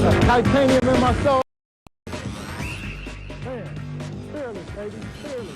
Titanium in my soul. Man, fearless, baby, fearless.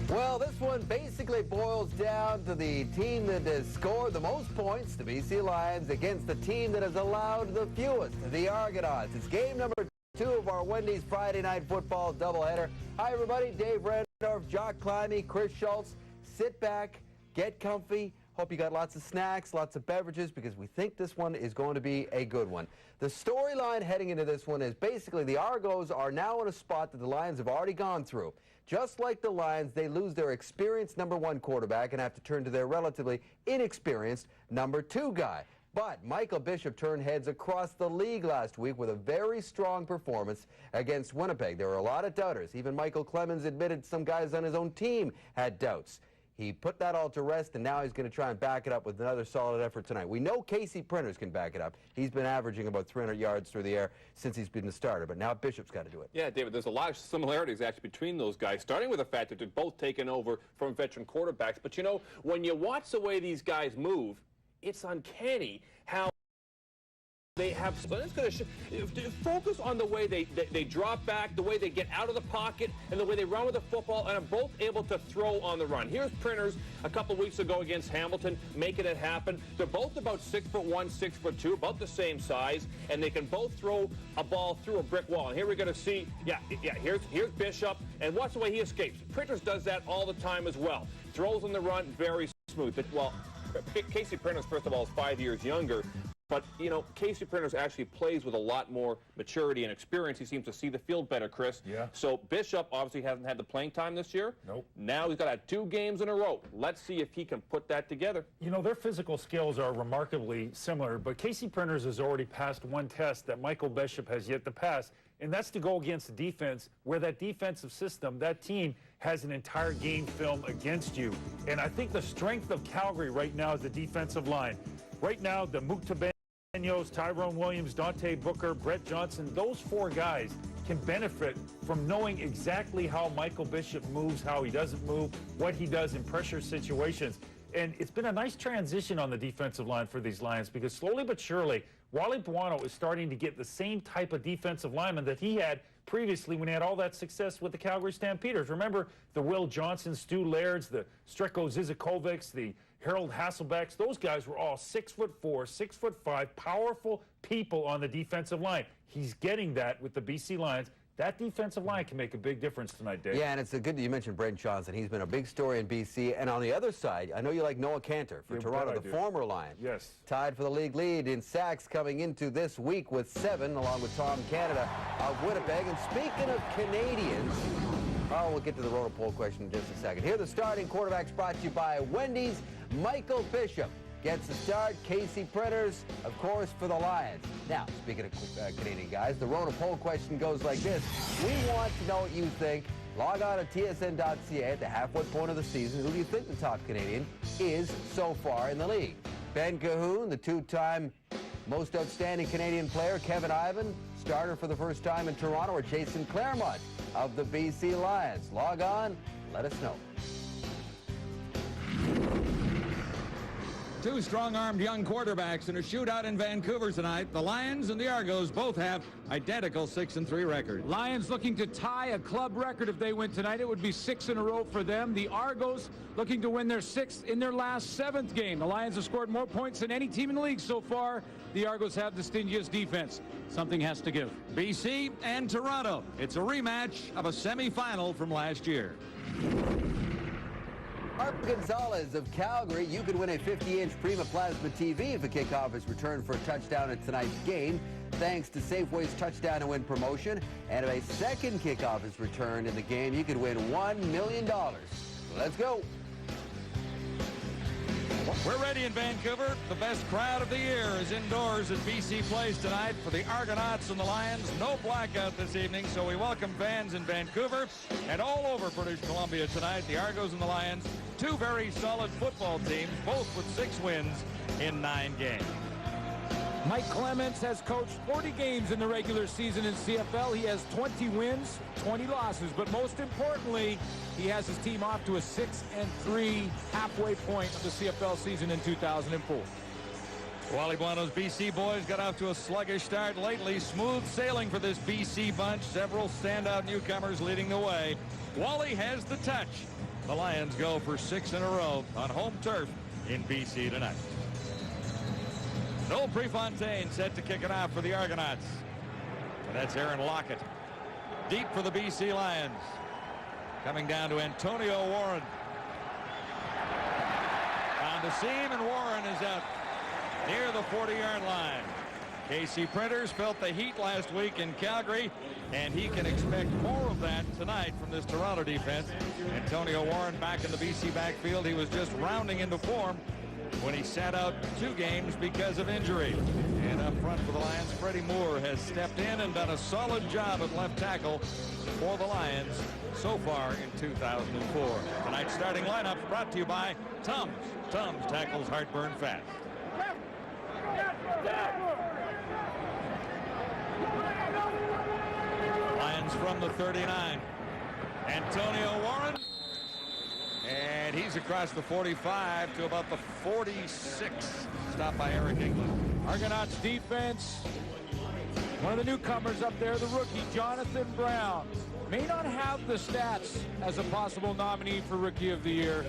Well, this one basically boils down to the team that has scored the most points, the BC Lions, against the team that has allowed the fewest, the Argonauts. It's game number 2 of our Wendy's Friday Night Football doubleheader. Hi, everybody. Dave Randorf, Jock Climby, Chris Schultz. Sit back, get comfy. Hope you got lots of snacks, lots of beverages, because we think this one is going to be a good one. The storyline heading into this one is basically the Argos are now in a spot that the Lions have already gone through. Just like the Lions, they lose their experienced #1 quarterback and have to turn to their relatively inexperienced #2 guy. But Michael Bishop turned heads across the league last week with a very strong performance against Winnipeg. There were a lot of doubters. Even Michael Clemens admitted some guys on his own team had doubts. He put that all to rest, and now he's going to try and back it up with another solid effort tonight. We know Casey Printers can back it up. He's been averaging about 300 yards through the air since he's been the starter, but now Bishop's got to do it. Yeah, David, there's a lot of similarities actually between those guys, starting with the fact that they're both taken over from veteran quarterbacks. But, you know, when you watch the way these guys move, it's uncanny how they have. So it's going to focus on the way they drop back, the way they get out of the pocket, and the way they run with the football, and are both able to throw on the run. Here's Printers a couple weeks ago against Hamilton, making it happen. They're both about 6'1", 6'2", about the same size, and they can both throw a ball through a brick wall. And here we're going to see, here's Bishop, and watch the way he escapes. Printers does that all the time as well. Throws on the run, very smooth. But, well, Casey Printers, first of all, is 5 years younger. But, you know, Casey Printers actually plays with a lot more maturity and experience. He seems to see the field better, Chris. Yeah. So Bishop obviously hasn't had the playing time this year. Nope. Now he's got to have 2 games in a row. Let's see if he can put that together. You know, their physical skills are remarkably similar, but Casey Printers has already passed one test that Michael Bishop has yet to pass, and that's to go against a defense where that defensive system, that team, has an entire game film against you. And I think the strength of Calgary right now is the defensive line. Right now, the Muktabe, Tyrone Williams, Dante Booker, Brett Johnson, those 4 guys can benefit from knowing exactly how Michael Bishop moves, how he doesn't move, what he does in pressure situations. And it's been a nice transition on the defensive line for these Lions, because slowly but surely, Wally Buono is starting to get the same type of defensive lineman that he had previously when he had all that success with the Calgary Stampeders. Remember the Will Johnson, Stu Lairds, the Streko Zizakovics, the Harold Hasselbecks, those guys were all 6'4", 6'5", powerful people on the defensive line. He's getting that with the BC Lions. That defensive line can make a big difference tonight, Dave. Yeah, and it's good that you mentioned Brent Johnson. He's been a big story in BC. And on the other side, I know you like Noah Cantor for Toronto, the former Lion. Yes. Tied for the league lead in sacks coming into this week with 7, along with Tom Canada of Winnipeg. And speaking of Canadians, we'll get to the rotor poll question in just a second. Here are the starting quarterbacks brought to you by Wendy's. Michael Bishop gets the start. Casey Printers, of course, for the Lions. Now, speaking of Canadian guys, the rotor poll question goes like this. We want to know what you think. Log on to tsn.ca at the halfway point of the season. Who do you think the top Canadian is so far in the league? Ben Cahoon, the 2-time most outstanding Canadian player, Kevin Ivan, starter for the first time in Toronto, or Jason Claremont of the BC Lions? Log on, let us know. Two strong-armed young quarterbacks in a shootout in Vancouver tonight. The Lions and the Argos both have identical 6-3 records. Lions looking to tie a club record if they win tonight. It would be 6 in a row for them. The Argos looking to win their 6th in their last 7th game. The Lions have scored more points than any team in the league so far. The Argos have the stingiest defense. Something has to give. BC and Toronto. It's a rematch of a semifinal from last year. Mark Gonzalez of Calgary, you could win a 50-inch Prima Plasma TV if a kickoff is returned for a touchdown at tonight's game, thanks to Safeway's Touchdown to Win promotion. And if a second kickoff is returned in the game, you could win $1 million. Let's go. We're ready in Vancouver. The best crowd of the year is indoors as BC plays tonight for the Argonauts and the Lions. No blackout this evening, so we welcome fans in Vancouver and all over British Columbia tonight. The Argos and the Lions, two very solid football teams, both with 6 wins in 9 games. Mike Clements has coached 40 games in the regular season in CFL. He has 20 wins, 20 losses, but most importantly, he has his team off to a 6-3 halfway point of the CFL season in 2004. Wally Buono's BC boys got off to a sluggish start lately. Smooth sailing for this BC bunch. Several standout newcomers leading the way. Wally has the touch. The Lions go for 6 in a row on home turf in BC tonight. Noel Prefontaine set to kick it off for the Argonauts. And that's Aaron Lockett. Deep for the BC Lions. Coming down to Antonio Warren. On the seam, and Warren is out near the 40-yard line. KC Printers felt the heat last week in Calgary, and he can expect more of that tonight from this Toronto defense. Antonio Warren back in the BC backfield. He was just rounding into form when he sat out 2 games because of injury. And up front for the Lions, Freddie Moore has stepped in and done a solid job at left tackle for the Lions so far in 2004. Tonight's starting lineup brought to you by Tums. Tums tackles heartburn fast. Lions from the 39. Antonio Warren. And he's across the 45 to about the 46. Stopped by Eric England. Argonauts defense. One of the newcomers up there, the rookie, Jonathan Brown. May not have the stats as a possible nominee for Rookie of the Year.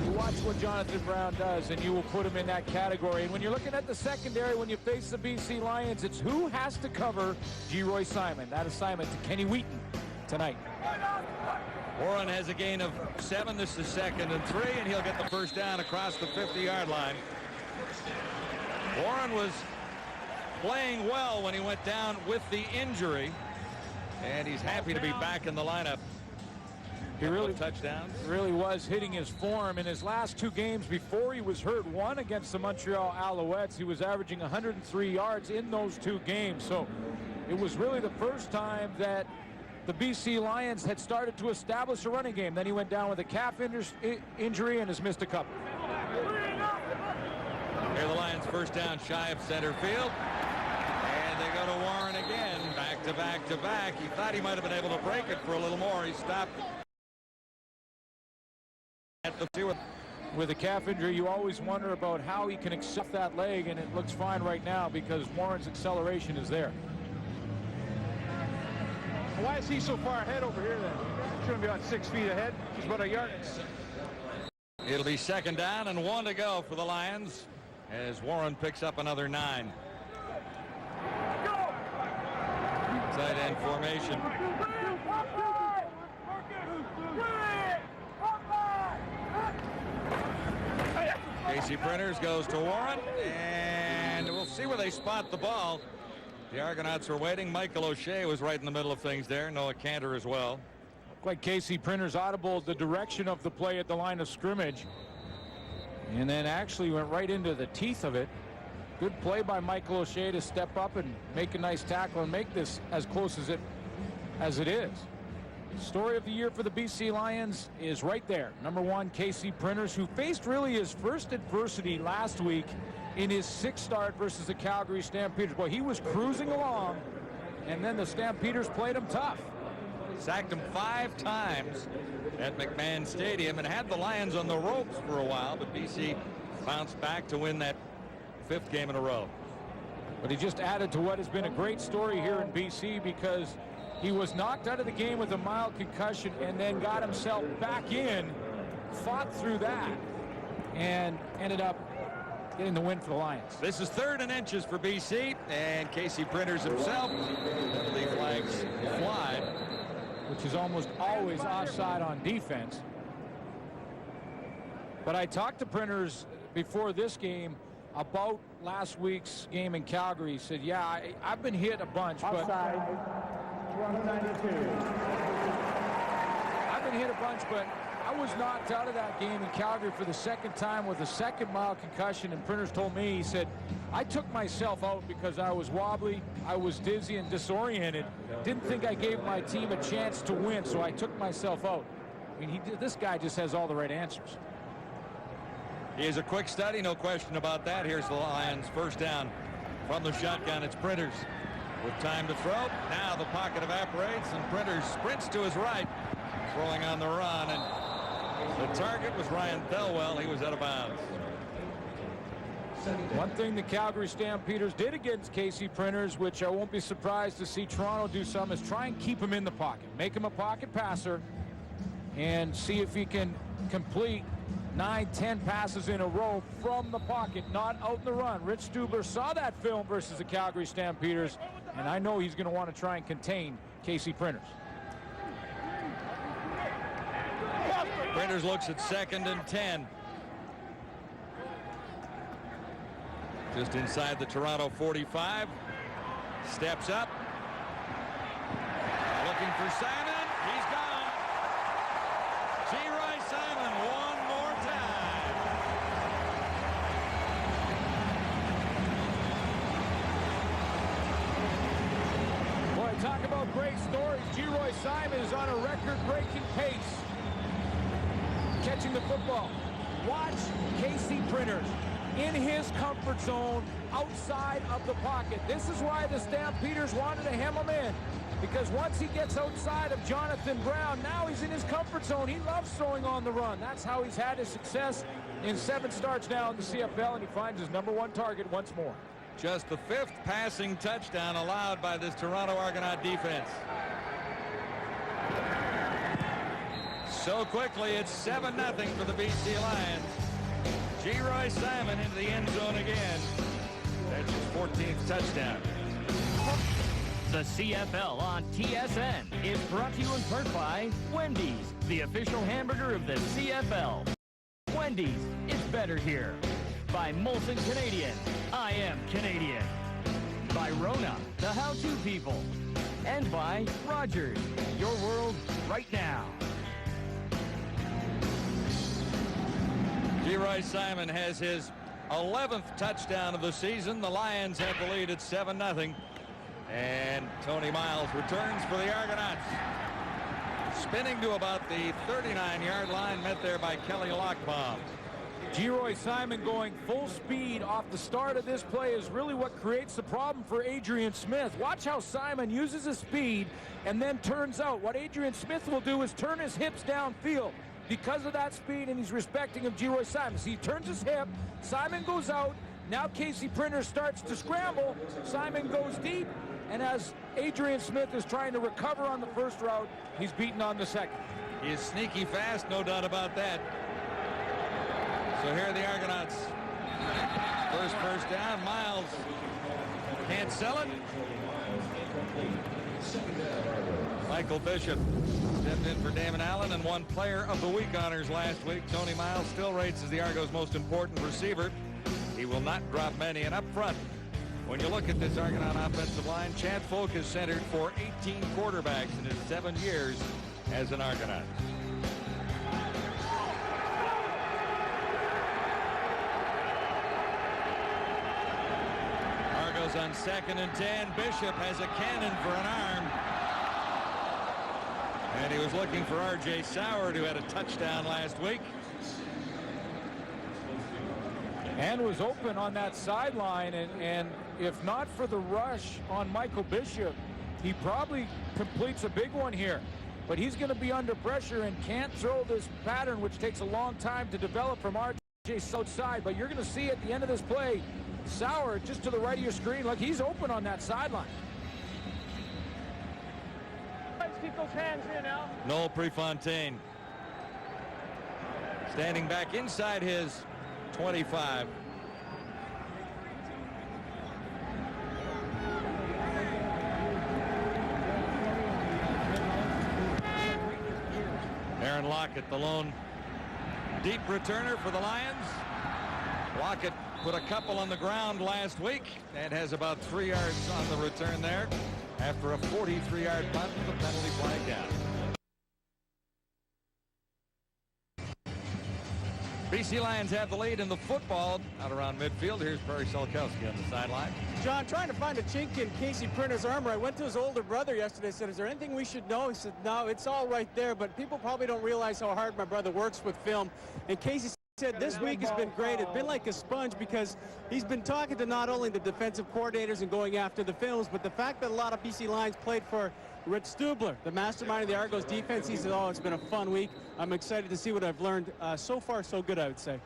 You watch what Jonathan Brown does, and you will put him in that category. And when you're looking at the secondary, when you face the BC Lions, it's who has to cover G. Simon. That assignment to Kenny Wheaton tonight. Warren has a gain of 7. This is 2nd and 3, and he'll get the first down across the 50-yard line. Warren was playing well when he went down with the injury, and he's happy to be back in the lineup. He really touchdowns. Really was hitting his form in his last 2 games before he was hurt. One against the Montreal Alouettes. He was averaging 103 yards in those 2 games. So it was really the first time that the BC Lions had started to establish a running game. Then he went down with a calf injury and has missed a couple. Here the Lions first down shy of center field. And they go to Warren again. Back to back to back. He thought he might have been able to break it for a little more. He stopped at the 2. With a calf injury, you always wonder about how he can accept that leg, and it looks fine right now because Warren's acceleration is there. Why is he so far ahead over here then? Shouldn't be about 6 feet ahead. He's about a yard. It'll be 2nd down and 1 to go for the Lions as Warren picks up another 9. Tight end formation. KC Printers goes to Warren, and we'll see where they spot the ball. The Argonauts are waiting. Michael O'Shea was right in the middle of things there. Noah Cantor as well. Like KC Printers audibled the direction of the play at the line of scrimmage, and then actually went right into the teeth of it. Good play by Michael O'Shea to step up and make a nice tackle and make this as close as it is. Story of the year for the BC Lions is right there. Number 1, KC Printers, who faced really his first adversity last week in his 6th start versus the Calgary Stampeders. Boy, he was cruising along, and then the Stampeders played him tough. Sacked him 5 times at McMahon Stadium and had the Lions on the ropes for a while, but BC bounced back to win that 5th game in a row. But he just added to what has been a great story here in BC, because he was knocked out of the game with a mild concussion and then got himself back in, fought through that, and ended up getting the win for the Lions. This is 3rd and inches for BC, and Casey Printers himself. The flags fly, which is almost always offside on defense. But I talked to Printers before this game about last week's game in Calgary. He said, yeah, I've been hit a bunch, but Offside, Toronto 92. I've been hit a bunch, but I was knocked out of that game in Calgary for the 2nd time with a 2nd mild concussion. And Printers told me, he said, I took myself out because I was wobbly, I was dizzy and disoriented. Didn't think I gave my team a chance to win, so I took myself out. I mean, this guy just has all the right answers. He is a quick study, no question about that. Here's the Lions' 1st down from the shotgun. It's Printers with time to throw. Now the pocket evaporates, and Printers sprints to his right, throwing on the run, and the target was Ryan Thelwell. He was out of bounds. One thing the Calgary Stampeders did against Casey Printers, which I won't be surprised to see Toronto do some, is try and keep him in the pocket, make him a pocket passer, and see if he can complete 9-10 passes in a row from the pocket, not out in the run. Rich Stubler saw that film versus the Calgary Stampeders, and I know he's going to want to try and contain Casey Printers. Printers looks at 2nd and 10. Just inside the Toronto 45. Steps up. Looking for Simon. He's gone. G-Roy Simon one more time. Boy, talk about great stories. G-Roy Simon is on a record-breaking pace catching the football. Watch Casey Printers in his comfort zone outside of the pocket. This is why the Stampeders wanted to hem him in, because once he gets outside of Jonathan Brown, now he's in his comfort zone. He loves throwing on the run. That's how he's had his success in 7 starts now in the CFL, and he finds his #1 target once more. Just the 5th passing touchdown allowed by this Toronto Argonaut defense. So quickly, it's 7-0 for the BC Lions. G-Roy Simon into the end zone again. That's his 14th touchdown. The CFL on TSN is brought to you in part by Wendy's, the official hamburger of the CFL. Wendy's, it's better here. By Molson Canadian, I am Canadian. By Rona, the how-to people. And by Rogers, your world right now. G-Roy Simon has his 11th touchdown of the season. The Lions have the lead at 7-0. And Tony Miles returns for the Argonauts. Spinning to about the 39-yard line, met there by Kelly Lockbaum. G-Roy Simon going full speed off the start of this play is really what creates the problem for Adrian Smith. Watch how Simon uses his speed and then turns out. What Adrian Smith will do is turn his hips downfield. Because of that speed, and he's respecting of G-Roy Simon. So he turns his hip, Simon goes out, now Casey Printers starts to scramble, Simon goes deep, and as Adrian Smith is trying to recover on the first route, he's beaten on the second. He is sneaky fast, no doubt about that. So here are the Argonauts. First down, Miles can't sell it. Michael Bishop stepped in for Damon Allen and won Player of the Week honors last week. Tony Miles still rates as the Argos' most important receiver. He will not drop many. And up front, when you look at this Argonaut offensive line, Chad Folk has centered for 18 quarterbacks in his 7 years as an Argonaut. Argos on 2nd and 10. Bishop has a cannon for an arm. And he was looking for R.J. Soward, who had a touchdown last week. And was open on that sideline, and if not for the rush on Michael Bishop, he probably completes a big one here. But he's going to be under pressure and can't throw this pattern, which takes a long time to develop from R.J. outside, but you're going to see at the end of this play, Sauer just to the right of your screen, like he's open on that sideline. Let's keep those hands in now. Noel Prefontaine standing back inside his 25. Aaron Lockett, the lone deep returner for the Lions. Lockett put a couple on the ground last week and has about 3 yards on the return there after a 43-yard punt with a penalty flag down. BC Lions have the lead in the football out around midfield. Here's Barry Solkowski on the sideline. John, trying to find a chink in Casey Printer's armor. I went to his older brother yesterday, said, is there anything we should know? He said, no, it's all right there, but people probably don't realize how hard my brother works with film. And Casey said this week has been great. It's been like a sponge because he's been talking to not only the defensive coordinators and going after the films, but the fact that a lot of BC Lions played for Rich Stubler, the mastermind of the Argos defense. He said, oh, it's been a fun week. I'm excited to see what I've learned. So far, so good, I would say.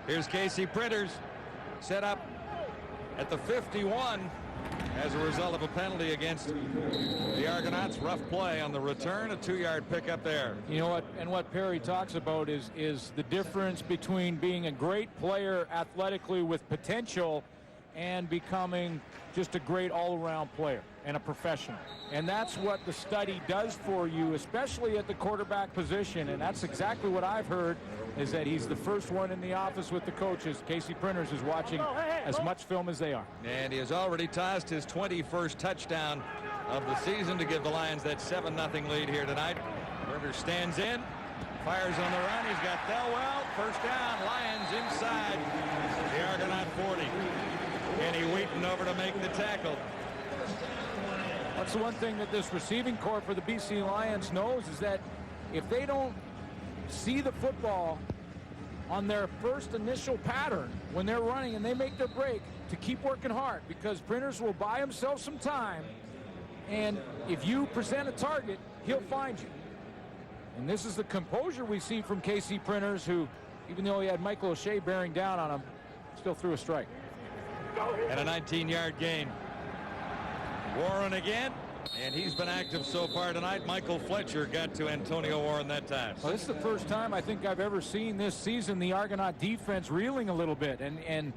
Here's Casey Printers set up at the 51 as a result of a penalty against the Argonauts. Rough play on the return, a 2-yard pickup there. You know what, and what Perry talks about is the difference between being a great player athletically with potential and becoming just a great all-around player and a professional. And that's what the study does for you, especially at the quarterback position. And that's exactly what I've heard, is that he's the first one in the office with the coaches. Casey Printers is watching as much film as they are. And he has already tossed his 21st touchdown of the season to give the Lions that 7-0 lead here tonight. Printers stands in, fires on the run. He's got Thelwell. First down, Lions inside the Argonaut 40. Kenny Wheaton over to make the tackle. That's the one thing that this receiving corps for the BC Lions knows, is that if they don't see the football on their first initial pattern when they're running and they make their break, to keep working hard, because Printers will buy himself some time, and if you present a target, he'll find you. And this is the composure we see from Casey Printers, who, even though he had Michael O'Shea bearing down on him, still threw a strike. And a 19-yard gain. Warren again, and he's been active so far tonight. Michael Fletcher got to Antonio Warren that time. Well, this is the first time I think I've ever seen this season the Argonaut defense reeling a little bit, and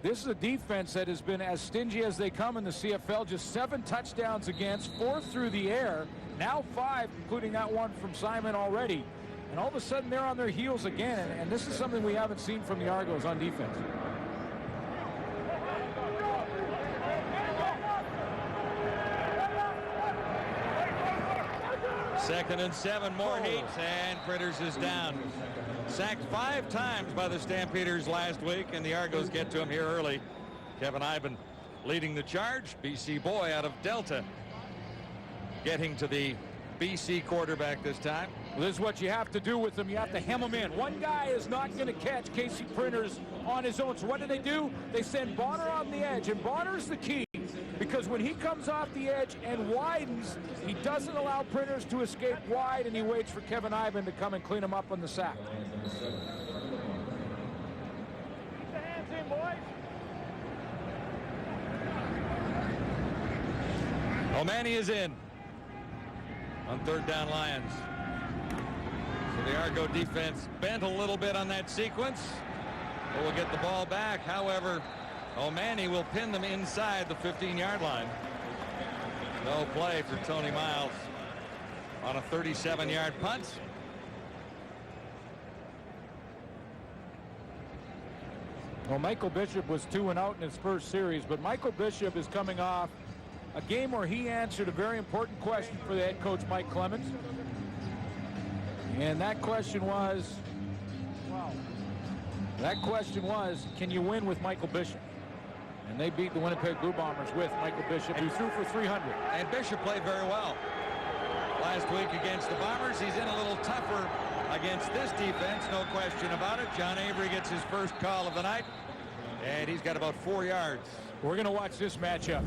this is a defense that has been as stingy as they come in the CFL. Just 7 touchdowns against, 4 through the air, now 5, including that one from Simon already. And all of a sudden they're on their heels again, and this is something we haven't seen from the Argos on defense. Second and 7, more heat, and Printers is down. Sacked 5 times by the Stampeders last week, and the Argos get to him here early. Kevin Iben leading the charge. BC boy out of Delta getting to the BC quarterback this time. Well, this is what you have to do with them. You have to hem them in. One guy is not going to catch Casey Printers on his own. So what do? They send Bonner on the edge, and Bonner's the key, because when he comes off the edge and widens, he doesn't allow Printers to escape wide, and he waits for Kevin Iben to come and clean him up on the sack. Keep the hands in, boys. O'Mani is in on 3rd down Lions. So the Argo defense bent a little bit on that sequence. But will get the ball back. However, O'Mani will pin them inside the 15-yard line. No play for Tony Miles on a 37-yard punt. Well, Michael Bishop was 2 and out in his first series, but Michael Bishop is coming off a game where he answered a very important question for the head coach, Mike Clemens. And that question was, can you win with Michael Bishop? And they beat the Winnipeg Blue Bombers with Michael Bishop, who threw for 300. And Bishop played very well last week against the Bombers. He's in a little tougher against this defense, no question about it. John Avery gets his first call of the night, and he's got about 4 yards. We're going to watch this matchup.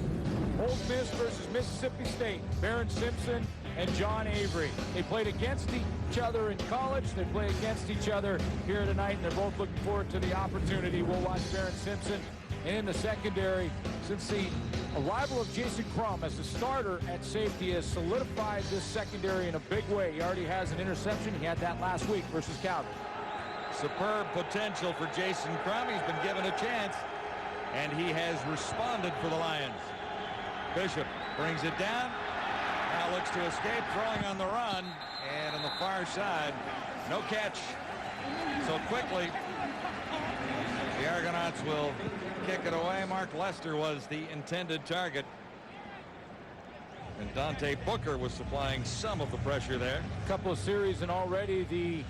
Old Miss versus Mississippi State. Barron Simpson and John Avery. They played against each other in college. They play against each other here tonight, and they're both looking forward to the opportunity. We'll watch Barron Simpson. And in the secondary, since the arrival of Jason Crum as the starter at safety has solidified this secondary in a big way. He already has an interception. He had that last week versus Calgary. Superb potential for Jason Crum. He's been given a chance, and he has responded for the Lions. Bishop brings it down. Now looks to escape, throwing on the run, and on the far side, no catch. So quickly, the Argonauts will kick it away. Mark Lester was the intended target, and Dante Booker was supplying some of the pressure there. A couple of series, and already the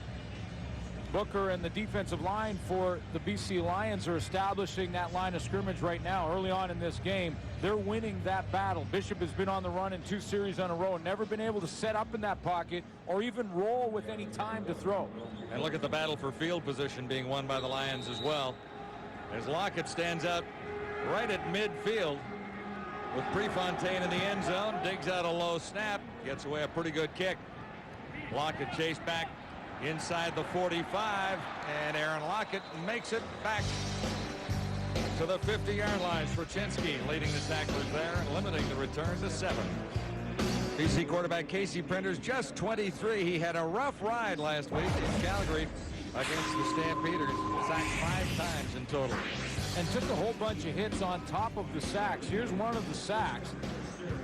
Booker and the defensive line for the BC Lions are establishing that line of scrimmage right now. Early on in this game, they're winning that battle. Bishop has been on the run in 2 series in a row, never been able to set up in that pocket or even roll with any time to throw. And look at the battle for field position being won by the Lions as well, as Lockett stands out right at midfield with Prefontaine in the end zone, digs out a low snap, gets away a pretty good kick. Lockett chased back inside the 45, and Aaron Lockett makes it back to the 50-yard line. Swarchinski leading the tacklers there and limiting the return to 7. BC quarterback Casey Printers just 23. He had a rough ride last week in Calgary against the Stampeders. Sacked 5 times in total. And took a whole bunch of hits on top of the sacks. Here's one of the sacks.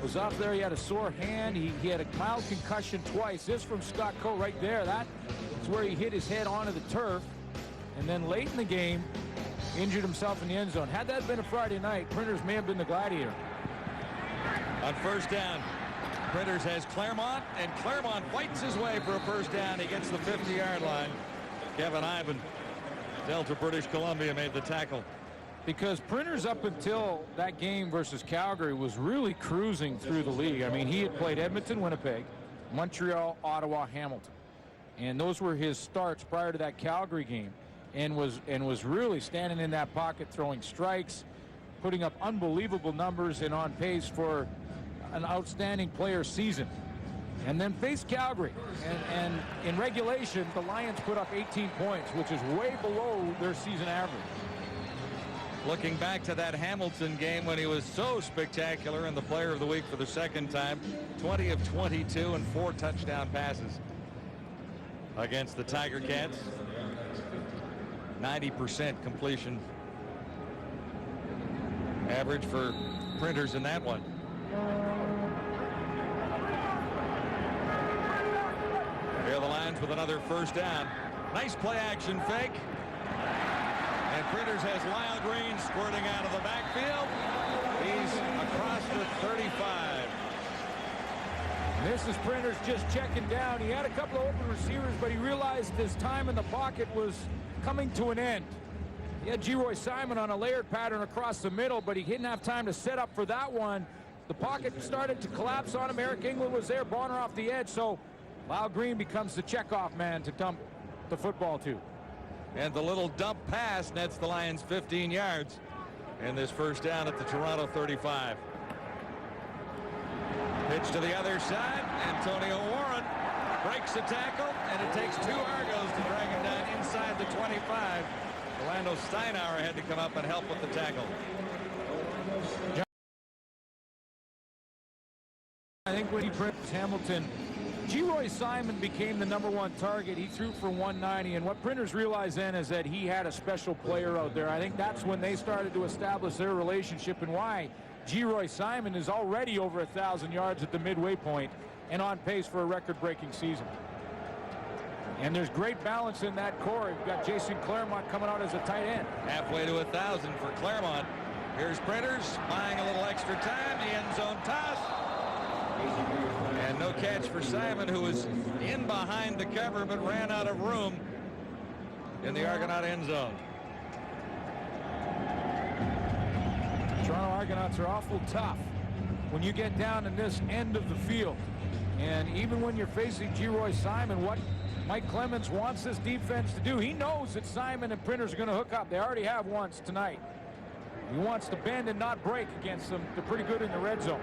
Was up there. He had a sore hand. He had a mild concussion twice. This from Scott Coe right there. That's where he hit his head onto the turf. And then late in the game, injured himself in the end zone. Had that been a Friday night, Printers may have been the gladiator. On first down, Printers has Claremont, and Claremont fights his way for a first down. He gets the 50-yard line. Kevin Ivan, Delta, British Columbia, made the tackle. Because Printers up until that game versus Calgary was really cruising through the league. I mean, he had played Edmonton, Winnipeg, Montreal, Ottawa, Hamilton. And those were his starts prior to that Calgary game, and was really standing in that pocket, throwing strikes, putting up unbelievable numbers, and on pace for an outstanding player season. And then faced Calgary, and in regulation the Lions put up 18 points, which is way below their season average. Looking back to that Hamilton game when he was so spectacular and the player of the week for the second time, 20 of 22 and 4 touchdown passes against the Tiger Cats. 90% completion average for Printers in that one. Here are the Lions with another first down. Nice play action fake. And Printers has Lyle Green squirting out of the backfield. He's across the 35. This is Printers just checking down. He had a couple of open receivers, but he realized his time in the pocket was coming to an end. He had Geroy Simon on a layered pattern across the middle, but he didn't have time to set up for that one. The pocket started to collapse on him. Eric England was there, Bonner off the edge, so Lyle Green becomes the checkoff man to dump the football to. And the little dump pass nets the Lions 15 yards. And this first down at the Toronto 35. Pitch to the other side. Antonio Warren breaks the tackle, and it takes 2 Argos to drag him down inside the 25. Orlando Steinauer had to come up and help with the tackle. I think when he prints Hamilton, Geroy Simon became the #1 target. He threw for 190, and what Printers realized then is that he had a special player out there. I think that's when they started to establish their relationship, and why Geroy Simon is already over 1,000 yards at the midway point and on pace for a record-breaking season. And there's great balance in that core. You've got Jason Claremont coming out as a tight end. Halfway to 1,000 for Claremont. Here's Printers buying a little extra time. The end zone toss. And no catch for Simon, who was in behind the cover but ran out of room in the Argonaut end zone. Toronto Argonauts are awful tough when you get down in this end of the field. And even when you're facing Geroy Simon, what Mike Clemens wants this defense to do, he knows that Simon and Printers are going to hook up. They already have once tonight. He wants to bend and not break against them. They're pretty good in the red zone.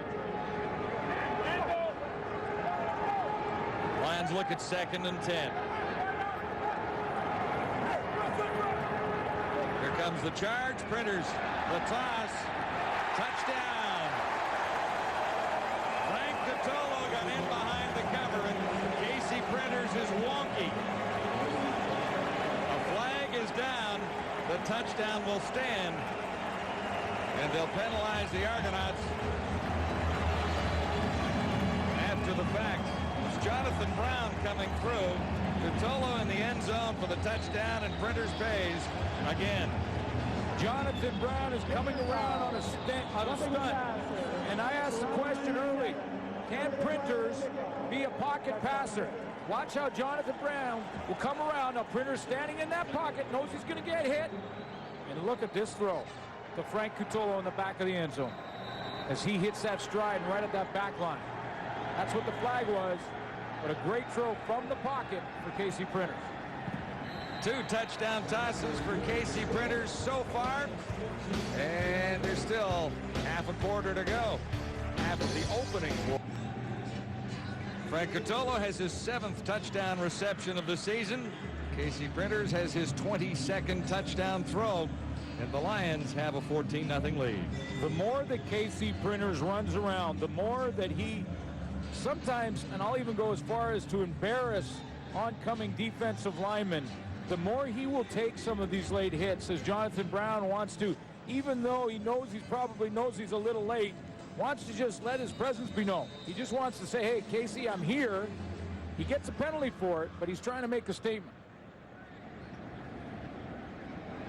Lions look at 2nd and 10. Here comes the charge. Printers, the toss. Touchdown. Frank Cutolo got in behind the cover, and Casey Printers is wonky. A flag is down. The touchdown will stand, and they'll penalize the Argonauts after the fact. It's Jonathan Brown coming through. Cutolo in the end zone for the touchdown, and Printers pays again. Jonathan Brown is coming around on a stunt. And I asked the question early, can Printers be a pocket passer? Watch how Jonathan Brown will come around. Now Printers standing in that pocket, knows he's going to get hit. And look at this throw to Frank Cutolo in the back of the end zone as he hits that stride right at that back line. That's what the flag was, but a great throw from the pocket for Casey Printers. 2 touchdown tosses for Casey Printers so far, and there's still half a quarter to go. Half of the opening quarter. Frank Cutolo has his 7th touchdown reception of the season. Casey Printers has his 22nd touchdown throw, and the Lions have a 14-0 lead. The more that Casey Printers runs around, the more that he sometimes, and I'll even go as far as to embarrass oncoming defensive linemen, the more he will take some of these late hits, as Jonathan Brown wants to, even though he knows he's a little late, wants to just let his presence be known. He just wants to say, hey, Casey, I'm here. He gets a penalty for it, but he's trying to make a statement.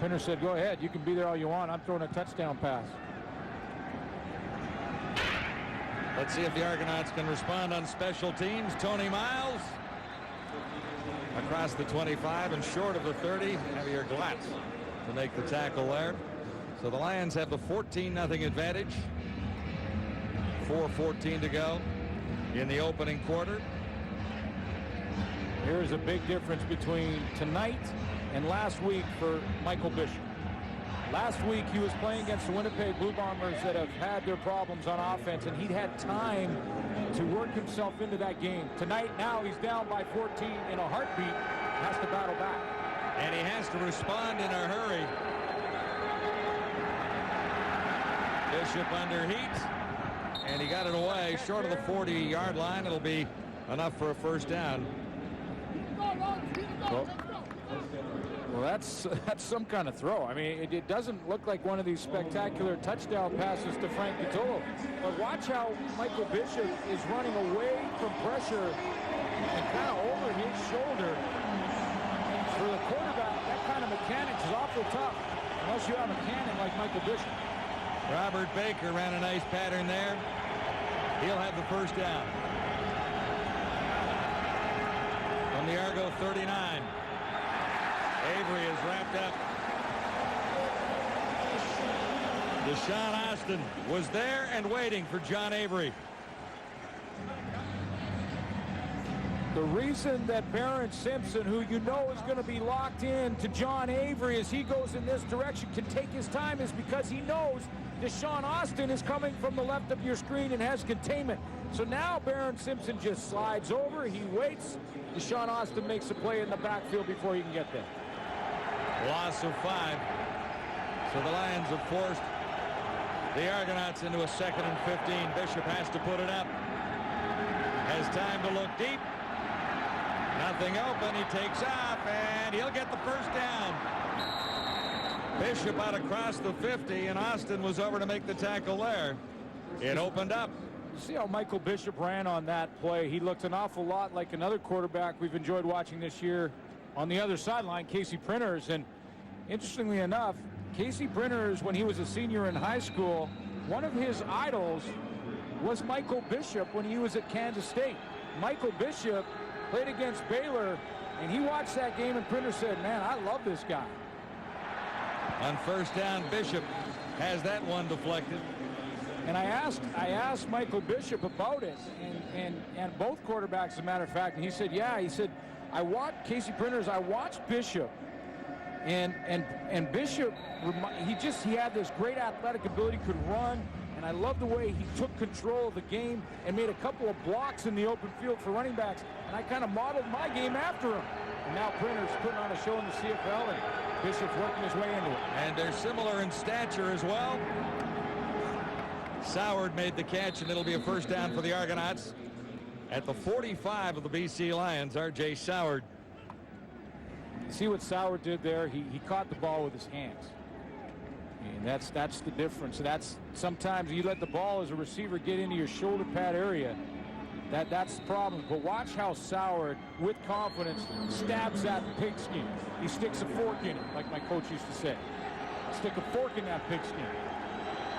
Pinner said, go ahead, you can be there all you want. I'm throwing a touchdown pass. Let's see if the Argonauts can respond on special teams. Tony Miles across the 25 and short of the 30. Javier Glatz to make the tackle there. So the Lions have the 14-0 advantage. 4:14 to go in the opening quarter. Here's a big difference between tonight and last week for Michael Bishop. Last week he was playing against the Winnipeg Blue Bombers that have had their problems on offense, and he'd had time to work himself into that game. Tonight, now he's down by 14 in a heartbeat, has to battle back. And he has to respond in a hurry. Bishop under heat, and he got it away short of the 40-yard line. It'll be enough for a first down. Well, that's some kind of throw. I mean, it doesn't look like one of these spectacular touchdown passes to Frank Cutolo. But watch how Michael Bishop is running away from pressure and kind of over his shoulder. For the quarterback, that kind of mechanics is awful tough, unless you have a cannon like Michael Bishop. Robert Baker ran a nice pattern there. He'll have the first down. From the Argo 39. Avery is wrapped up. Deshaun Austin was there and waiting for John Avery. The reason that Barron Simpson, who you know is going to be locked in to John Avery as he goes in this direction, can take his time is because he knows Deshaun Austin is coming from the left of your screen and has containment. So now Barron Simpson just slides over. He waits. Deshaun Austin makes a play in the backfield before he can get there. Loss of 5. So the Lions have forced the Argonauts into a 2nd and 15. Bishop has to put it up. Has time to look deep. Nothing open. He takes off, and he'll get the first down. Bishop out across the 50, and Austin was over to make the tackle there. It opened up. See how Michael Bishop ran on that play. He looked an awful lot like another quarterback we've enjoyed watching this year on the other sideline, Casey Printers. And interestingly enough, Casey Printers, when he was a senior in high school, one of his idols was Michael Bishop when he was at Kansas State. Michael Bishop played against Baylor, and he watched that game, and Printers said, man, I love this guy. On first down, Bishop has that one deflected. And I asked Michael Bishop about it, and both quarterbacks, as a matter of fact, and he said, yeah, he said, I watched Casey Printers, I watched Bishop, and Bishop, he had this great athletic ability, could run, and and I love the way he took control of the game and made a couple of blocks in the open field for running backs, and I kind of modeled my game after him. And now Printers putting on a show in the CFL, and Bishop's working his way into it. And they're similar in stature as well. Soward made the catch, and it'll be a first down for the Argonauts at the 45 of the BC Lions. R.J. Soward. See what Soward did there? He caught the ball with his hands. And that's the difference. That's sometimes you let the ball as a receiver get into your shoulder pad area. That's the problem. But watch how Soward, with confidence, stabs that pigskin. He sticks a fork in it, like my coach used to say. Stick a fork in that pigskin.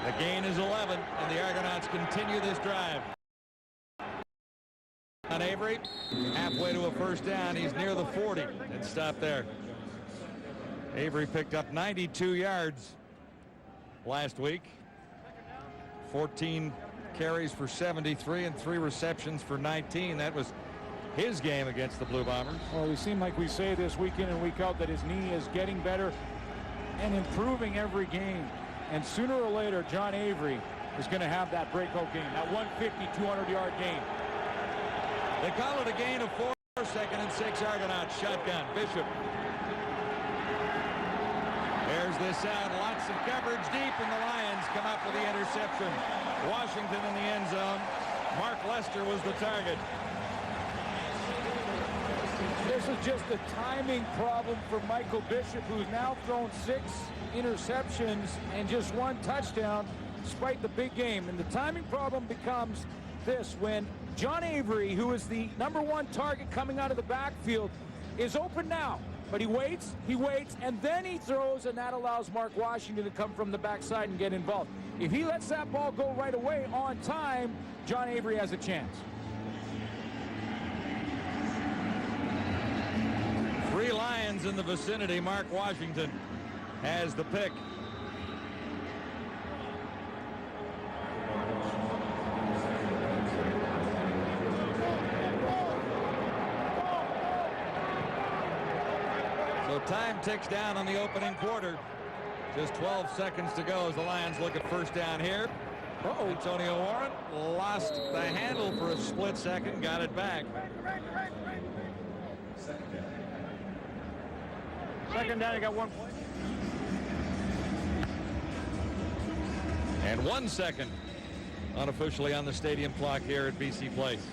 The gain is 11, and the Argonauts continue this drive. On Avery, halfway to a first down. He's near the 40 and stopped there. Avery picked up 92 yards last week. 14 carries for 73 and 3 receptions for 19. That was his game against the Blue Bombers. Well, we seem like we say this week in and week out that his knee is getting better and improving every game. And sooner or later, John Avery is going to have that breakout game, that 150, 200-yard game. They call it a gain of 4, 2nd and 6, Argonauts shotgun. Bishop. There's this out, lots of coverage deep, and the Lions come up with the interception. Washington in the end zone. Mark Lester was the target. This is just a timing problem for Michael Bishop, who's now thrown 6 interceptions and just 1 touchdown despite the big game. And the timing problem becomes this: when John Avery, who is the #1 target coming out of the backfield, is open now, but he waits, and then he throws, and that allows Mark Washington to come from the backside and get involved. If he lets that ball go right away on time, John Avery has a chance. 3 Lions in the vicinity. Mark Washington has the pick. So time ticks down on the opening quarter. Just 12 seconds to go as the Lions look at first down here. Antonio Warren lost the handle for a split second, got it back. Second down, you got 1 point. And 1 second unofficially on the stadium clock here at BC Place.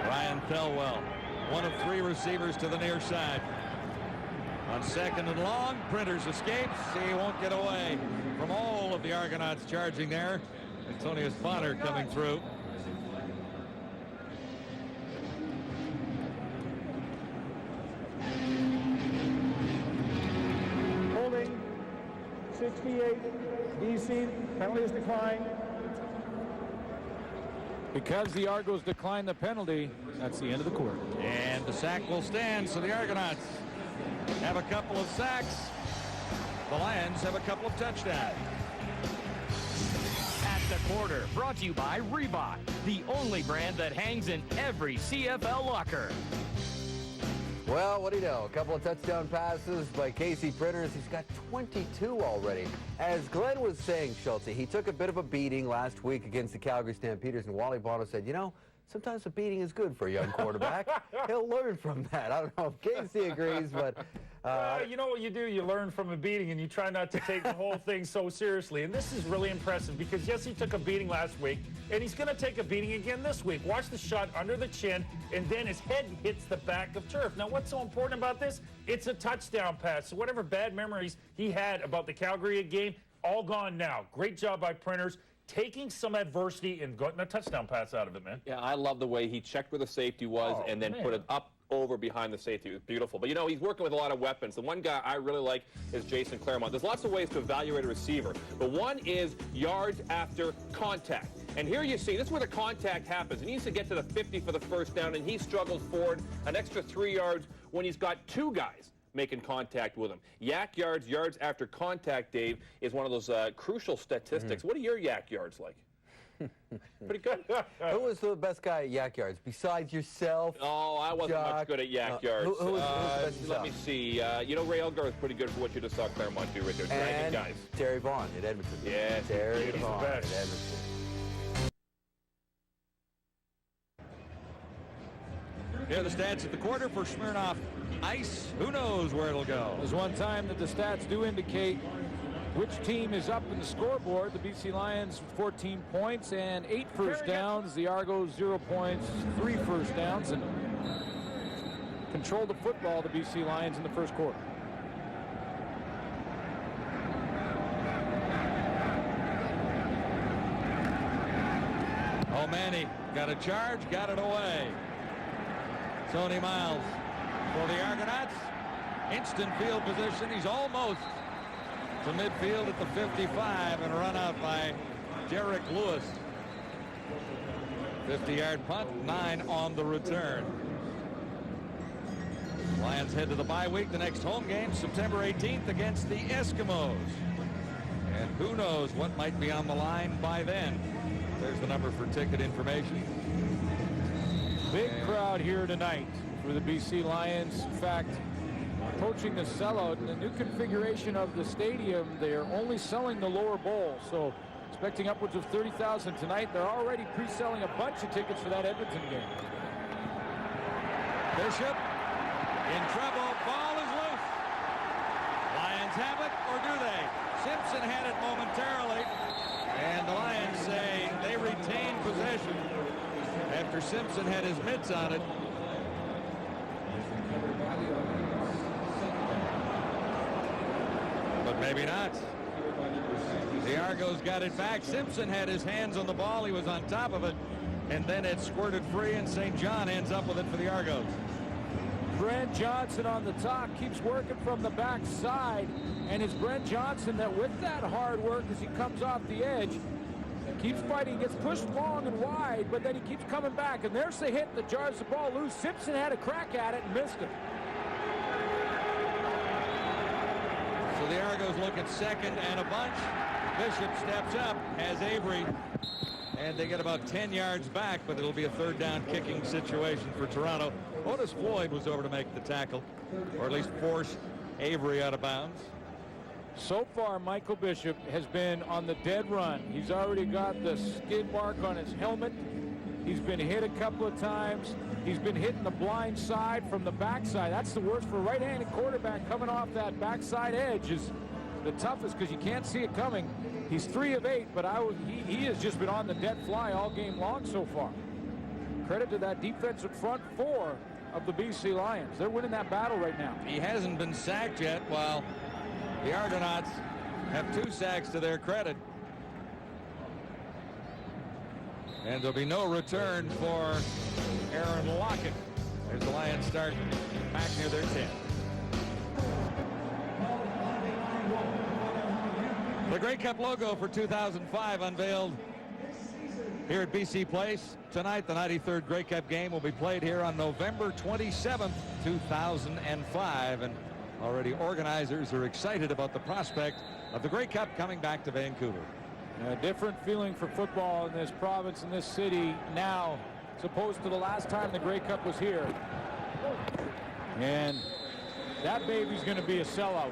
Ryan Thelwell, 1 of 3 receivers to the near side. On 2nd and long, Printers escapes. He won't get away from all of the Argonauts charging there. Antonius Bonner coming through. Holding 68. BC, penalty is declined. Because the Argos declined the penalty, that's the end of the quarter. And the sack will stand, so the Argonauts have a couple of sacks. The Lions have a couple of touchdowns. At the quarter, brought to you by Reebok, the only brand that hangs in every CFL locker. Well, what do you know? A couple of touchdown passes by Casey Printers. He's got 22 already. As Glenn was saying, Schulte, he took a bit of a beating last week against the Calgary Stampeders, and Wally Bono said, you know, sometimes a beating is good for a young quarterback. He'll learn from that. I don't know if Casey agrees, but... you know what you do? You learn from a beating, and you try not to take the whole thing so seriously. And this is really impressive because, yes, he took a beating last week, and he's going to take a beating again this week. Watch the shot under the chin, and then his head hits the back of turf. Now, what's so important about this? It's a touchdown pass. So whatever bad memories he had about the Calgary game, all gone now. Great job by Printers, taking some adversity and getting a touchdown pass out of it, man. Yeah, I love the way he checked where the safety was and then put it up over behind the safety. It was beautiful. But, you know, he's working with a lot of weapons. The one guy I really like is Jason Claremont. There's lots of ways to evaluate a receiver, but one is yards after contact. And here you see, this is where the contact happens. He needs to get to the 50 for the first down, and he struggles forward an extra 3 yards when he's got 2 guys making contact with him. Yak yards, yards after contact, Dave, is one of those crucial statistics. What are your yak yards like? Pretty good. Who was the best guy at Yak Yards besides yourself? Oh, I wasn't Jock? much good at Yak Yards. Who was the best Let me see. You know, Ray Elgar is pretty good for what you just saw Claremont do right there. Dragging And guys. Terry Vaughn at Edmonton. Yes, Terry he's the Vaughn at best. Edmonton. Here are the stats at the quarter for Smirnoff Ice. Who knows where it'll go? There's one time that the stats do indicate which team is up in the scoreboard. The BC Lions 14 points and 8 first downs. The Argos 0 points, 3 first downs, and controlled the football, the BC Lions, in the first quarter. Oh, Manny got a charge, got it away. Tony Miles for the Argonauts. Instant field position. He's almost to midfield at the 55 and run out by Derek Lewis. 50-yard punt, 9 on the return. Lions head to the bye week. The next home game, September 18th, against the Eskimos. And who knows what might be on the line by then. There's the number for ticket information. Big crowd here tonight for the BC Lions. In fact, approaching the sellout. In the new configuration of the stadium, they're only selling the lower bowl. So expecting upwards of 30,000 tonight. They're already pre-selling a bunch of tickets for that Edmonton game. Bishop in trouble. Ball is loose. Lions have it, or do they? Simpson had it momentarily, and the Lions say they retain possession after Simpson had his mitts on it. But maybe not. The Argos got it back. Simpson had his hands on the ball. He was on top of it, and then it squirted free, and St. John ends up with it for the Argos. Brent Johnson on the top keeps working from the backside, and it's Brent Johnson that, with that hard work as he comes off the edge, keeps fighting, gets pushed long and wide, but then he keeps coming back, and there's the hit that jars the ball loose. Simpson had a crack at it and missed it. So the Argos look at second and a bunch. Bishop steps up, has Avery, and they get about 10 yards back, but it'll be a third down kicking situation for Toronto. Otis Floyd was over to make the tackle, or at least force Avery out of bounds. So far, Michael Bishop has been on the dead run. He's already got the skid mark on his helmet. He's been hit a couple of times. He's been hitting the blind side from the backside. That's the worst for a right-handed quarterback. Coming off that backside edge is the toughest because you can't see it coming. He's 3 of 8, but he has just been on the dead fly all game long so far. Credit to that defensive front 4 of the BC Lions. They're winning that battle right now. He hasn't been sacked yet, while the Argonauts have 2 sacks to their credit. And there'll be no return for Aaron Lockett as the Lions start back near their 10. The Grey Cup logo for 2005 unveiled here at BC Place. Tonight, the 93rd Grey Cup game will be played here on November 27th, 2005. And already organizers are excited about the prospect of the Grey Cup coming back to Vancouver. A different feeling for football in this province, in this city now, as opposed to the last time the Grey Cup was here. And that baby's going to be a sellout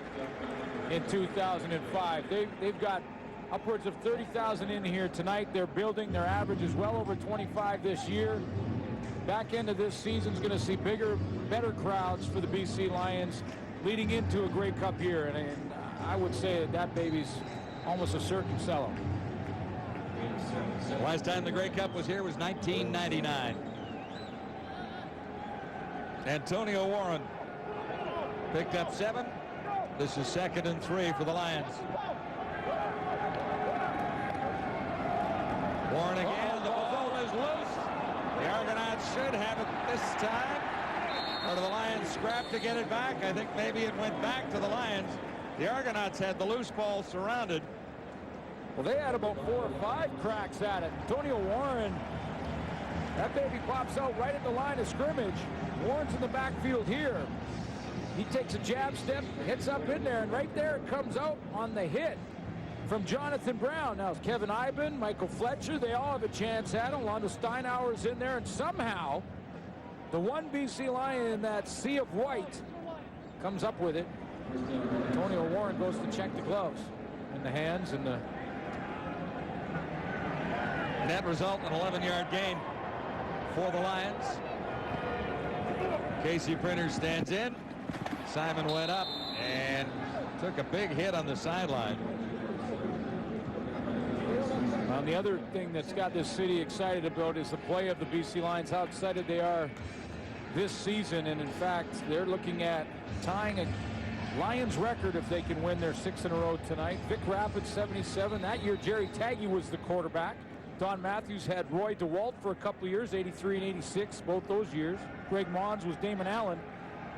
in 2005. They've got upwards of 30,000 in here tonight. They're building. Their average is well over 25 this year. Back end of this season is going to see bigger, better crowds for the BC Lions leading into a Grey Cup year. And I would say that baby's almost a certain sellout. The last time the Grey Cup was here was 1999. Antonio Warren picked up 7. This is 2nd and 3 for the Lions. Warren again. The ball is loose. The Argonauts should have it this time. Or do the Lions scrap to get it back? I think maybe it went back to the Lions. The Argonauts had the loose ball surrounded. Well, they had about 4 or 5 cracks at it. Antonio Warren, that baby pops out right at the line of scrimmage. Warren's in the backfield here. He takes a jab step, hits up in there, and right there it comes out on the hit from Jonathan Brown. Now, Kevin Iben, Michael Fletcher, they all have a chance at him. Lando Steinauer's in there, and somehow the one BC Lion in that sea of white comes up with it. Antonio Warren goes to check the gloves and the hands and the net result, an 11-yard gain for the Lions. Casey Printers stands in. Simon went up and took a big hit on the sideline. Well, the other thing that's got this city excited about is the play of the BC Lions, how excited they are this season. And in fact, they're looking at tying a Lions record if they can win their 6th in a row tonight. Vic Rapids 77. That year Jerry Taggy was the quarterback. Don Matthews had Roy DeWalt for a couple of years, 83 and 86, both those years. Greg Mons was Damon Allen.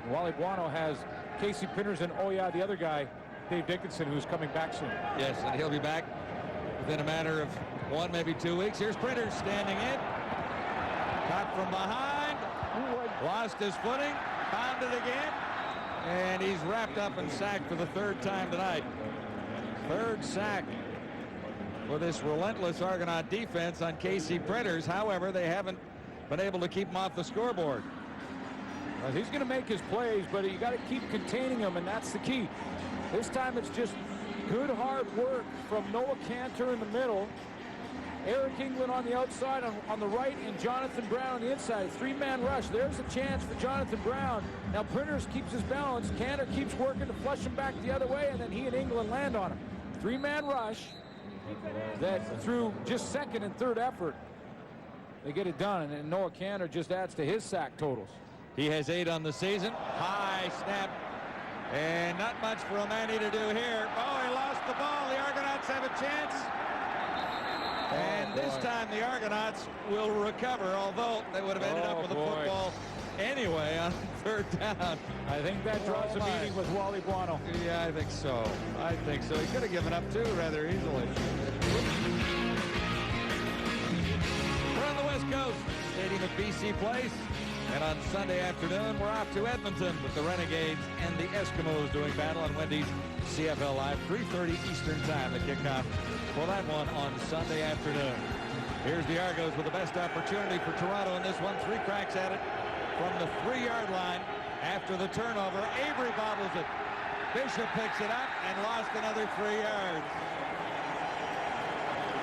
Wally Buono has Casey Printers and, oh yeah, the other guy, Dave Dickinson, who's coming back soon. Yes, and he'll be back within a matter of 1, maybe 2 weeks. Here's Printers standing in. Caught from behind. Lost his footing. Found it again. And he's wrapped up and sacked for the 3rd time tonight. 3rd sack for this relentless Argonaut defense on Casey Printers. However, they haven't been able to keep him off the scoreboard. Well, he's going to make his plays, but you got to keep containing him, and that's the key. This time it's just good hard work from Noah Cantor in the middle, Eric England on the outside on the right, and Jonathan Brown on the inside. 3-man rush. There's a chance for Jonathan Brown. Now Printers keeps his balance. Cantor keeps working to flush him back the other way, and then he and England land on him. 3-man rush that through just 2nd and 3rd effort, they get it done, and then Noah Cantor just adds to his sack totals. He has 8 on the season. High snap. And not much for O'Mani to do here. Oh, he lost the ball. The Argonauts have a chance. And this time the Argonauts will recover, although they would have ended up with a football anyway on 3rd down. I think that draws a meeting with Wally Buono. Yeah, I think so. I think so. He could have given up too rather easily. We're on the West Coast, stadium at BC Place. And on Sunday afternoon, we're off to Edmonton with the Renegades and the Eskimos doing battle on Wendy's CFL Live, 3:30 Eastern Time, the kickoff for that one on Sunday afternoon. Here's the Argos with the best opportunity for Toronto in this one. 3 cracks at it from the 3-yard line after the turnover. Avery bobbles it. Bishop picks it up and lost another 3 yards.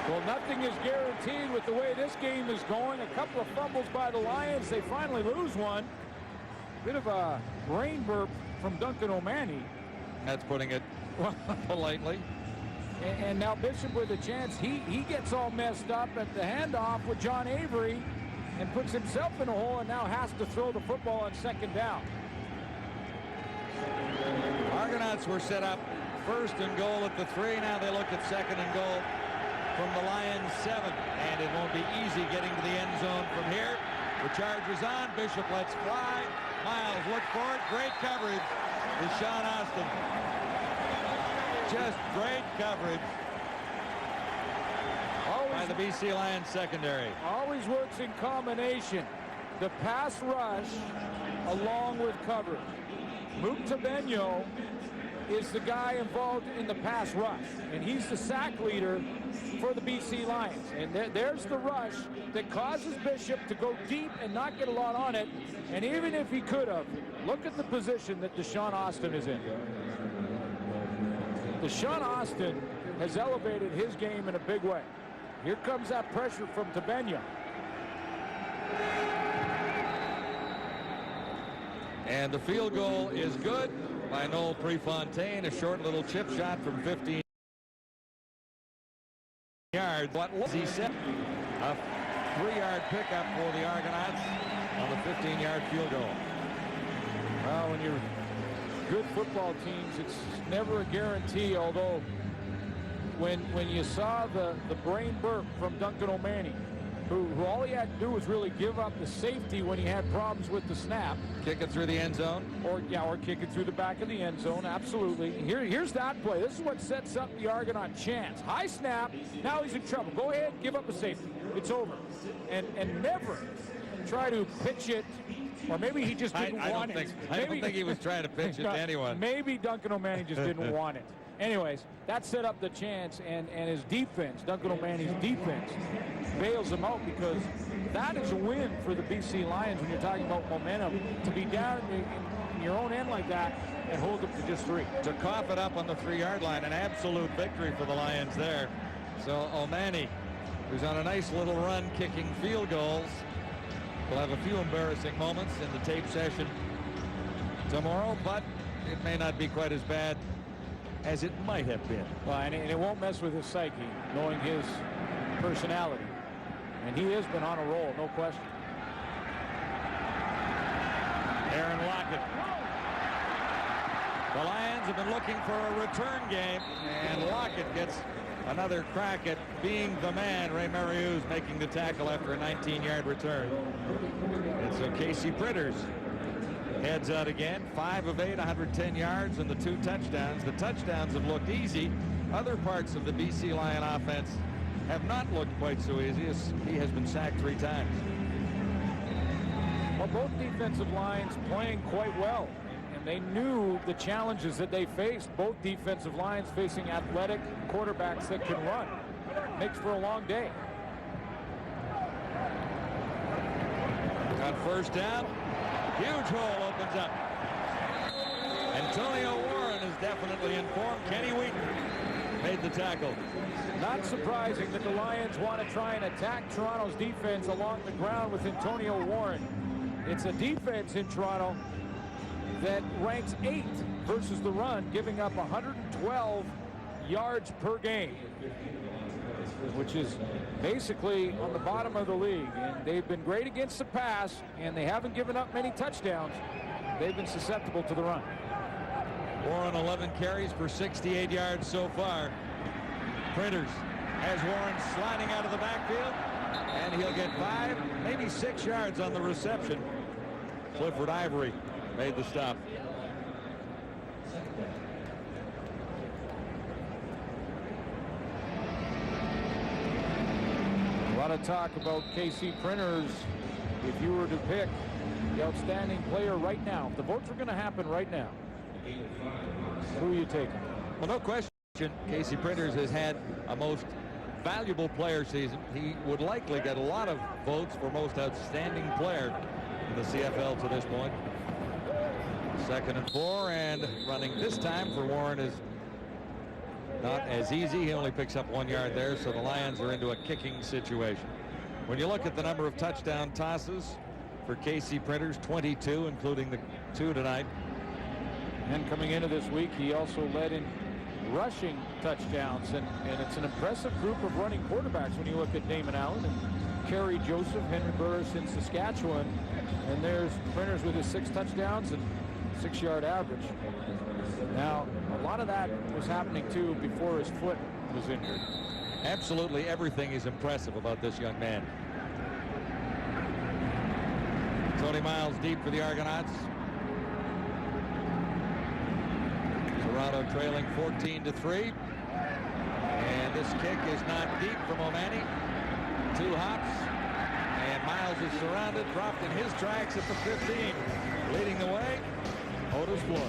Well, nothing is guaranteed with the way this game is going. A couple of fumbles by the Lions. They finally lose one. Bit of a brain burp from Duncan O'Mani. That's putting it politely. And now Bishop with a chance. He gets all messed up at the handoff with John Avery and puts himself in a hole and now has to throw the football on 2nd down. Argonauts were set up 1st and goal at the 3. Now they look at 2nd and goal from the Lions 7, and it won't be easy getting to the end zone from here. The charge is on. Bishop lets fly. Miles look for it. Great coverage. Deshaun Austin. Just great coverage by the BC Lions secondary. Always works in combination. The pass rush along with coverage. Mook Tabeno is the guy involved in the pass rush, and he's the sack leader for the BC Lions. And there's the rush that causes Bishop to go deep and not get a lot on it. And even if he could have, look at the position that Deshaun Austin is in. Deshaun Austin has elevated his game in a big way. Here comes that pressure from Tabeno. And the field goal is good by Noel Prefontaine. A short little chip shot from 15 yards. What was he said? A 3-yard pickup for the Argonauts on the 15-yard field goal. Well, when you're good football teams, it's never a guarantee, although when you saw the brain burp from Duncan O'Mani, who all he had to do was really give up the safety when he had problems with the snap. Kick it through the end zone. Or kick it through the back of the end zone, absolutely. Here's that play. This is what sets up the Argonaut chance. High snap, now he's in trouble. Go ahead, give up a safety. It's over. And never try to pitch it, or maybe he just didn't want it. I don't think he was trying to pitch it to anyone. Maybe Duncan O'Mani just didn't want it. Anyways, that set up the chance, and his defense, Duncan O'Mahony's defense, bails him out, because that is a win for the BC Lions when you're talking about momentum, to be down in your own end like that and hold up to just 3. To cough it up on the 3-yard line, an absolute victory for the Lions there. So O'Mahony, who's on a nice little run kicking field goals, will have a few embarrassing moments in the tape session tomorrow, but it may not be quite as bad as it might have been. Well, and it won't mess with his psyche, knowing his personality. And he has been on a roll, no question. Aaron Lockett. The Lions have been looking for a return game, and Lockett gets another crack at being the man. Ray Mariu's making the tackle after a 19-yard return. And so Casey Printers heads out again. 5 of 8, 110 yards, and the 2 touchdowns. The touchdowns have looked easy. Other parts of the BC Lion offense have not looked quite so easy, as he has been sacked 3 times. Well, both defensive lines playing quite well, and they knew the challenges that they faced. Both defensive lines facing athletic quarterbacks that can run. Makes for a long day. On first down, huge hole opens up. Antonio Warren is definitely in form. Kenny Wheaton made the tackle. Not surprising that the Lions want to try and attack Toronto's defense along the ground with Antonio Warren. It's a defense in Toronto that ranks 8th versus the run, giving up 112 yards per game, which is basically on the bottom of the league. And they've been great against the pass, and they haven't given up many touchdowns. They've been susceptible to the run. Warren 11 carries for 68 yards so far. Printers has Warren sliding out of the backfield, and he'll get 5, maybe 6 yards on the reception. Clifford Ivory made the stop. A lot of talk about Casey Printers. If you were to pick the outstanding player right now, if the votes are going to happen right now, who are you taking? Well, no question, Casey Printers has had a most valuable player season. He would likely get a lot of votes for most outstanding player in the CFL to this point. 2nd and 4, and running this time for Warren is not as easy. He only picks up 1 yard there, so the Lions are into a kicking situation. When you look at the number of touchdown tosses for Casey Printers, 22, including the 2 tonight. And coming into this week, he also led in rushing touchdowns, and it's an impressive group of running quarterbacks when you look at Damon Allen and Kerry Joseph, Henry Burris in Saskatchewan, and there's Printers with his 6 touchdowns and 6-yard average. Now, a lot of that was happening too before his foot was injured. Absolutely everything is impressive about this young man. Tony Miles deep for the Argonauts. Toronto trailing 14-3. And this kick is not deep from O'Mahony. 2 hops. And Miles is surrounded, dropped in his tracks at the 15. Leading the way, Otis Floyd.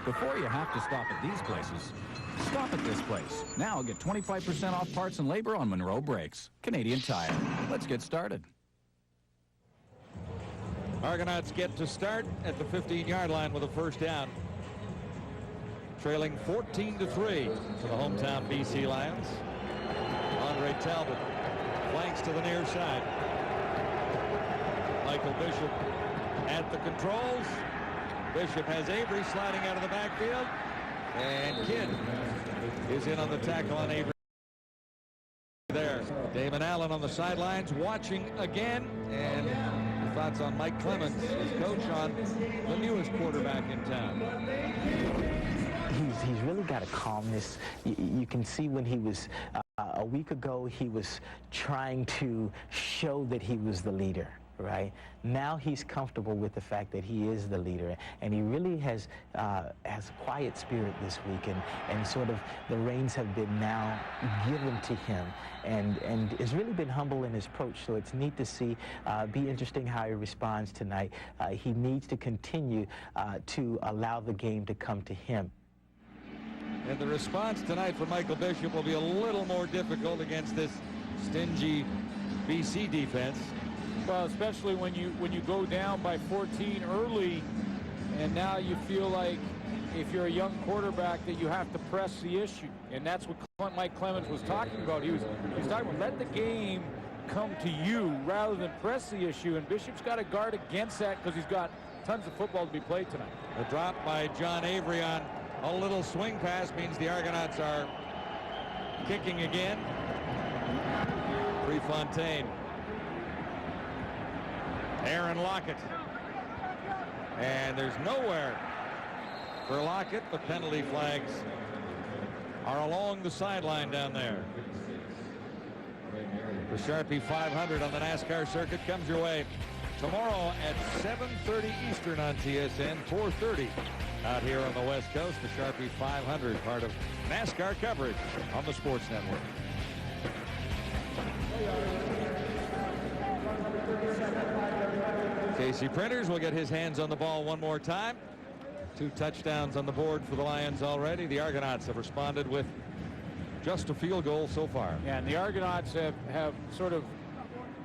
Before you have to stop at these places, stop at this place. Now get 25% off parts and labor on Monroe Brakes. Canadian Tire. Let's get started. Argonauts get to start at the 15-yard line with a first down. Trailing 14-3 for the hometown BC Lions. Andre Talbot flanks to the near side. Michael Bishop at the controls. Bishop has Avery sliding out of the backfield. And Kidd is in on the tackle on Avery there. Damon Allen on the sidelines watching again. And thoughts on Mike Clemens, his coach, on the newest quarterback in town. He's really got a calmness. You can see when he was a week ago, he was trying to show that he was the leader. right? Now he's comfortable with the fact that he is the leader, and he really has quiet spirit this week, and sort of the reins have been now given to him, and has really been humble in his approach. So it's neat to see. Be interesting how he responds tonight. He needs to continue to allow the game to come to him. And the response tonight for Michael Bishop will be a little more difficult against this stingy BC defense. Well, especially when you go down by 14 early, and now you feel like if you're a young quarterback that you have to press the issue, and that's what Mike Clemens was talking about. He was talking about let the game come to you rather than press the issue, and Bishop's got to guard against that because he's got tons of football to be played tonight. A drop by John Avery on a little swing pass means the Argonauts are kicking again. Prefontaine. Aaron Lockett. And there's nowhere for Lockett. The penalty flags are along the sideline down there. The Sharpie 500 on the NASCAR circuit comes your way tomorrow at 7:30 Eastern on TSN, 4:30 out here on the West Coast. The Sharpie 500, part of NASCAR coverage on the Sports Network. Casey Printers will get his hands on the ball one more time. 2 touchdowns on the board for the Lions already. The Argonauts have responded with just a field goal so far. Yeah, and the Argonauts have sort of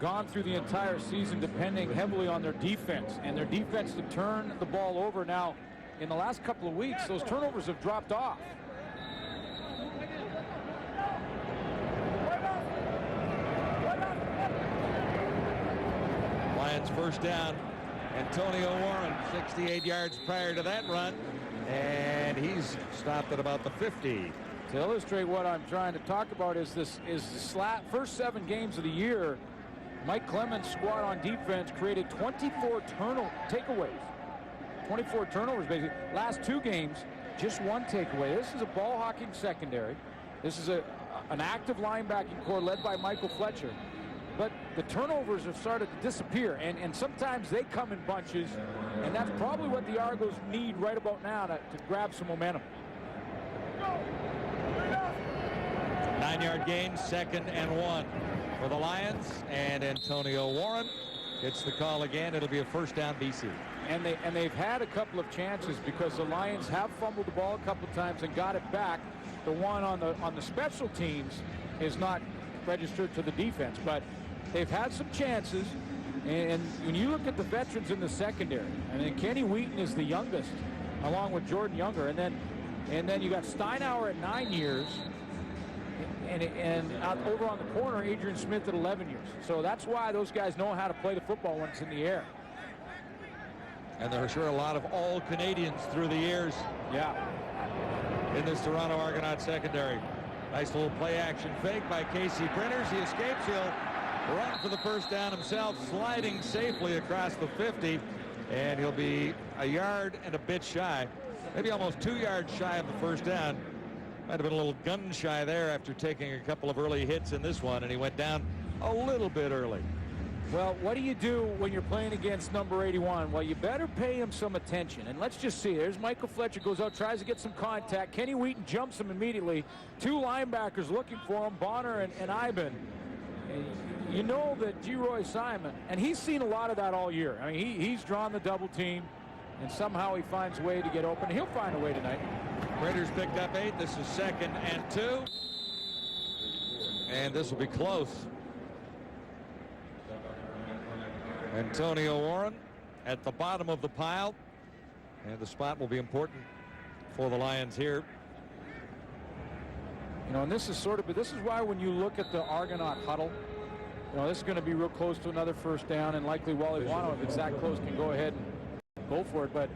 gone through the entire season depending heavily on their defense, and their defense to turn the ball over. Now, in the last couple of weeks, those turnovers have dropped off. Lions first down. Antonio Warren, 68 yards prior to that run, and he's stopped at about the 50. To illustrate what I'm trying to talk about is the first 7 games of the year, Mike Clemens' squad on defense created 24 takeaways. 24 turnovers, basically. Last 2 games, just 1 takeaway. This is a ball-hawking secondary. This is an active linebacking core led by Michael Fletcher. But the turnovers have started to disappear, and sometimes they come in bunches, and that's probably what the Argos need right about now to grab some momentum. 9-yard gain, 2nd and 1 for the Lions, and Antonio Warren gets the call again. It'll be a first down BC. And they've had a couple of chances because the Lions have fumbled the ball a couple of times and got it back. The one on the special teams is not registered to the defense, but they've had some chances. And when you look at the veterans in the secondary, I mean, Kenny Wheaton is the youngest, along with Jordan Younger, and then you got Steinauer at 9 years, and out over on the corner, Adrian Smith at 11 years. So that's why those guys know how to play the football when it's in the air. And there are sure a lot of all-Canadians through the years. Yeah. In this Toronto Argonaut secondary. Nice little play-action fake by Casey Printers. He escapes. He'll run for the first down himself, sliding safely across the 50, and he'll be a yard and a bit shy, maybe almost 2 yards shy of the first down. Might have been a little gun shy there after taking a couple of early hits in this one, and he went down a little bit early. Well, what do you do when you're playing against number 81? Well, you better pay him some attention. And let's just see. There's Michael Fletcher, goes out, tries to get some contact. Kenny Wheaton jumps him immediately. 2 linebackers looking for him, Bonner and Iben. And you know that G. Simon, and he's seen a lot of that all year. I mean, he's drawn the double team, and somehow he finds a way to get open. He'll find a way tonight. Raiders picked up 8. This is 2nd and 2. And this will be close. Antonio Warren at the bottom of the pile, and the spot will be important for the Lions here. You know, and this is why when you look at the Argonaut huddle, you know, this is going to be real close to another first down, and likely Wally Wano, if it's that close, can go ahead and go for it. But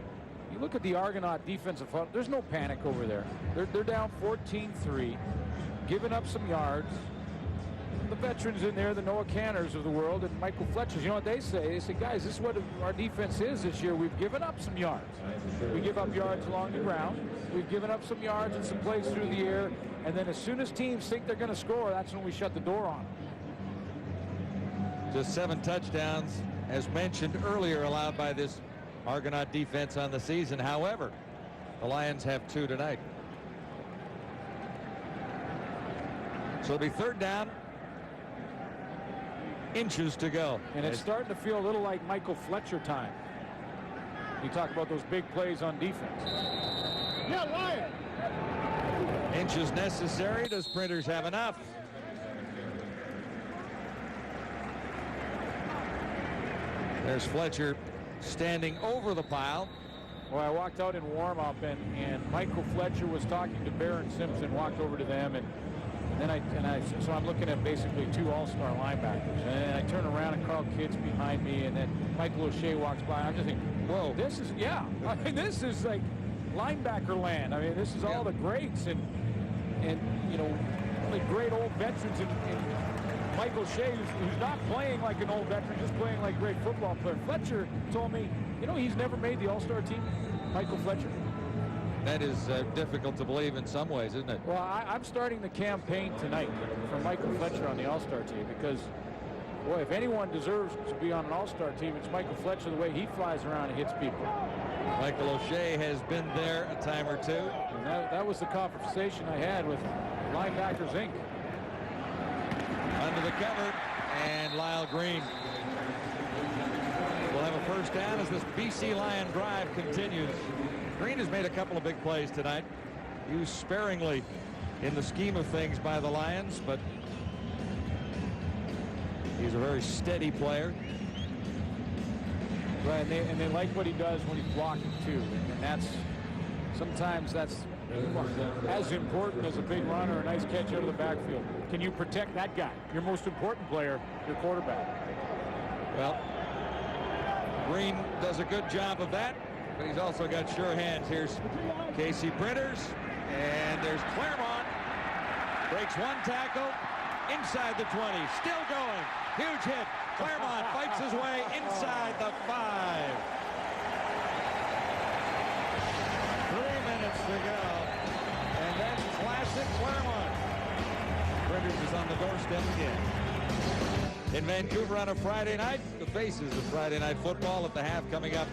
you look at the Argonaut defensive huddle, there's no panic over there. They're down 14-3, giving up some yards. The veterans in there, the Noah Canners of the world, and Michael Fletcher, you know what they say? They say, guys, this is what our defense is this year. We've given up some yards. We give up yards along the ground. We've given up some yards and some plays through the air. And then as soon as teams think they're going to score, that's when we shut the door on them. Just 7 touchdowns as mentioned earlier, allowed by this Argonaut defense on the season. However, the Lions have 2 tonight. So it'll be 3rd down. Inches to go. And it's starting to feel a little like Michael Fletcher time. You talk about those big plays on defense. Yeah, Lion. Inches necessary. Does Printers have enough? There's Fletcher standing over the pile. Well, I walked out in warm-up, and Michael Fletcher was talking to Barron Simpson, walked over to them, and then so I'm looking at basically 2 all-star linebackers, and I turn around and Carl Kidd's behind me, and then Michael O'Shea walks by. I'm just thinking, whoa, this is, yeah, I mean, this is like linebacker land. I mean, this is all the greats, and you know, really great old veterans, and Michael O'Shea, who's not playing like an old veteran, just playing like a great football player. Fletcher told me, you know, he's never made the all-star team, Michael Fletcher. That is difficult to believe in some ways, isn't it? Well, I'm starting the campaign tonight for Michael Fletcher on the All-Star team, because, boy, if anyone deserves to be on an All-Star team, it's Michael Fletcher, the way he flies around and hits people. Michael O'Shea has been there a time or 2. And that was the conversation I had with Linebackers Inc. Under the cover, and Lyle Green will have a 1st down as this BC Lion drive continues. Green has made a couple of big plays tonight, used sparingly in the scheme of things by the Lions, but he's a very steady player. Right, and they like what he does when he's blocking too, and sometimes that's as important as a big run or a nice catch out of the backfield. Can you protect that guy, your most important player, your quarterback? Well, Green does a good job of that, but he's also got sure hands. Here's Casey Printers, and there's Claremont. Breaks 1 tackle inside the 20. Still going. Huge hit. Claremont fights his way inside the 5. 3 minutes to go. And then classic Claremont. Printers is on the doorstep again. In Vancouver on a Friday night, the faces of Friday Night Football at the half coming up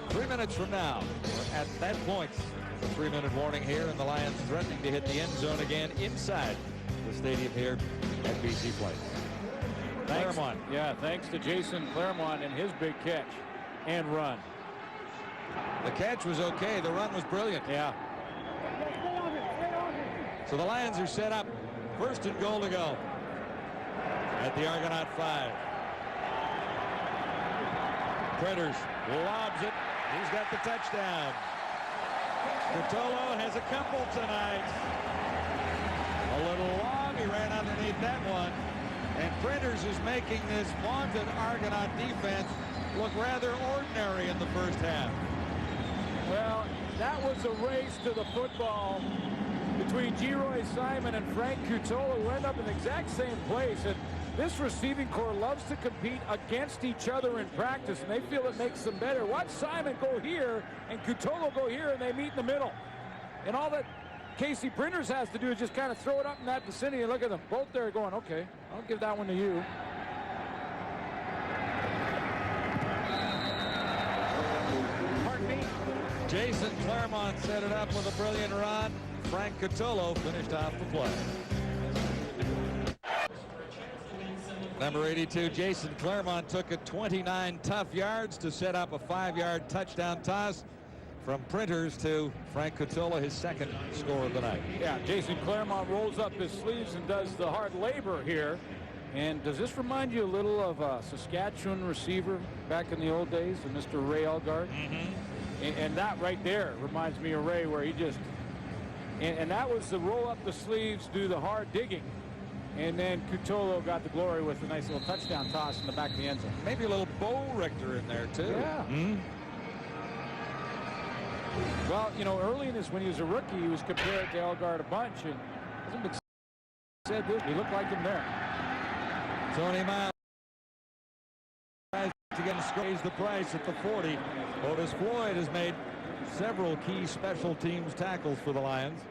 3 minutes from now. We're at that point, the 3-minute warning here, and the Lions threatening to hit the end zone again inside the stadium here at BC Place. Claremont. Yeah, thanks to Jason Claremont and his big catch and run. The catch was okay. The run was brilliant. Yeah. So the Lions are set up. 1st and goal to go at the Argonaut 5. Printers lobs it. He's got the touchdown. Cutolo has a couple tonight. A little long. He ran underneath that one. And Printers is making this vaunted Argonaut defense look rather ordinary in the 1st half. Well, that was a race to the football between Geroy Simon and Frank Cutolo, who end up in the exact same place. And this receiving corps loves to compete against each other in practice, and they feel it makes them better. Watch Simon go here and Cutolo go here, and they meet in the middle. And all that Casey Printers has to do is just kind of throw it up in that vicinity, and look at them. Both there going, okay, I'll give that one to you. Pardon me. Jason Claremont set it up with a brilliant run. Frank Cutolo finished off the play. Number 82, Jason Claremont, took it 29 tough yards to set up a 5-yard touchdown toss from Printers to Frank Cutolo, his 2nd score of the night. Yeah, Jason Claremont rolls up his sleeves and does the hard labor here. And does this remind you a little of a Saskatchewan receiver back in the old days, of Mr. Ray Elgard? And that right there reminds me of Ray, where he just, and that was the roll up the sleeves, do the hard digging. And then Cutolo got the glory with a nice little touchdown toss in the back of the end zone. Maybe a little Bo Richter in there, too. Yeah. Well, you know, early in this, when he was a rookie, he was compared to Elgard a bunch, and hasn't been said this. He looked like him there. Tony Miles tries to get squeeze the price at the 40. Otis Floyd has made several key special teams tackles for the Lions.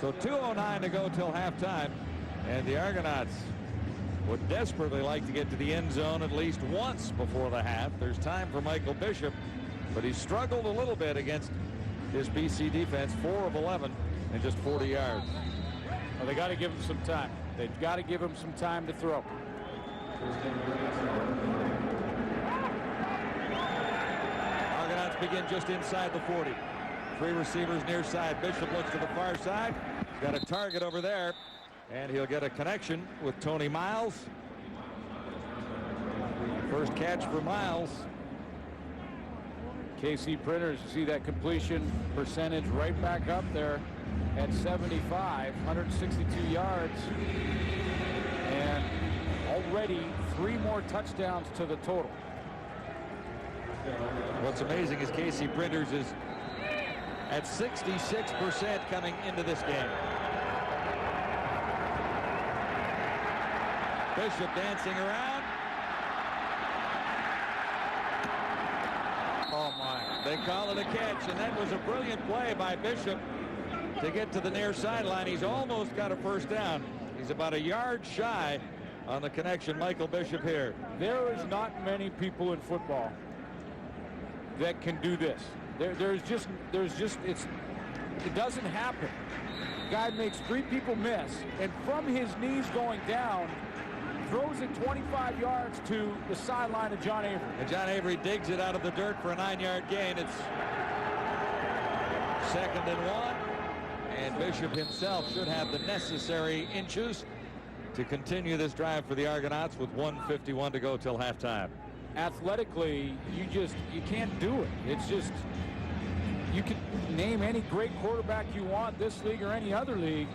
So 2:09 to go till halftime. And the Argonauts would desperately like to get to the end zone at least once before the half. There's time for Michael Bishop, but he struggled a little bit against this BC defense. 4 of 11 and just 40 yards. Well, they got to give him some time. They've got to give him some time to throw. Argonauts begin just inside the 40. 3 receivers near side. Bishop looks to the far side. He's got a target over there, and he'll get a connection with Tony Miles. First catch for Miles. KC Printers, you see that completion percentage right back up there at 75, 162 yards, and already 3 more touchdowns to the total. What's amazing is KC Printers is at 66% coming into this game. Bishop dancing around. Oh my. They call it a catch, and that was a brilliant play by Bishop to get to the near sideline. He's almost got a first down. He's about a yard shy on the connection. Michael Bishop here. There is not many people in football that can do this. It doesn't happen. Guy makes 3 people miss, and from his knees going down, throws it 25 yards to the sideline of John Avery. And John Avery digs it out of the dirt for a 9-yard gain. It's 2nd and 1, and Bishop himself should have the necessary inches to continue this drive for the Argonauts with 1:51 to go till halftime. Athletically, you can't do it. It's just, you can name any great quarterback you want, this league or any other league,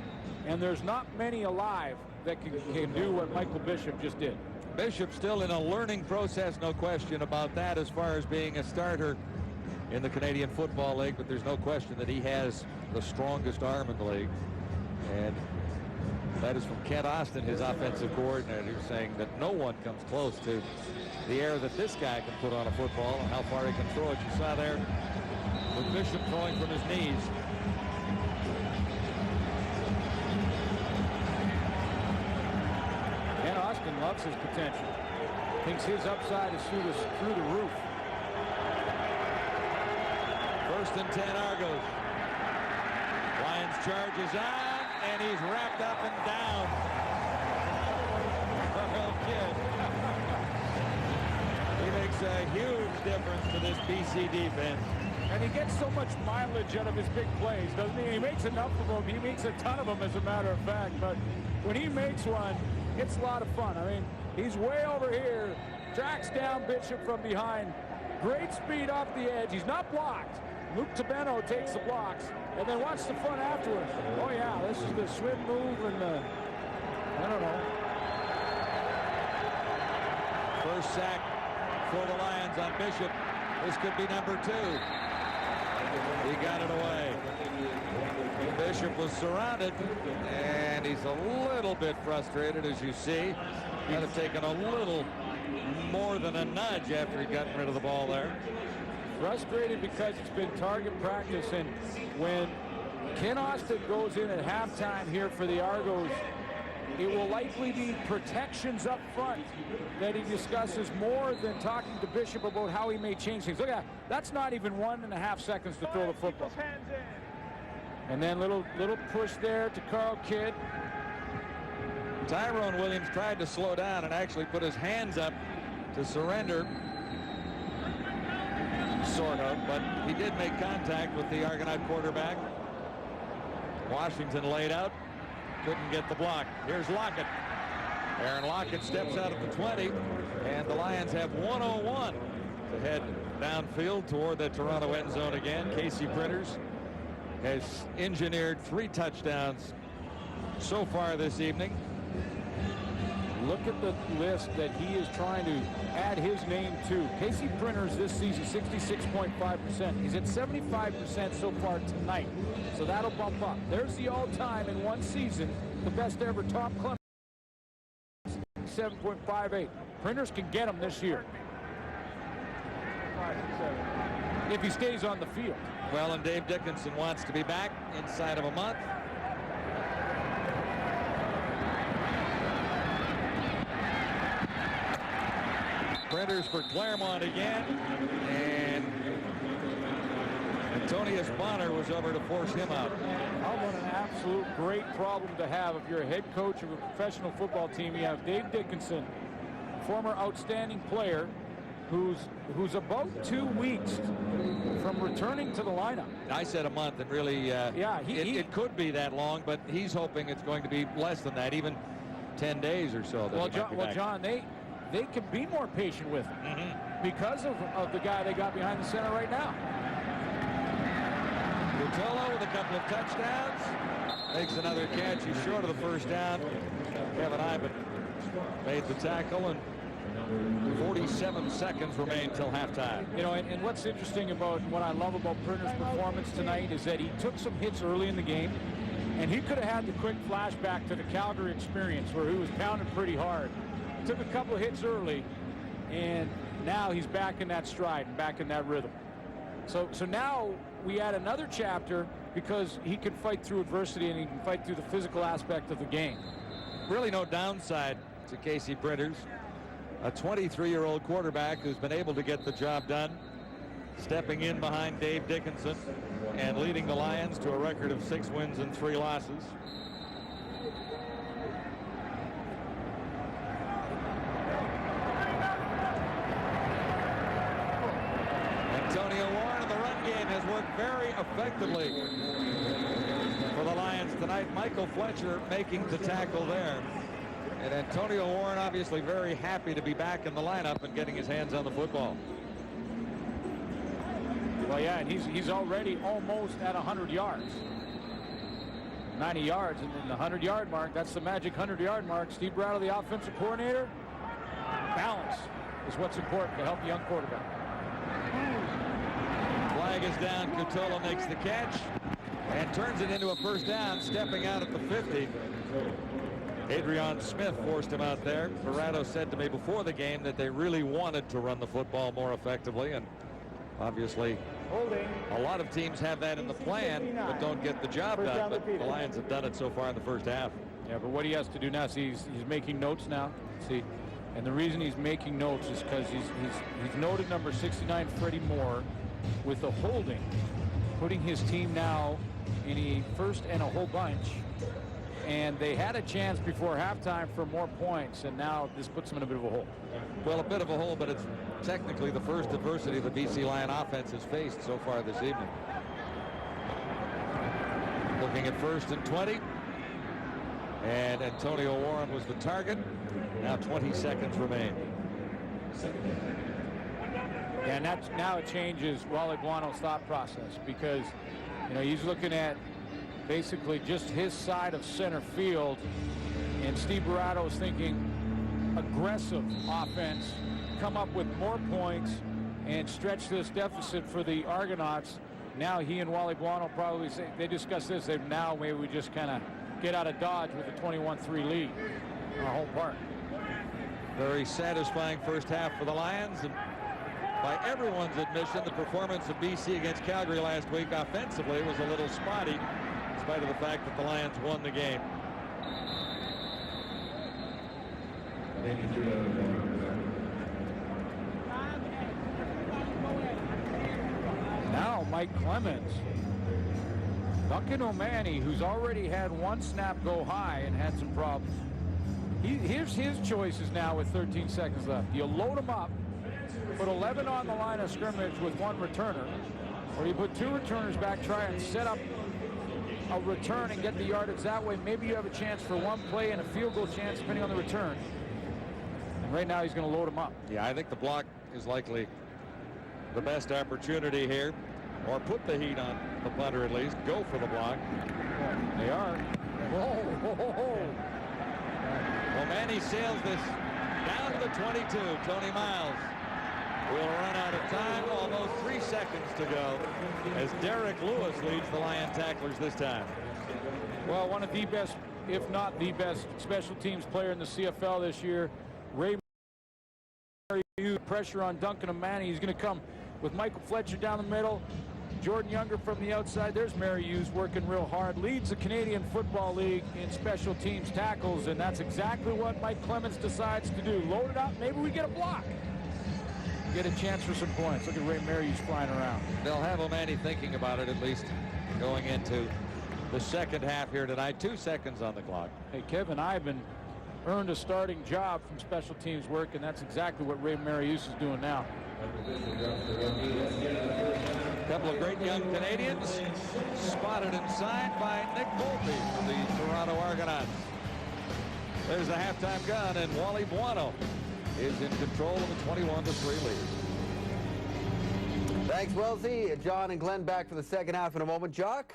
and there's not many alive that can do what Michael Bishop just did. Bishop still in a learning process, no question about that, as far as being a starter in the Canadian Football League, but there's no question that he has the strongest arm in the league. And that is from Kent Austin, his offensive coordinator, saying that no one comes close to the air that this guy can put on a football and how far he can throw it. You saw there with Bishop throwing from his knees. Kent Austin loves his potential. Thinks his upside is through the roof. 1st and 10 Argos. Lions charges on, and he's wrapped up and down. Well, kid. He makes a huge difference to this BC defense. And he gets so much mileage out of his big plays, doesn't he? He makes enough of them. He makes a ton of them, as a matter of fact. But when he makes one, it's a lot of fun. I mean, he's way over here, tracks down Bishop from behind. Great speed off the edge. He's not blocked. Luke Tabeno takes the blocks, and then watch the fun afterwards. Oh, yeah, this is the swim move and the, I don't know. First sack for the Lions on Bishop. This could be number 2. He got it away. Bishop was surrounded, and he's a little bit frustrated, as you see. Might have taken a little more than a nudge after he'd gotten rid of the ball there. Frustrated because it's been target practice, and when Ken Austin goes in at halftime here for the Argos, it will likely be protections up front that he discusses more than talking to Bishop about how he may change things. Look at that. That's not even 1.5 seconds to throw the football. And then little push there to Carl Kidd. Tyrone Williams tried to slow down and actually put his hands up to surrender, sort of, but he did make contact with the Argonaut quarterback. Washington laid out, couldn't get the block. Here's Lockett. Aaron Lockett steps out at the 20, and the Lions have 101 to head downfield toward the Toronto end zone again. KC Printers has engineered 3 touchdowns so far this evening. Look at the list that he is trying to add his name to. KC Printers this season, 66.5%. He's at 75% so far tonight. So that'll bump up. There's the all-time in one season, the best ever. Tom Clemens, 7.58. Printers can get him this year if he stays on the field. Well, and Dave Dickinson wants to be back inside of a month. Printers for Claremont again. And Antonius Bonner was over to force him out. How about an absolute great problem to have if you're a head coach of a professional football team? You have Dave Dickinson, former outstanding player, who's about 2 weeks from returning to the lineup. I said a month, and really, it could be that long, but he's hoping it's going to be less than that, even 10 days or so. Well, John, they can be more patient with him because of the guy they got behind the center right now. Rutolo with a couple of touchdowns. Makes another catch. He's short of the first down. Kevin Ivan made the tackle, and 47 seconds remain till halftime. You know, and what's interesting about what I love about Printer's performance tonight is that he took some hits early in the game, and he could have had the quick flashback to the Calgary experience where he was pounded pretty hard. Took a couple of hits early, and now he's back in that stride and back in that rhythm. So now we add another chapter because he can fight through adversity and he can fight through the physical aspect of the game. Really no downside to Casey Printers. A 23-year-old quarterback who's been able to get the job done, stepping in behind Dave Dickinson and leading the Lions to a record of 6 wins and 3 losses. Antonio Warren in the run game has worked very effectively for the Lions tonight. Michael Fletcher making the tackle there. And Antonio Warren obviously very happy to be back in the lineup and getting his hands on the football. Well, yeah, and he's already almost at 100 yards. 90 yards, and then the 100-yard mark, that's the magic 100-yard mark. Steve Brattle, the offensive coordinator. Balance is what's important to help a young quarterback. Flag is down. Cutola makes the catch and turns it into a first down, stepping out at the 50. Adrian Smith forced him out there. Brattle said to me before the game that they really wanted to run the football more effectively, and obviously a lot of teams have that in the plan but don't get the job done, but the Lions have done it so far in the first half. Yeah, but what he has to do now, see, he's making notes now. See, and the reason he's making notes is because he's noted number 69, Freddie Moore, with a holding, putting his team now in a first and a whole bunch. And they had a chance before halftime for more points, and now this puts them in a bit of a hole. Well, a bit of a hole, but it's technically the first adversity the BC Lion offense has faced so far this evening. Looking at 1st and 20. And Antonio Warren was the target. Now 20 seconds remain. Yeah, and now it changes Wally Buono's thought process, because, you know, he's looking at basically just his side of center field, and Steve Brattle is thinking aggressive offense, come up with more points and stretch this deficit for the Argonauts. Now he and Wally Buono probably say, they discuss this, they now maybe we just kind of get out of Dodge with a 21-3 lead in our home park. Very satisfying first half for the Lions, and by everyone's admission, the performance of BC against Calgary last week offensively was a little spotty, in spite of the fact that the Lions won the game. Now Mike Clemens. Duncan O'Mahony, who's already had one snap go high and had some problems. Here's his choices now with 13 seconds left. You load him up, put 11 on the line of scrimmage with one returner, or you put 2 returners back, try and set up a return and get the yardage that way. Maybe you have a chance for one play and a field goal chance depending on the return. And right now he's going to load him up. Yeah, I think the block is likely the best opportunity here, or put the heat on the punter at least. Go for the block. They are. Whoa, whoa, whoa, whoa. O'Mahony sails this down to the 22. Tony Miles will run out of time. Almost 3 seconds to go as Derek Lewis leads the Lion tacklers this time. Well, one of the best, if not the best, special teams player in the CFL this year. Ray Hughes, pressure on Duncan O'Mahony. He's going to come with Michael Fletcher down the middle. Jordan Younger from the outside. There's Mary Hughes working real hard. Leads the Canadian Football League in special teams tackles, and that's exactly what Mike Clemens decides to do. Load it up. Maybe we get a block. get a chance for some points. Look at Ray Mary's flying around. They'll have O'Malley thinking about it, at least going into the second half here tonight. 2 seconds on the clock. Hey, Kevin Ivan earned a starting job from special teams work, and that's exactly what Ray Marius is doing now. A couple of great young Canadians spotted and signed by Nick Volpe from the Toronto Argonauts. There's the halftime gun, and Wally Buono is in control of the 21-3 lead. Thanks, Wellesley. John and Glenn back for the second half in a moment. Jock?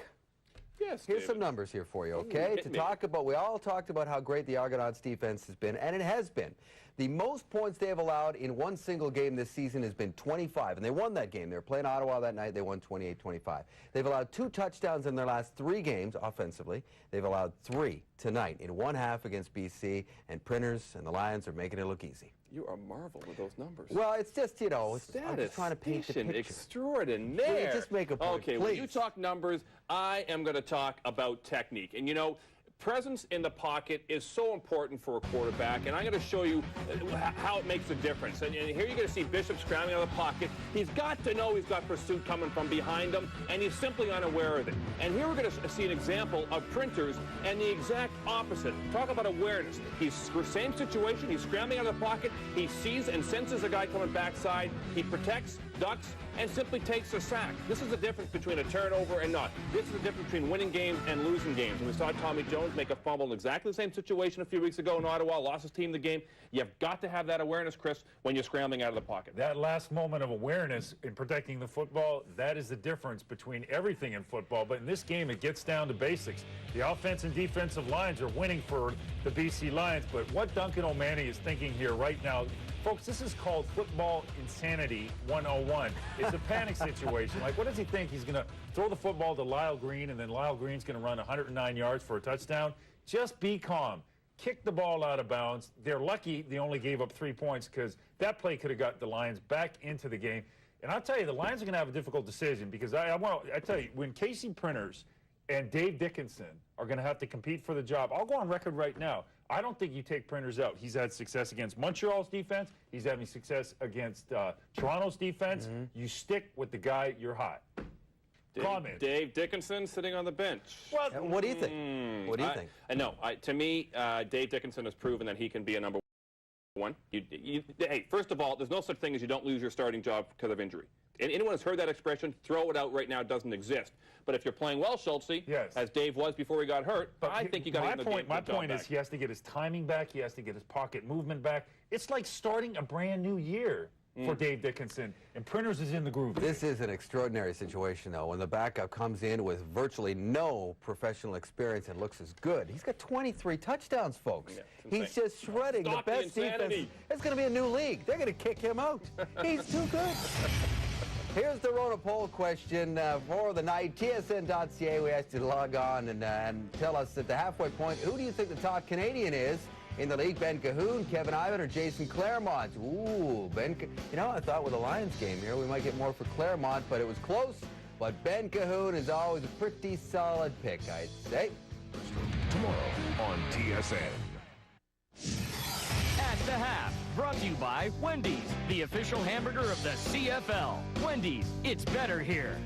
Yes, Here's David. some numbers here for you, okay? Hit To me. talk about, we all talked about how great the Argonauts defense has been, and it has been. The most points they have allowed in one single game this season has been 25, and they won that game. They were playing Ottawa that night. They won 28-25. They've allowed 2 touchdowns in their last 3 games offensively. They've allowed 3 tonight in one half against BC, and Printers and the Lions are making it look easy. You are marvel with those numbers. Well, it's just, you know, I'm just trying to paint the Statistician picture. extraordinaire. Will you just make a point, Okay, please? when you talk numbers, I am going to talk about technique. And, you know, presence in the pocket is so important for a quarterback, and I'm going to show you how it makes a difference. And here you're going to see Bishop scrambling out of the pocket. He's got to know he's got pursuit coming from behind him, and he's simply unaware of it. And here we're going to see an example of Printers and the exact opposite. Talk about awareness. He's same situation. He's scrambling out of the pocket. He sees and senses a guy coming backside. He protects, ducks, and simply takes a sack. This is the difference between a turnover and not. This is the difference between winning games and losing games. And we saw Tommy Jones make a fumble in exactly the same situation a few weeks ago in Ottawa, lost his team the game. You've got to have that awareness, Chris, when you're scrambling out of the pocket. That last moment of awareness in protecting the football, that is the difference between everything in football. But in this game, it gets down to basics. The offense and defensive lines are winning for the BC Lions, but what Duncan O'Malley is thinking here right now, folks, this is called football insanity 101. It's a panic situation. Like, what does he think? He's going to throw the football to Lyle Green, and then Lyle Green's going to run 109 yards for a touchdown? Just be calm. Kick the ball out of bounds. They're lucky they only gave up 3 points because that play could have got the Lions back into the game. And I'll tell you, the Lions are going to have a difficult decision because I tell you, when Casey Printers and Dave Dickinson are going to have to compete for the job, I'll go on record right now. I don't think you take Printers out. He's had success against Montreal's defense. He's having success against Toronto's defense. You stick with the guy you're hot. Comment. Dave Dickinson sitting on the bench. Well, what do you think? What do you think? No, to me, Dave Dickinson has proven that he can be a number one. Hey, first of all, there's no such thing as you don't lose your starting job because of injury. And anyone who's heard that expression, throw it out right now, doesn't exist. But if you're playing well, Schultze, as Dave was before he got hurt, but I think you got to get the game. My point is he has to get his timing back. He has to get his pocket movement back. It's like starting a brand new year for Dave Dickinson, and Printers is in the groove. This is an extraordinary situation, though, when the backup comes in with virtually no professional experience and looks as good. He's got 23 touchdowns, folks. Yeah, he's just shredding the best defense. It's going to be a new league. They're going to kick him out. He's too good. Here's the Rona poll question for the night. TSN.ca, we asked you to log on and tell us at the halfway point, who do you think the top Canadian is in the league? Ben Cahoon, Kevin Ivan, or Jason Claremont? Ooh, you know, I thought with the Lions game here, we might get more for Claremont, but it was close. But Ben Cahoon is always a pretty solid pick, I'd say. Tomorrow on TSN. At the half, brought to you by Wendy's, the official hamburger of the CFL. Wendy's, it's better here.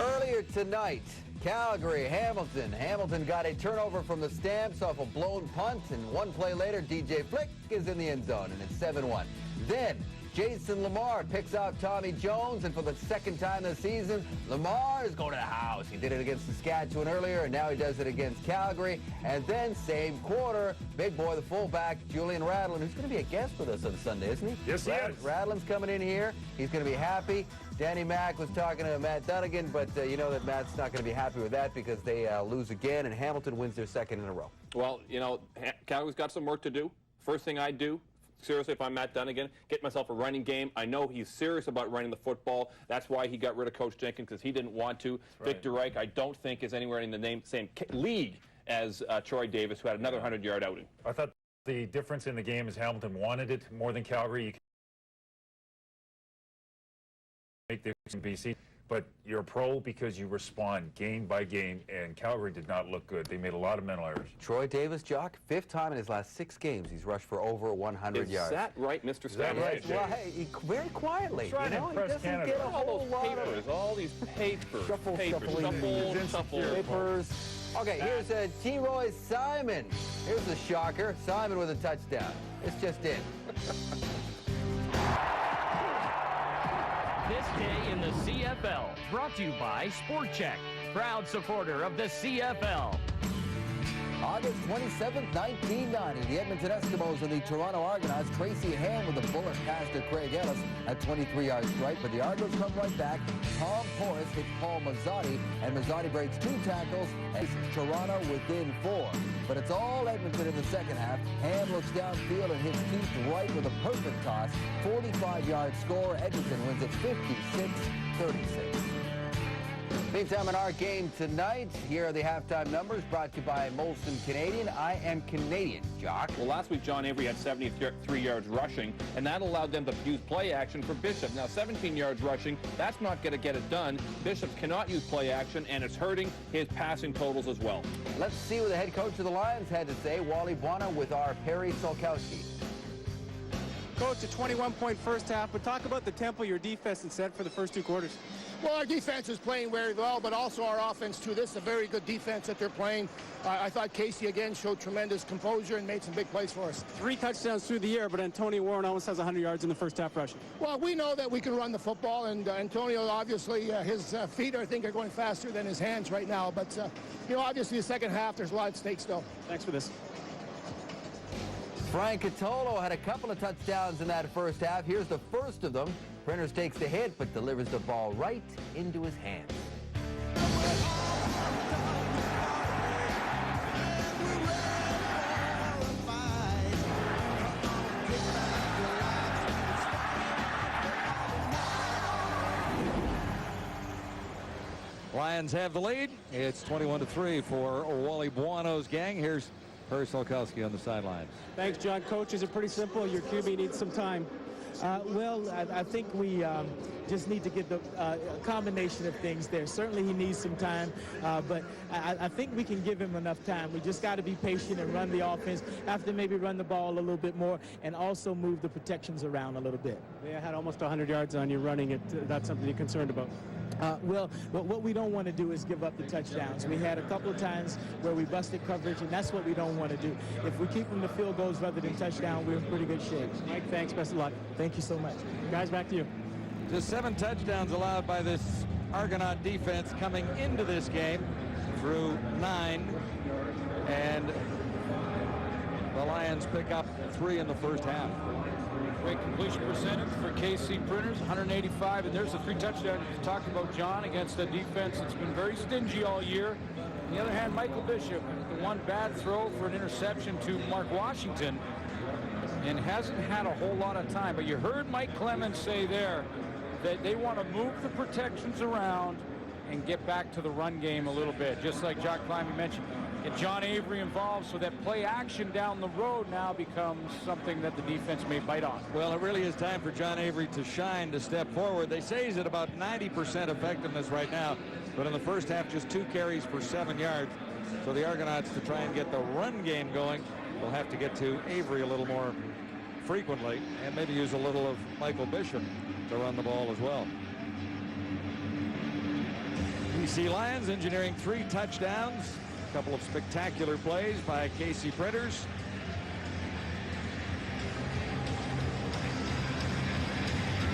Earlier tonight, Calgary, Hamilton. Hamilton got a turnover from the Stamps off a blown punt, and one play later, DJ Flick is in the end zone, and it's 7-1. Then, Jason Lamar picks out Tommy Jones, and for the second time this season, Lamar is going to the house. He did it against Saskatchewan earlier, and now he does it against Calgary. And then, same quarter, big boy, the fullback, Julian Radlin, who's going to be a guest with us on Sunday, isn't he? Yes, he is. Radlin's coming in here. He's going to be happy. Danny Mack was talking to Matt Dunnigan, but you know that Matt's not going to be happy with that because they lose again, and Hamilton wins their second in a row. Well, you know, Calgary's got some work to do. First thing I do, seriously, if I'm Matt Dunnigan, get myself a running game. I know he's serious about running the football. That's why he got rid of Coach Jenkins, because he didn't want to. Right. Victor Reich, I don't think, is anywhere in the same league as Troy Davis, who had another 100-yard outing. I thought the difference in the game is Hamilton wanted it more than Calgary. You can make this in BC. but you're a pro because you respond game by game, and Calgary did not look good. They made a lot of mental errors. Troy Davis, Jock, 5th time in his last 6 games he's rushed for over 100 yards. Is that right, Mr. Is that Stanley? right, Well, hey, very quietly. Trying to He impress doesn't Canada. get a All whole those lot of papers, all these papers. Shuffle, papers, shuffling. shuffle. papers. Okay, here's T-Roy Simon. Here's the shocker. Simon with a touchdown. It's just in. This day in the CFL, brought to you by Sport Check, proud supporter of the CFL. August 27th, 1990, the Edmonton Eskimos and the Toronto Argonauts. Tracy Ham with a bullet pass to Craig Ellis at 23-yard strike, but the Argos come right back. Tom Porras hits Paul Mazzotti, and Mazzotti breaks 2 tackles and Toronto within 4. But it's all Edmonton in the second half. Ham looks downfield and hits Keith Wright with a perfect toss. 45-yard score. Edmonton wins at 56-36. Meantime, in our game tonight, here are the halftime numbers brought to you by Molson Canadian. I am Canadian, Jock. Well, last week, John Avery had 73 yards rushing, and that allowed them to use play action for Bishop. Now, 17 yards rushing, that's not going to get it done. Bishop cannot use play action, and it's hurting his passing totals as well. Let's see what the head coach of the Lions had to say. Wally Buona with our Perry Solkowski. Coach, a 21-point first half, but talk about the tempo your defense had set for the first 2 quarters. Well, our defense is playing very well, but also our offense, too. This is a very good defense that they're playing. I thought Casey, again, showed tremendous composure and made some big plays for us. 3 touchdowns through the year, but Antonio Warren almost has 100 yards in the first half rushing. Well, we know that we can run the football, and Antonio, obviously, his feet, I think, are going faster than his hands right now. But, you know, obviously, the second half, there's a lot at stake still. Thanks for this. Frank Catolo had a couple of touchdowns in that first half. Here's the first of them. Printers takes the hit, but delivers the ball right into his hands. Lions have the lead. It's 21-3 for Wally Buono's gang. Here's Perry Solkowski on the sidelines. Thanks, John. Coach, is it pretty simple? Your QB needs some time. Well, I think we just need to get the combination of things there. Certainly he needs some time, but I think we can give him enough time. We just got to be patient and run the offense. Have to maybe run the ball a little bit more and also move the protections around a little bit. They had almost 100 yards on you running it. That's something you're concerned about. Well, what we don't want to do is give up the touchdowns. We had a couple of times where we busted coverage, and that's what we don't want to do. If we keep them to field goals rather than touchdown, we're in pretty good shape. Mike, thanks. Best of luck. Thank you so much. Guys, back to you. Just 7 touchdowns allowed by this Argonaut defense coming into this game through 9. And the Lions pick up 3 in the first half. Great completion percentage for KC Printers, 185, and there's the 3 touchdowns you talked about, John, against a defense that's been very stingy all year. On the other hand, Michael Bishop, the one bad throw for an interception to Mark Washington, and hasn't had a whole lot of time. But you heard Mike Clemens say there that they want to move the protections around and get back to the run game a little bit, just like Jock Kleiman mentioned. Get John Avery involved so that play action down the road now becomes something that the defense may bite on. Well, it really is time for John Avery to shine, to step forward. They say he's at about 90% effectiveness right now, but in the first half, just 2 carries for 7 yards. So the Argonauts, to try and get the run game going, will have to get to Avery a little more frequently and maybe use a little of Michael Bishop to run the ball as well. BC Lions engineering 3 touchdowns. A couple of spectacular plays by KC Printers.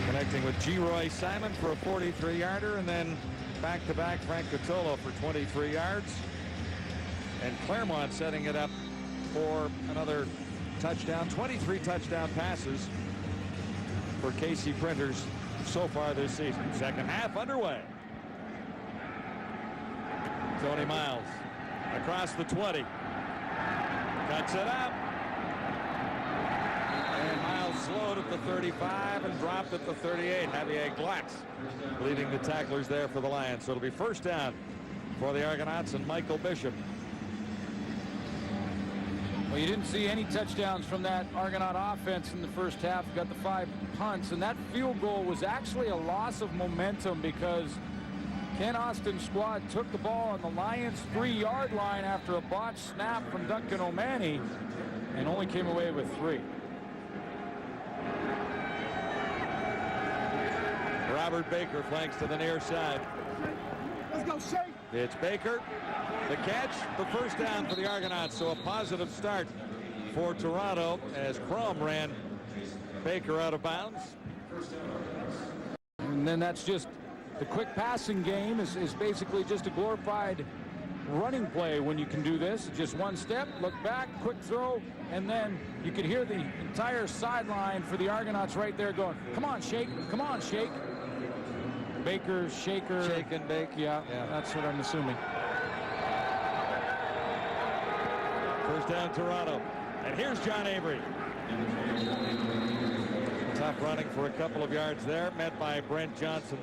Connecting with G-Roy Simon for a 43-yarder, and then back-to-back Frank Catolo for 23 yards. And Claremont setting it up for another touchdown. 23 touchdown passes for KC Printers so far this season. Second half underway. Tony Miles across the 20. Cuts it up. And Miles slowed at the 35 and dropped at the 38. Javier Glatz leading the tacklers there for the Lions. So it'll be first down for the Argonauts and Michael Bishop. Well, you didn't see any touchdowns from that Argonaut offense in the first half. Got the 5 punts, and that field goal was actually a loss of momentum because Ken Austin's squad took the ball on the Lions' 3-yard line after a botched snap from Duncan O'Mahony and only came away with 3. Robert Baker flanks to the near side. Let's go, Shake. It's Baker. The catch, the first down for the Argonauts. So a positive start for Toronto as Crum ran Baker out of bounds. And then that's just the quick passing game is basically just a glorified running play when you can do this. Just one step, look back, quick throw, and then you could hear the entire sideline for the Argonauts right there going, come on, Shake, come on, Shake. Baker, Shaker. Shake and bake. Yeah, that's what I'm assuming. First down, Toronto. And here's John Avery. Tough running for a couple of yards there, met by Brent Johnson.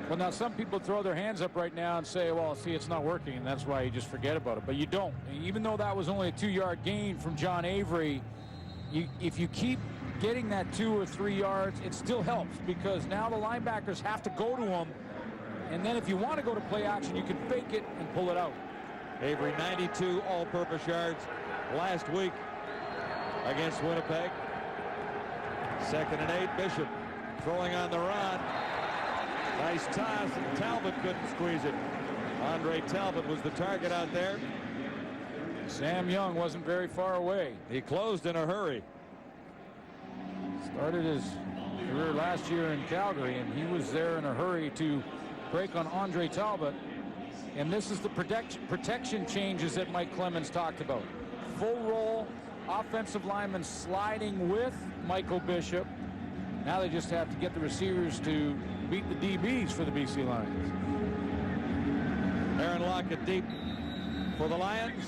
Well, now some people throw their hands up right now and say, well, see, it's not working, and that's why you just forget about it. But you don't. Even though that was only a 2-yard gain from John Avery, if you keep getting that 2 or 3 yards, it still helps because now the linebackers have to go to him. And then if you want to go to play action, you can fake it and pull it out. Avery, 92 all-purpose yards last week against Winnipeg. 2nd and 8, Bishop throwing on the run. Nice toss, and Talbot couldn't squeeze it. Andre Talbot was the target out there. Sam Young wasn't very far away. He closed in a hurry. Started his career last year in Calgary, and he was there in a hurry to break on Andre Talbot. And this is the protection changes that Mike Clemens talked about. Full roll, offensive lineman sliding with Michael Bishop. Now they just have to get the receivers to beat the DBs for the BC Lions. Aaron Lockett deep for the Lions.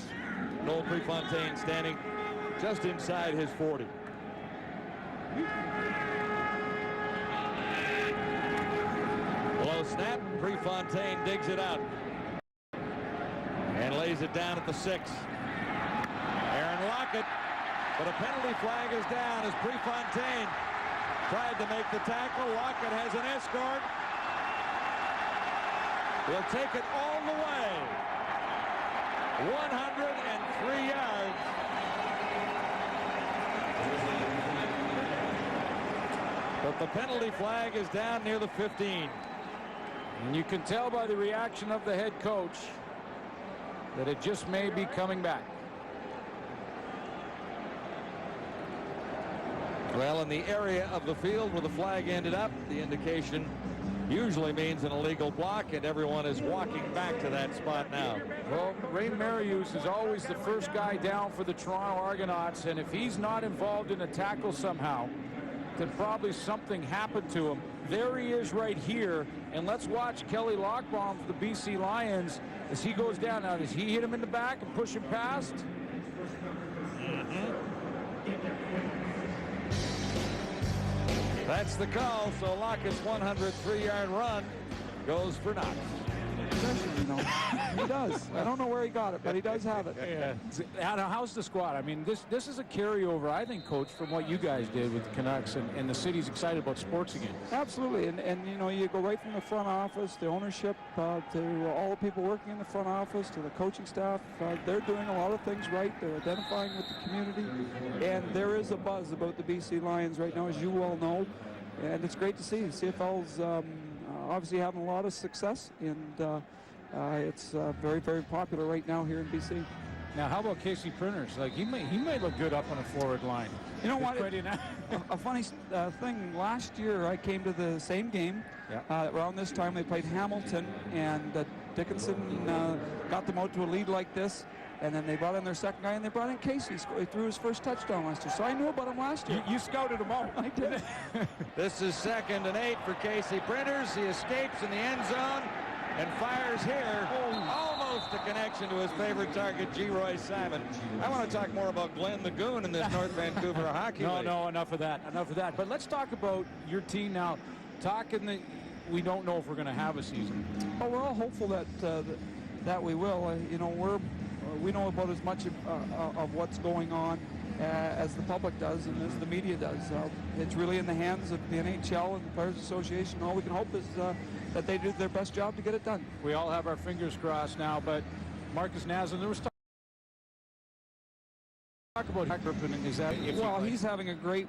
Noel Prefontaine standing just inside his 40. Low snap. Prefontaine digs it out and lays it down at the 6. Aaron Lockett, but a penalty flag is down as Prefontaine tried to make the tackle. Lockett has an escort. He'll take it all the way. 103 yards. But the penalty flag is down near the 15. And you can tell by the reaction of the head coach that it just may be coming back. Well, in the area of the field where the flag ended up, the indication usually means an illegal block, and everyone is walking back to that spot now. Well, Ray Marius is always the first guy down for the Toronto Argonauts, and if he's not involved in a tackle somehow, then probably something happened to him. There he is right here, and let's watch Kelly Lockbaum for the BC Lions as he goes down. Now, does he hit him in the back and push him past? That's the call, so Lockett's 103-yard run goes for naught. You know, he does. I don't know where he got it, but he does have it. Yeah. Now, how's the squad? I mean, this is a carryover, I think, Coach, from what you guys did with the Canucks, and the city's excited about sports again. Absolutely, and you know, you go right from the front office, the ownership, to all the people working in the front office, to the coaching staff. They're doing a lot of things right. They're identifying with the community, and there is a buzz about the BC Lions right now, as you well know, and it's great to see. The CFL's obviously having a lot of success, and it's very, very popular right now here in BC. Now, how about Casey Printers? Like, he may look good up on a forward line. You know what? A funny thing, last year I came to the same game. Yeah. Around this time they played Hamilton, and Dickinson got them out to a lead like this. And then they brought in their second guy, and they brought in Casey. He threw his first touchdown last year. So I knew about him last year. You scouted him out. I did. This is 2nd and 8 for Casey Printers. He escapes in the end zone and fires here. Almost a connection to his favorite target, G. Roy Simon. I want to talk more about Glenn the Goon in this North Vancouver hockey league. No, enough of that. Enough of that. But let's talk about your team now. We don't know if we're going to have a season. Well, we're all hopeful that we will. You know, we know about as much of what's going on as the public does and as the media does. It's really in the hands of the NHL and the Players Association. All we can hope is that they did their best job to get it done. We all have our fingers crossed now, but Marcus Naslund, there was talk about is that well, he's having a great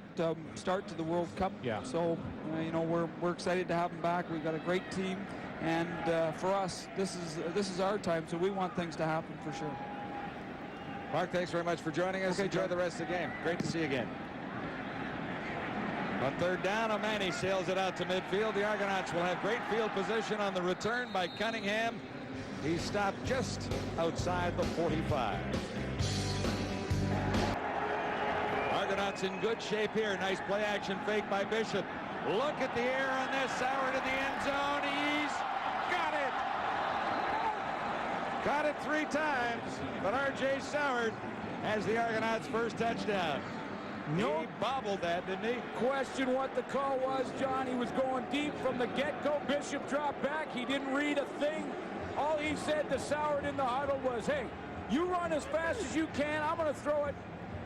start to the World Cup. Yeah. So you know, we're excited to have him back. We've got a great team, and for us, this is our time. So we want things to happen for sure. Mark, thanks very much for joining us. Okay, enjoy John. the rest of the game. Great to see you again. On third down, O'Mahony sails it out to midfield. The Argonauts will have great field position on the return by Cunningham. He's stopped just outside the 45. Argonauts in good shape here. Nice play action fake by Bishop. Look at the air on this. Soward in the end zone. He's got it. Caught it 3 times, but R.J. Soward has the Argonauts' first touchdown. No. He bobbled that, didn't he? Question what the call was, John. He was going deep from the get-go. Bishop dropped back. He didn't read a thing. All he said to Soward in the huddle was, hey, you run as fast as you can. I'm going to throw it,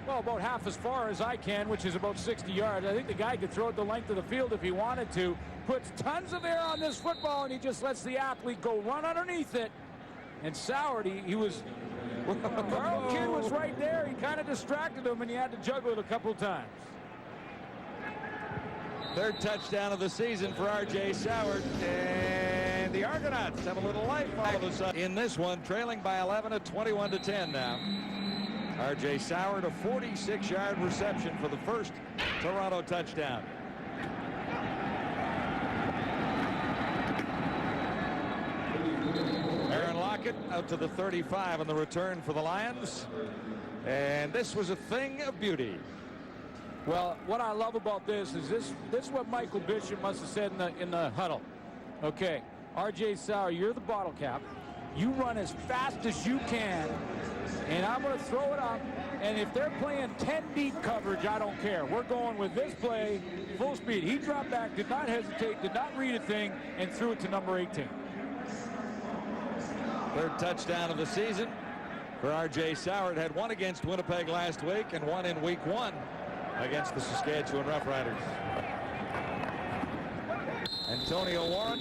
well, about half as far as I can, which is about 60 yards. I think the guy could throw it the length of the field if he wanted to. Puts tons of air on this football, and he just lets the athlete go run underneath it. And Soward, he was... Carl Kidd was right there. He kind of distracted him, and he had to juggle it a couple of times. Third touchdown of the season for R.J. Soward. And the Argonauts have a little life all of a sudden in this one, trailing by 11 at 21-10 now. R.J. Soward, a 46-yard reception for the first Toronto touchdown. Aaron Lockett out to the 35 on the return for the Lions. And this was a thing of beauty. Well, what I love about this is this is what Michael Bishop must have said in the huddle. Okay, R.J. Soward, you're the bottle cap. You run as fast as you can, and I'm going to throw it up. And if they're playing 10 deep coverage, I don't care. We're going with this play full speed. He dropped back, did not hesitate, did not read a thing, and threw it to number 18. Third touchdown of the season for R.J. Soward. Had one against Winnipeg last week and one in week 1 against the Saskatchewan Roughriders. Antonio Warren,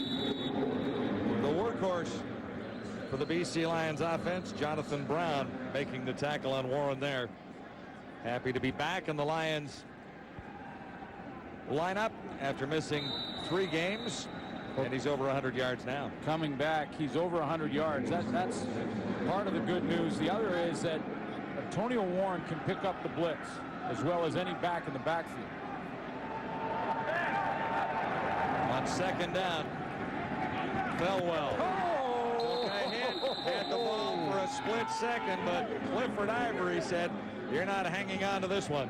the workhorse for the BC Lions offense. Jonathan Brown making the tackle on Warren there. Happy to be back in the Lions lineup after missing 3 games. And he's over 100 yards now. Coming back, he's over 100 yards. That's part of the good news. The other is that Antonio Warren can pick up the blitz as well as any back in the backfield. On second down, Thelwell took a hit, had the ball for a split second, but Clifford Ivory said, you're not hanging on to this one.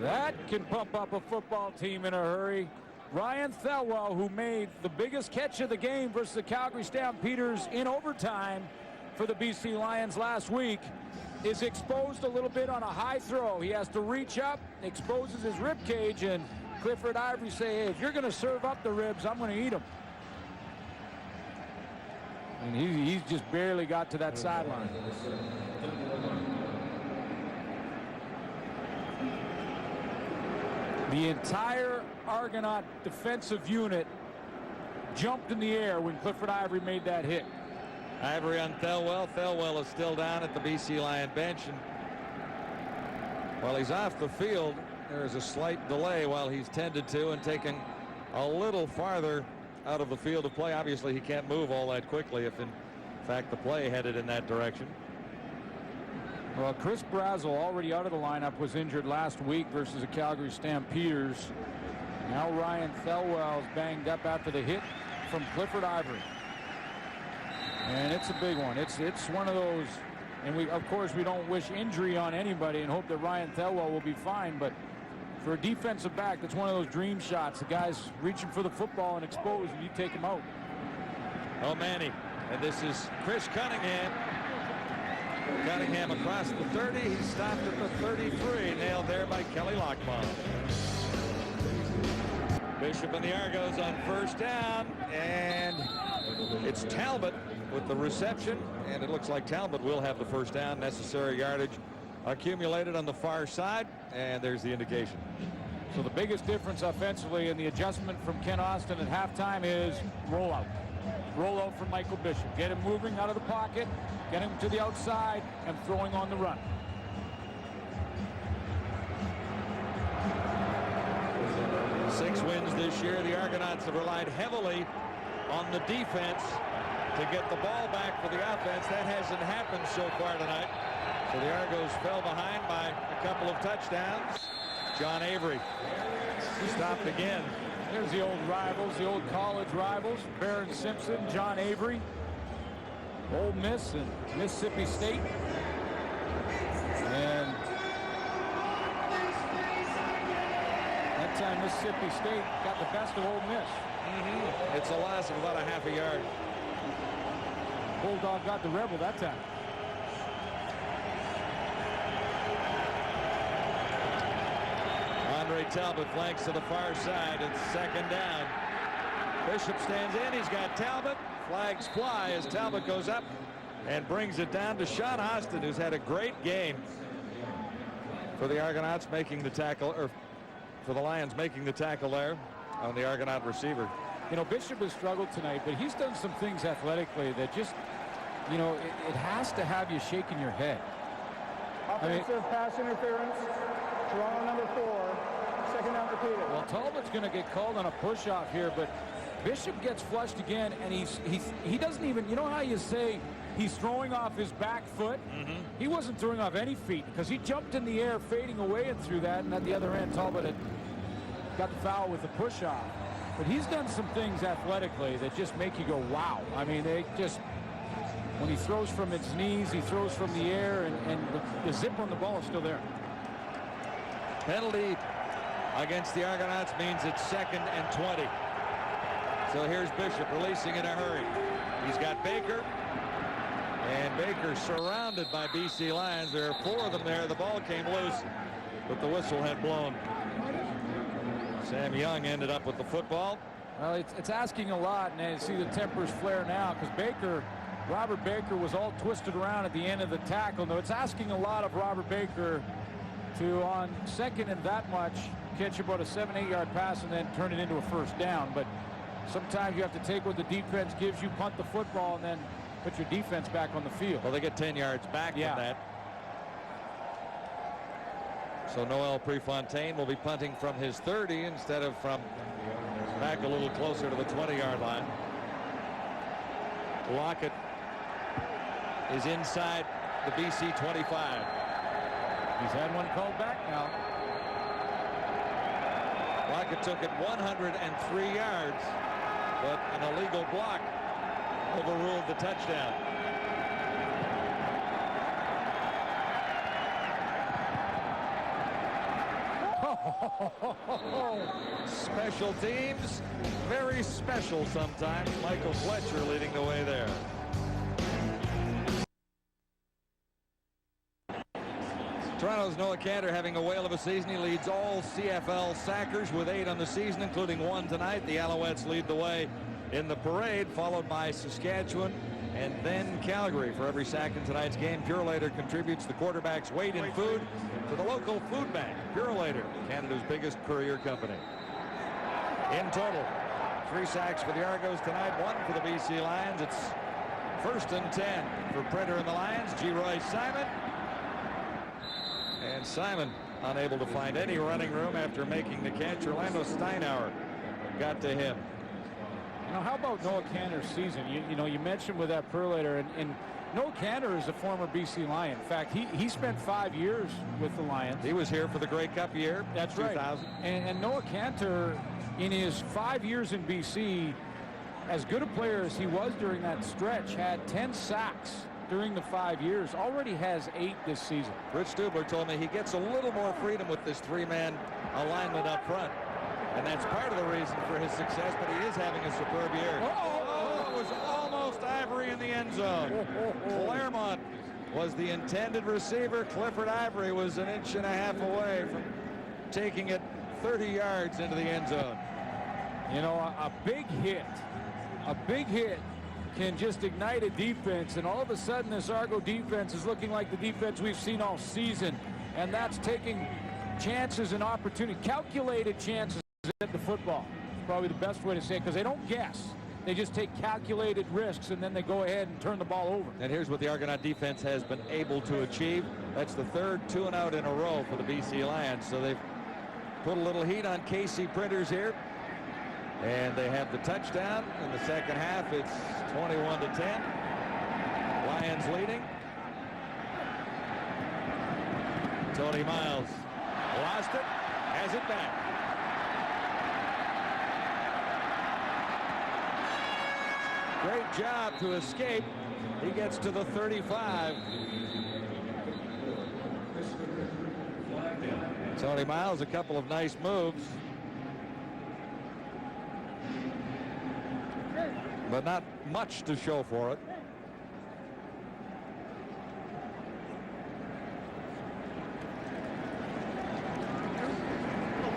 That can pump up a football team in a hurry. Ryan Thelwell, who made the biggest catch of the game versus the Calgary Stampeders in overtime for the BC Lions last week, is exposed a little bit on a high throw. He has to reach up, exposes his rib cage, and Clifford Ivory say, hey, if you're going to serve up the ribs, I'm going to eat them. And he's just barely got to that sideline. The entire Argonaut defensive unit jumped in the air when Clifford Ivory made that hit. Ivory on Thelwell. Thelwell is still down at the BC Lion bench, and while he's off the field, there is a slight delay while he's tended to and taken a little farther out of the field of play. Obviously, he can't move all that quickly if, in fact, the play headed in that direction. Well, Chris Brazel, already out of the lineup, was injured last week versus the Calgary Stampeders. Now Ryan Thelwell is banged up after the hit from Clifford Ivory. And it's a big one. It's one of those, and of course we don't wish injury on anybody and hope that Ryan Thelwell will be fine, but for a defensive back, that's one of those dream shots. The guy's reaching for the football and exposed, and you take him out. O'Mahony, and this is Chris Cunningham. Cunningham across the 30. He stopped at the 33. Nailed there by Kelly Lockbaum. Bishop and the Argos on first down. And it's Talbot with the reception. And it looks like Talbot will have the first down. Necessary yardage accumulated on the far side. And there's the indication. So the biggest difference offensively in the adjustment from Ken Austin at halftime is rollout. Rollout from Michael Bishop. Get him moving out of the pocket, get him to the outside, and throwing on the run. Six wins this year. The Argonauts have relied heavily on the defense to get the ball back for the offense. That hasn't happened so far tonight. So the Argos fell behind by a couple of touchdowns. John Avery stopped again. There's the old rivals, the old college rivals, Barron Simpson, John Avery, Ole Miss and Mississippi State. And that time Mississippi State got the best of Ole Miss. It's a loss of about a half a yard. Bulldog got the rebel that time. Andre Talbot flanks to the far side. It's second down. Bishop stands in. He's got Talbot. Flags fly as Talbot goes up and brings it down to Sean Austin, who's had a great game for the Argonauts, making the tackle, or for the Lions making the tackle there on the Argonaut receiver. You know, Bishop has struggled tonight, but he's done some things athletically that just, you know, it has to have you shaking your head. Offensive pass interference. Toronto number 4. Second down repeated. Well, Talbot's going to get called on a push-off here, but Bishop gets flushed again, and he doesn't even, you know how you say he's throwing off his back foot? He wasn't throwing off any feet because he jumped in the air, fading away and through that, and at the other end, Talbot had got the foul with the push-off. But he's done some things athletically that just make you go, wow. I mean, they just, when he throws from his knees, he throws from the air, and the zip on the ball is still there. Penalty against the Argonauts means it's 2nd and 20. So here's Bishop releasing in a hurry. He's got Baker. And Baker surrounded by BC Lions. There are 4 of them there. The ball came loose, but the whistle had blown. Sam Young ended up with the football. Well, it's asking a lot, and you see the tempers flare now because Robert Baker was all twisted around at the end of the tackle. No, it's asking a lot of Robert Baker to, on second and that much, catch about a 7-8 yard pass and then turn it into a first down. But sometimes you have to take what the defense gives you, punt the football, and then put your defense back on the field. Well, they get 10 yards back from that. So Noel Prefontaine will be punting from his 30 instead of from back a little closer to the 20-yard line. Lockett is inside the BC 25. He's had one called back now. Lockett took it 103 yards, but an illegal block overruled the touchdown. Special teams, very special sometimes. Michael Fletcher leading the way there. Toronto's Noah Cantor having a whale of a season. He leads all CFL sackers with 8 on the season, including 1 tonight. The Alouettes lead the way in the parade, followed by Saskatchewan and then Calgary. For every sack in tonight's game, Purolator contributes the quarterback's weight in food to the local food bank. Purolator, Canada's biggest courier company. In total, 3 sacks for the Argos tonight, 1 for the BC Lions. It's 1st and 10 for Printer and the Lions. G. Roy Simon. And Simon unable to find any running room after making the catch. Orlando Steinauer got to him. You know, how about Noah Cantor's season? You know, you mentioned with that Purolator, and Noah Cantor is a former BC Lion. In fact, he spent 5 years with the Lions. He was here for the Grey Cup year. That's 2000. right. And Noah Cantor, in his 5 years in BC, as good a player as he was during that stretch, had 10 sacks during the 5 years. Already has 8 this season. Rich Stubler told me he gets a little more freedom with this 3-man alignment up front. And that's part of the reason for his success, but he is having a superb year. Oh, it was almost Ivory in the end zone. Claremont was the intended receiver. Clifford Ivory was 1.5 inches away from taking it 30 yards into the end zone. You know, a big hit can just ignite a defense, and all of a sudden this Argo defense is looking like the defense we've seen all season, and that's taking chances and opportunity, calculated chances at the football. It's probably the best way to say it, because they don't guess. They just take calculated risks, and then they go ahead and turn the ball over. And here's what the Argonaut defense has been able to achieve. That's the third 2-and-out in a row for the BC Lions. So they've put a little heat on KC Printers here. And they have the touchdown in the second half. It's 21-10. Lions leading. Tony Miles lost it, has it back. Great job to escape. He gets to the 35. Tony Miles, a couple of nice moves, but not much to show for it.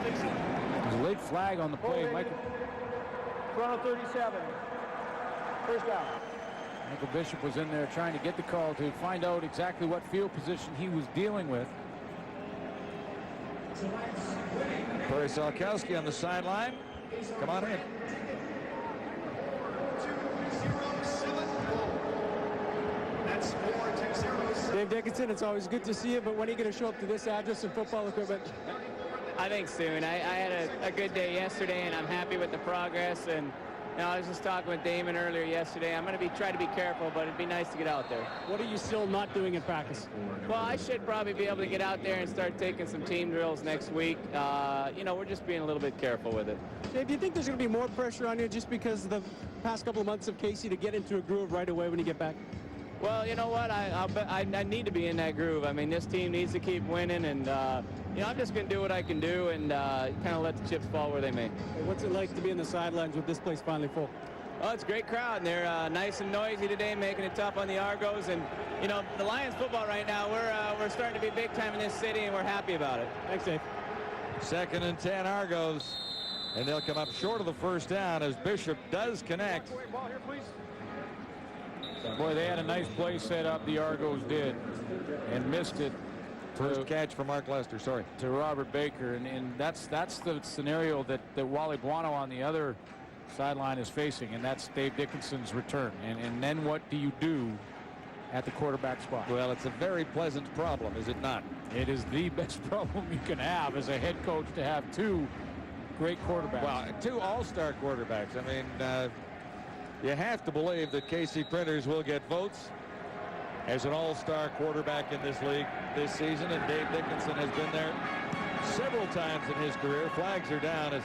There's a late flag on the play. Toronto 37. First down. Michael Bishop was in there trying to get the call to find out exactly what field position he was dealing with. Perry Salkowski on the sideline. Come on in. Dave Dickinson, it's always good to see you, but when are you going to show up to this address and football equipment? I think soon. I had a good day yesterday, and I'm happy with the progress. And you know, I was just talking with Damon earlier yesterday. I'm going to try to be careful, but it'd be nice to get out there. What are you still not doing in practice? Well, I should probably be able to get out there and start taking some team drills next week. You know, we're just being a little bit careful with it. Dave, do you think there's going to be more pressure on you just because of the past couple of months of Casey to get into a groove right away when you get back? Well, you know what? I need to be in that groove. I mean, this team needs to keep winning, and you know, I'm just going to do what I can do and kind of let the chips fall where they may. What's it like to be in the sidelines with this place finally full? Well, it's a great crowd, and they're nice and noisy today, making it tough on the Argos. And you know, the Lions football right now, we're starting to be big time in this city, and we're happy about it. Thanks, Dave. 2nd and 10 Argos, and they'll come up short of the first down as Bishop does connect. Boy, they had a nice play set up, the Argos did, and missed it. First catch for Mark Lester, sorry. To Robert Baker, and that's the scenario that Wally Buono on the other sideline is facing, and that's Dave Dickinson's return. And then what do you do at the quarterback spot? Well, it's a very pleasant problem, is it not? It is the best problem you can have as a head coach, to have two great quarterbacks. Well, two all-star quarterbacks. I mean, you have to believe that KC Printers will get votes as an all-star quarterback in this league this season, and Dave Dickinson has been there several times in his career. Flags are down as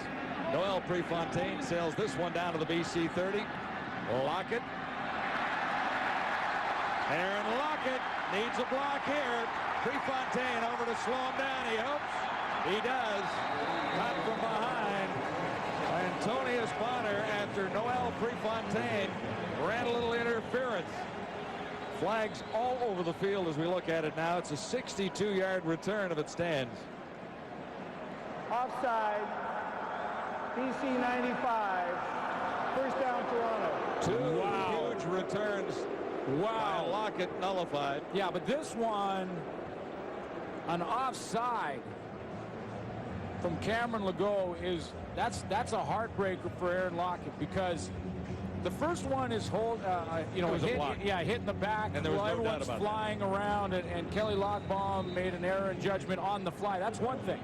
Noel Prefontaine sails this one down to the BC 30. Lockett. Aaron Lockett needs a block here. Prefontaine over to slow him down. He hopes. He does. Caught from behind. Antonius Bonner, after Noel Prefontaine ran a little interference. Flags all over the field as we look at it now. It's a 62-yard return if it stands. Offside. BC 95. First down, Toronto. Two huge returns. Wow. Lockett nullified. Yeah, but this one, an offside from Cameron Legault, that's a heartbreaker for Aaron Lockett, because the first one is hitting the back, and there was no doubt everyone's about flying around, and Kelly Lockbaum made an error in judgment on the fly. That's one thing.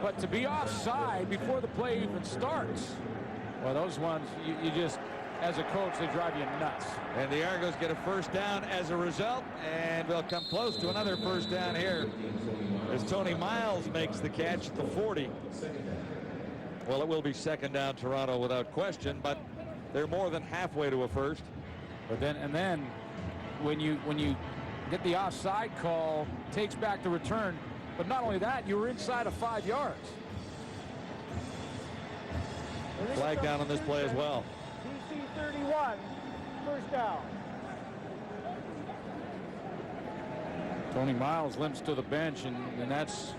But to be offside before the play even starts, well, those ones, you just, as a coach, they drive you nuts. And the Argos get a first down as a result, and they'll come close to another first down here as Tony Miles makes the catch at the 40. Well, it will be second down Toronto without question, but they're more than halfway to a first. But then when you get the offside call, takes back the return. But not only that, you were inside of 5 yards. Flag down on this play as well. BC 31. First down. Tony Miles limps to the bench, and that's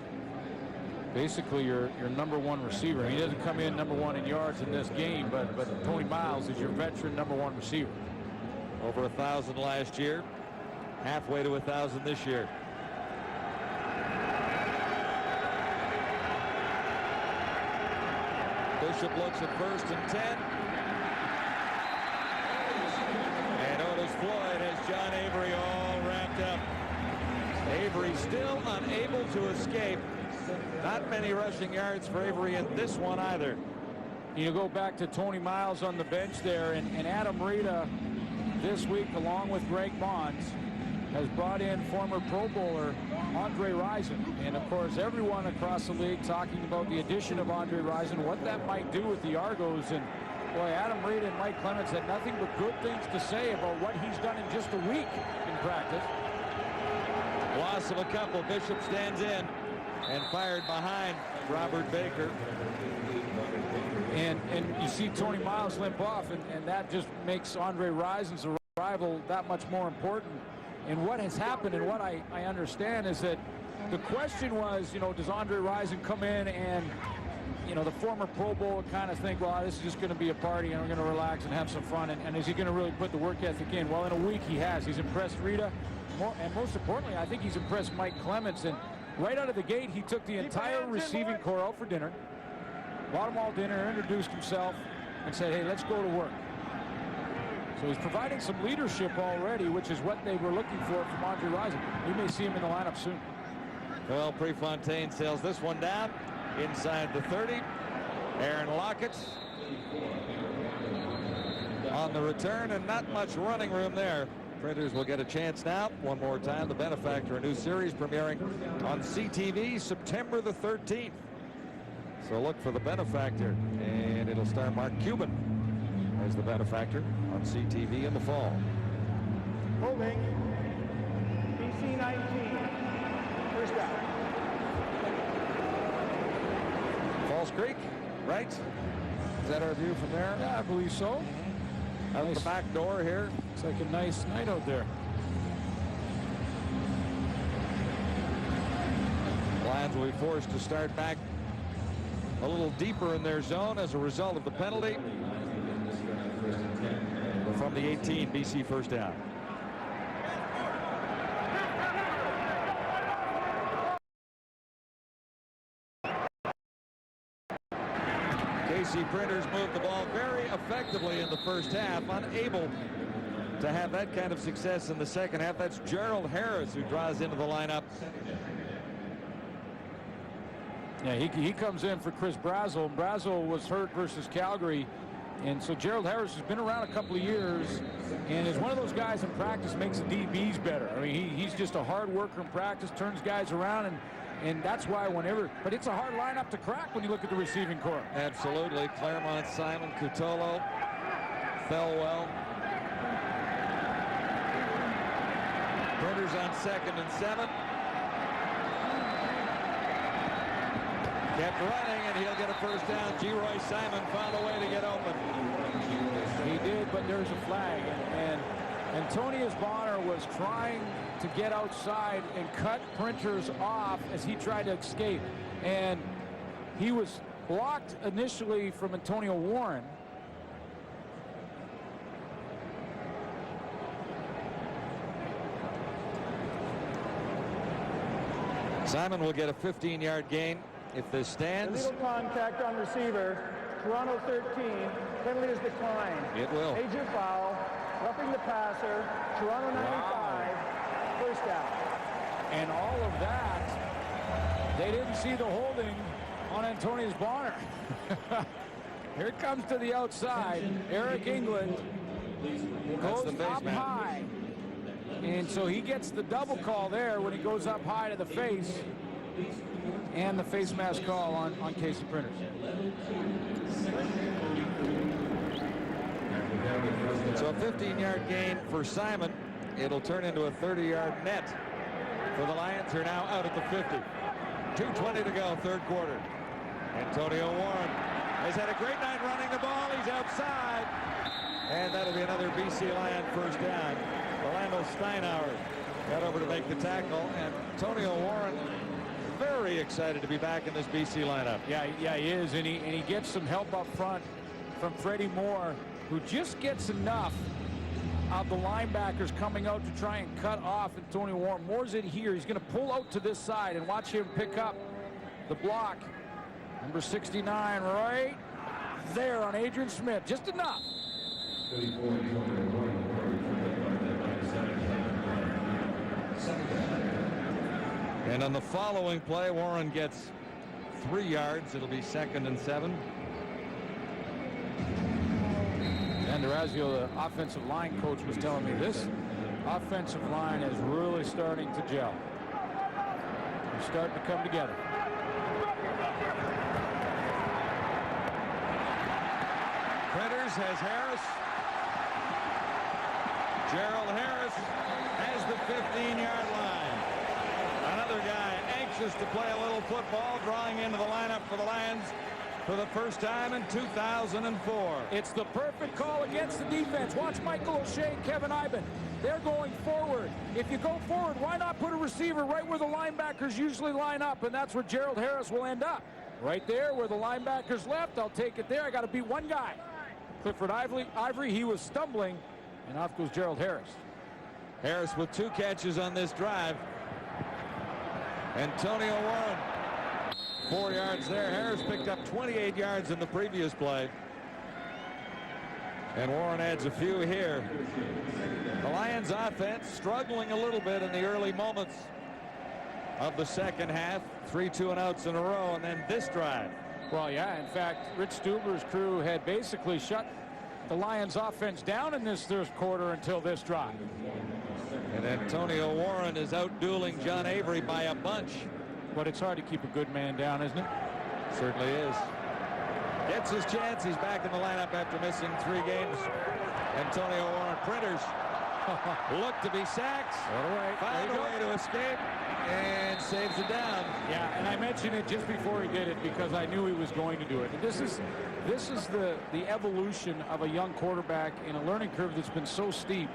basically your number one receiver. He doesn't come in number one in yards in this game, but Tony Miles is your veteran number one receiver. Over 1,000 last year, halfway to 1,000 this year. Bishop looks at 1st and 10. And Otis Floyd has John Avery all wrapped up. Avery still unable to escape. Not many rushing yards for Avery in this one either. You go back to Tony Miles on the bench there, and Adam Rita this week, along with Greg Bonds, has brought in former Pro Bowler Andre Rison. And of course, everyone across the league talking about the addition of Andre Rison, what that might do with the Argos. And boy, Adam Rita and Mike Clements had nothing but good things to say about what he's done in just a week in practice. Loss of a couple. Bishop stands in and fired behind Robert Baker. And you see Tony Miles limp off, and that just makes Andre Rison's arrival that much more important. And what has happened, and what I understand, is that the question was, does Andre Rison come in and, the former Pro Bowler kind of think, well, this is just going to be a party and we're going to relax and have some fun, and is he going to really put the work ethic in? Well, in a week he has. He's impressed Rita, and most importantly, I think he's impressed Mike Clements. And right out of the gate, he took the entire receiving corps out for dinner, bought them all dinner, introduced himself, and said, hey, let's go to work. So he's providing some leadership already, which is what they were looking for from Andre Rison. We may see him in the lineup soon. Well, Prefontaine sails this one down inside the 30. Aaron Lockett on the return, and not much running room there. Printers will get a chance now. One more time, The Benefactor, a new series premiering on CTV September the 13th. So look for The Benefactor, and it'll star Mark Cuban as the Benefactor on CTV in the fall. Holding. BC 19. First down. Falls Creek, right? Is that our view from there? Yeah, I believe so. Out the back door here. It's like a nice night out there. Lions will be forced to start back a little deeper in their zone as a result of the penalty. From the 18, BC first down. KC Printers moved the ball very effectively in the first half, unable to have that kind of success in the second half. That's Gerald Harris who draws into the lineup. Yeah, he comes in for Chris Brazel. Brazel was hurt versus Calgary. And so Gerald Harris has been around a couple of years and is one of those guys in practice makes the DBs better. I mean, he's just a hard worker in practice, turns guys around, and that's why whenever, but it's a hard lineup to crack when you look at the receiving corps. Absolutely. Claremont, Simon, Cutolo, Thelwell. Printers on 2nd and 7. Kept running, and he'll get a first down. G-Roy Simon found a way to get open. He did, but there's a flag. And Antonius Bonner was trying to get outside and cut Printers off as he tried to escape. And he was blocked initially from Antonio Warren. Simon will get a 15-yard gain if this stands. Illegal contact on receiver. Toronto 13. Penalty is declined. It will. Major foul. Roughing the passer. Toronto 95. First down. And all of that, they didn't see the holding on Antonius Bonner. Here it comes to the outside. Eric England goes up high. And so he gets the double call there when he goes up high to the face. And the face mask call on KC Printers. So a 15-yard gain for Simon. It'll turn into a 30-yard net for the Lions, who are now out at the 50. 2:20 to go, third quarter. Antonio Warren has had a great night running the ball. He's outside. And that'll be another BC Lion first down. Orlando Steinauer got over to make the tackle. And Antonio Warren very excited to be back in this BC lineup. Yeah, he is. And he gets some help up front from Freddie Moore, who just gets enough of the linebackers coming out to try and cut off Antonio Warren. Moore's in here. He's going to pull out to this side and watch him pick up the block. Number 69, right there on Adrian Smith. Just enough. And on the following play, Warren gets 3 yards. It'll be 2nd and 7. And Durazio, the offensive line coach, was telling me this offensive line is really starting to gel. They're starting to come together. Printers has Harris. Gerald Harris has the 15-yard line. Another guy anxious to play a little football, drawing into the lineup for the Lions for the first time in 2004. It's the perfect call against the defense. Watch Michael O'Shea and Kevin Iben. They're going forward. If you go forward, why not put a receiver right where the linebackers usually line up? And that's where Gerald Harris will end up. Right there where the linebackers left. I'll take it there. I got to beat one guy. Clifford Ivory, he was stumbling, and off goes Gerald Harris. Harris with 2 catches on this drive. Antonio Warren, 4 yards there. Harris picked up 28 yards in the previous play. And Warren adds a few here. The Lions offense struggling a little bit in the early moments of the second half. 3 2-and-outs in a row, and then this drive. Well, yeah, in fact, Rich Stubler's crew had basically shut the Lions offense down in this third quarter until this drive. And Antonio Warren is out dueling John Avery by a bunch. But it's hard to keep a good man down, isn't it? Certainly is. Gets his chance. He's back in the lineup after missing 3 games. Antonio Warren, Printers look to be sacked. Found a way to escape and saves it down. Yeah, and I mentioned it just before he did it because I knew he was going to do it. This is the evolution of a young quarterback in a learning curve that's been so steep,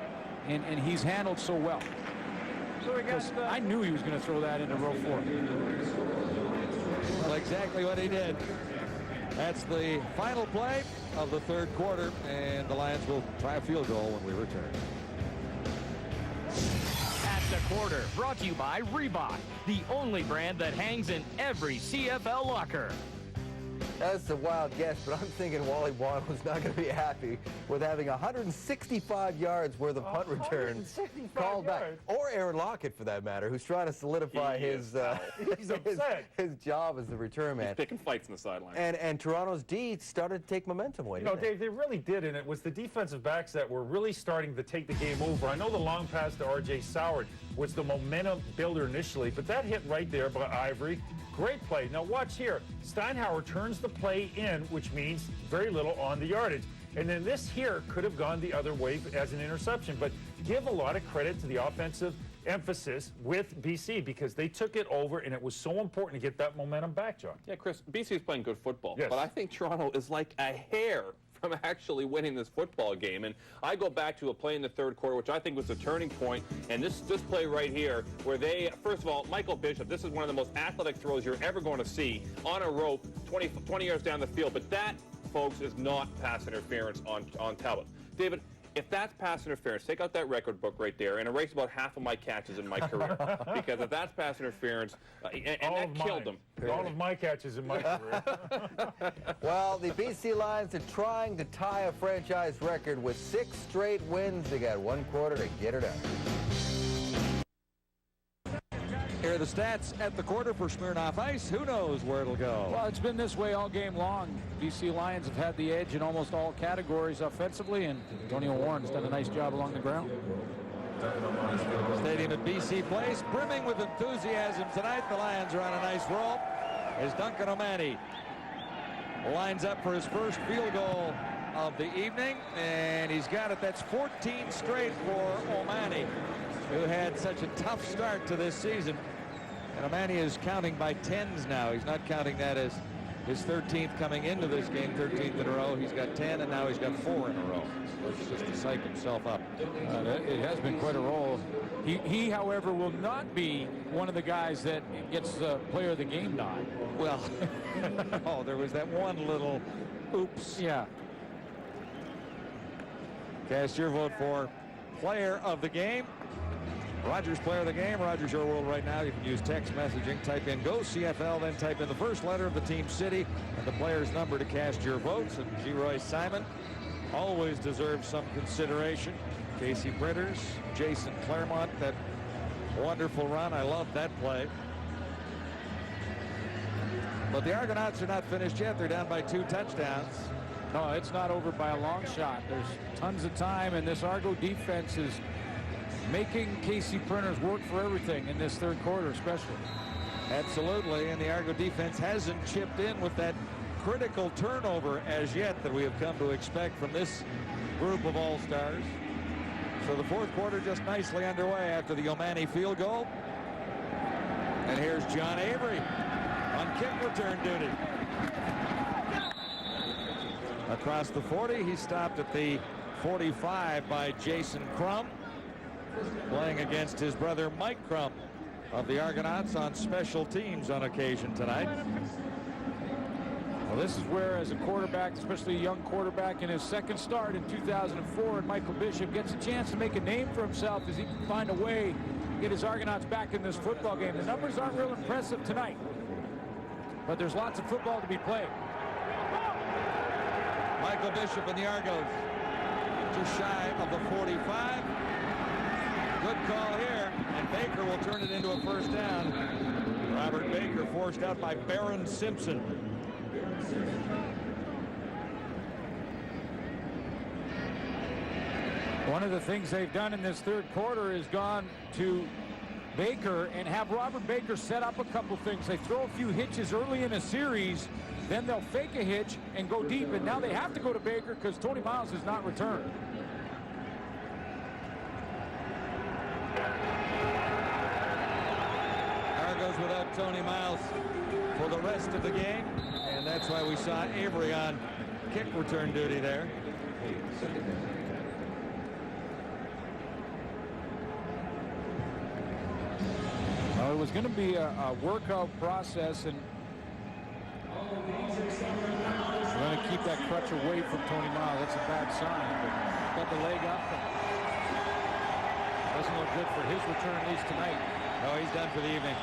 and he's handled so well. So I knew he was going to throw that into row 4. Well, exactly what he did. That's the final play of the third quarter, and the Lions will try a field goal when we return. At the quarter, brought to you by Reebok, the only brand that hangs in every CFL locker. That's a wild guess, but I'm thinking Wally Waddle's not going to be happy with having 165 yards worth of punt returns called back. Or Aaron Lockett, for that matter, who's trying to solidify his job as the return man. He's picking fights on the sideline. And Toronto's D started to take momentum away. No, Dave, they really did, and it was the defensive backs that were really starting to take the game over. I know the long pass to R.J. Soward was the momentum builder initially, but that hit right there by Ivory. Great play. Now watch here. Steinhauer turns the play in, which means very little on the yardage. And then this here could have gone the other way as an interception. But give a lot of credit to the offensive emphasis with BC because they took it over, and it was so important to get that momentum back, John. Yeah, Chris, BC is playing good football. Yes. But I think Toronto is like a hair from actually winning this football game. And I go back to a play in the third quarter, which I think was the turning point. And this play right here, where they, first of all, Michael Bishop, this is one of the most athletic throws you're ever going to see on a rope 20 yards down the field. But that, folks, is not pass interference on Talbot. David, if that's pass interference, take out that record book right there and erase about half of my catches in my career. Because if that's pass interference, and that killed them. All of my catches in my career. Well, the BC Lions are trying to tie a franchise record with 6 straight wins. They got 1 quarter to get it done. Here are the stats at the quarter for Smirnoff Ice. Who knows where it'll go? Well, it's been this way all game long. BC Lions have had the edge in almost all categories offensively, and Antonio Warren's done a nice job along the ground. Stadium at BC Place, brimming with enthusiasm tonight. The Lions are on a nice roll as Duncan O'Mahony lines up for his first field goal of the evening, and he's got it. That's 14 straight for O'Mahony, who had such a tough start to this season. And O'Mahony is counting by tens now. He's not counting that as his 13th coming into this game, 13th in a row. He's got 10, and now he's got 4 in a row. It's just to psych himself up. It has been quite a roll. He, however, will not be one of the guys that gets the player of the game nod. Well, oh, there was that one little oops. Yeah. Cast your vote for player of the game. Rogers player of the game. Rogers Your World right now. You can use text messaging. Type in Go CFL, then type in the first letter of the team city and the player's number to cast your votes. And G-Roy Simon always deserves some consideration. Casey Printers, Jason Claremont, that wonderful run. I love that play. But the Argonauts are not finished yet. They're down by 2 touchdowns. No, it's not over by a long shot. There's tons of time, and this Argo defense is making Casey Printers work for everything in this third quarter, especially. Absolutely, and the Argo defense hasn't chipped in with that critical turnover as yet that we have come to expect from this group of all-stars. So the fourth quarter just nicely underway after the Omani field goal. And here's John Avery on kick return duty. Across the 40, he stopped at the 45 by Jason Crum, playing against his brother Mike Crum of the Argonauts on special teams on occasion tonight. Well, this is where, as a quarterback, especially a young quarterback in his second start in 2004, and Michael Bishop gets a chance to make a name for himself as he can find a way to get his Argonauts back in this football game. The numbers aren't real impressive tonight, but there's lots of football to be played. Michael Bishop and the Argos just shy of the 45. Good call here, and Baker will turn it into a first down. Robert Baker forced out by Barron Simpson. One of the things they've done in this third quarter is gone to Baker and have Robert Baker set up a couple things. They throw a few hitches early in a series, then they'll fake a hitch and go deep, and now they have to go to Baker because Tony Miles has not returned. Argos without Tony Miles for the rest of the game, and that's why we saw Avery on kick return duty there. Well, it was going to be a workout process, and we're going to keep that crutch away from Tony Miles. That's a bad sign, but got the leg up. Doesn't look good for his return, at least tonight. No, he's done for the evening.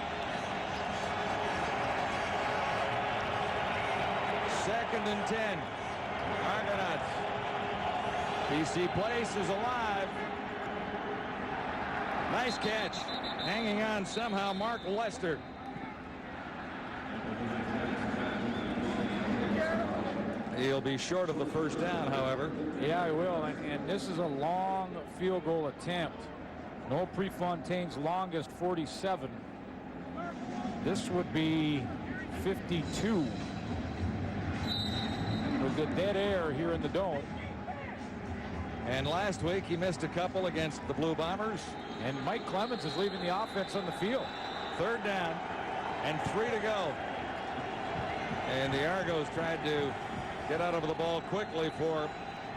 Second and 10. Argonauts. BC Place is alive. Nice catch. Hanging on somehow, Mark Lester. He'll be short of the first down, however. Yeah, he will, and this is a long field goal attempt. Noel Prefontaine's longest, 47. This would be 52. With the dead air here in the dome. And last week he missed a couple against the Blue Bombers. And Mike Clemens is leaving the offense on the field. Third down and 3 to go. And the Argos tried to get out of the ball quickly for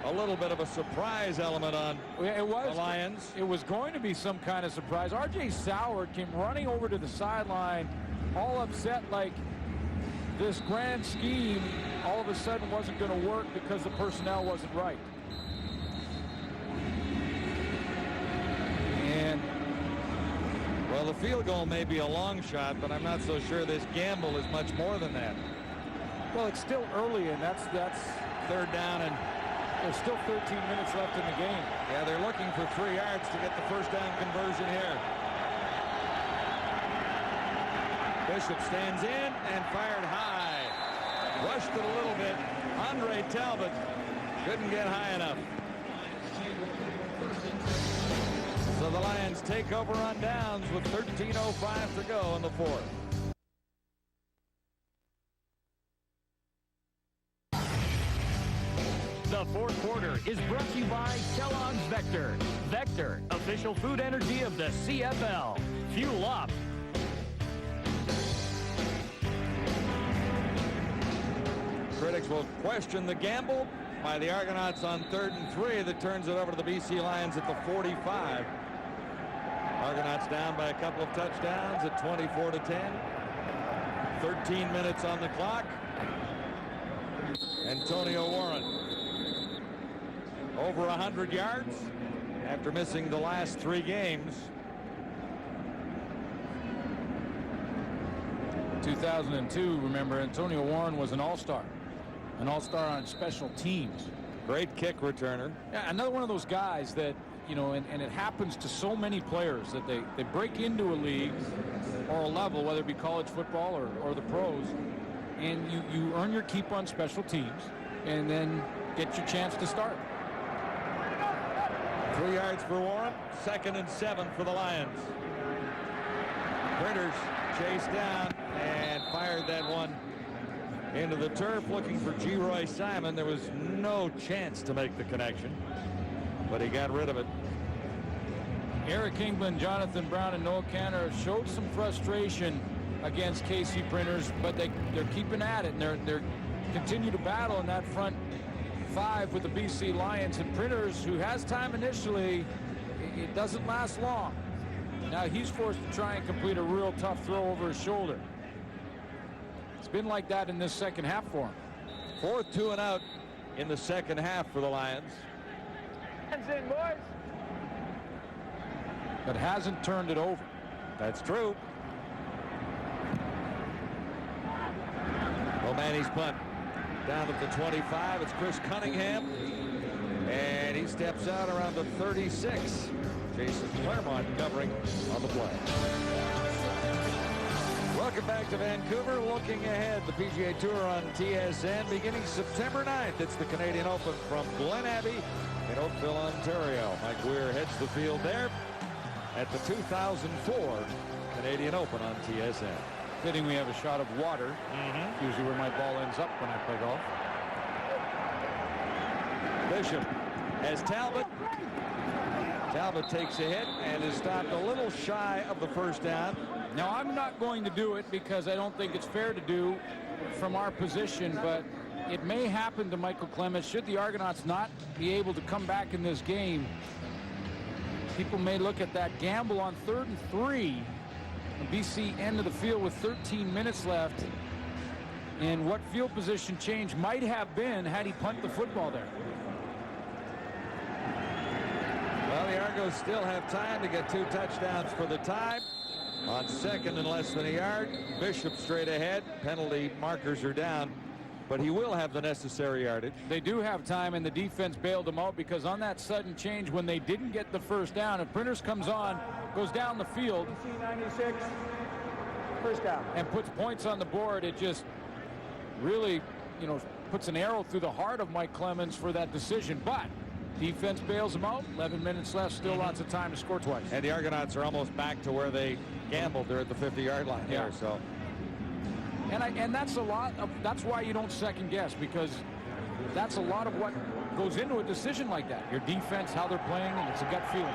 a little bit of a surprise element on the Lions. It was going to be some kind of surprise. R.J. Soward came running over to the sideline, all upset, like this grand scheme all of a sudden wasn't going to work because the personnel wasn't right. And, well, the field goal may be a long shot, but I'm not so sure this gamble is much more than that. Well, it's still early, and that's third down, and there's still 13 minutes left in the game. Yeah, they're looking for 3 yards to get the first down conversion here. Bishop stands in and fired high. Rushed it a little bit. Andre Talbot couldn't get high enough. So the Lions take over on downs with 13:05 to go in the fourth. The fourth quarter is brought to you by Kellogg's Vector. Vector, official food energy of the CFL. Fuel up. Critics will question the gamble by the Argonauts on 3rd and 3 that turns it over to the BC Lions at the 45. Argonauts down by a couple of touchdowns at 24-10. 13 minutes on the clock. Antonio Warren over 100 yards after missing the last 3 games. 2002, remember, Antonio Warren was an all-star on special teams. Great kick returner. Yeah, another one of those guys that, you know, and it happens to so many players that they break into a league or a level, whether it be college football or the pros, and you earn your keep on special teams and then get your chance to start. 3 yards for Warren. 2nd and 7 for the Lions. Printers chased down and fired that one into the turf, looking for G. Roy Simon. There was no chance to make the connection, but he got rid of it. Eric England, Jonathan Brown, and Noah Canner showed some frustration against KC Printers, but they're keeping at it, and they're continue to battle in that front 5 with the BC Lions. And Printers, who has time initially, it doesn't last long. Now he's forced to try and complete a real tough throw over his shoulder. It's been like that in this second half for him. 4th 2 and out in the second half for the Lions. Hands in, boys. But hasn't turned it over. That's true. O'Malley's punt down at the 25. It's Chris Cunningham, and he steps out around the 36. Jason Claremont covering on the play. Welcome back to Vancouver. Looking ahead, the PGA Tour on TSN beginning September 9th. It's the Canadian Open from Glen Abbey in Oakville, Ontario. Mike Weir heads the field there at the 2004 Canadian Open on TSN. Fitting we have a shot of water. Usually where my ball ends up when I play golf. Bishop has Talbot. Talbot takes a hit and is stopped a little shy of the first down. Now, I'm not going to do it because I don't think it's fair to do from our position, but it may happen to Michael Clemens. Should the Argonauts not be able to come back in this game, people may look at that gamble on 3rd and 3. The BC end of the field with 13 minutes left, and what field position change might have been had he punted the football there. Well, the Argos still have time to get 2 touchdowns for the tie. On 2nd and less than a yard, Bishop straight ahead. Penalty markers are down, but he will have the necessary yardage. They do have time, and the defense bailed them out because on that sudden change, when they didn't get the first down, if Printers comes on, goes down the field, 96, first down, and puts points on the board, it just really, you know, puts an arrow through the heart of Mike Clemens for that decision. But defense bails them out. 11 minutes left, still lots of time to score twice. And the Argonauts are almost back to where they gambled. They're at the 50-yard line here. So, and that's a lot of, that's why you don't second guess, because that's a lot of what goes into a decision like that. Your defense, how they're playing, and it's a gut feeling.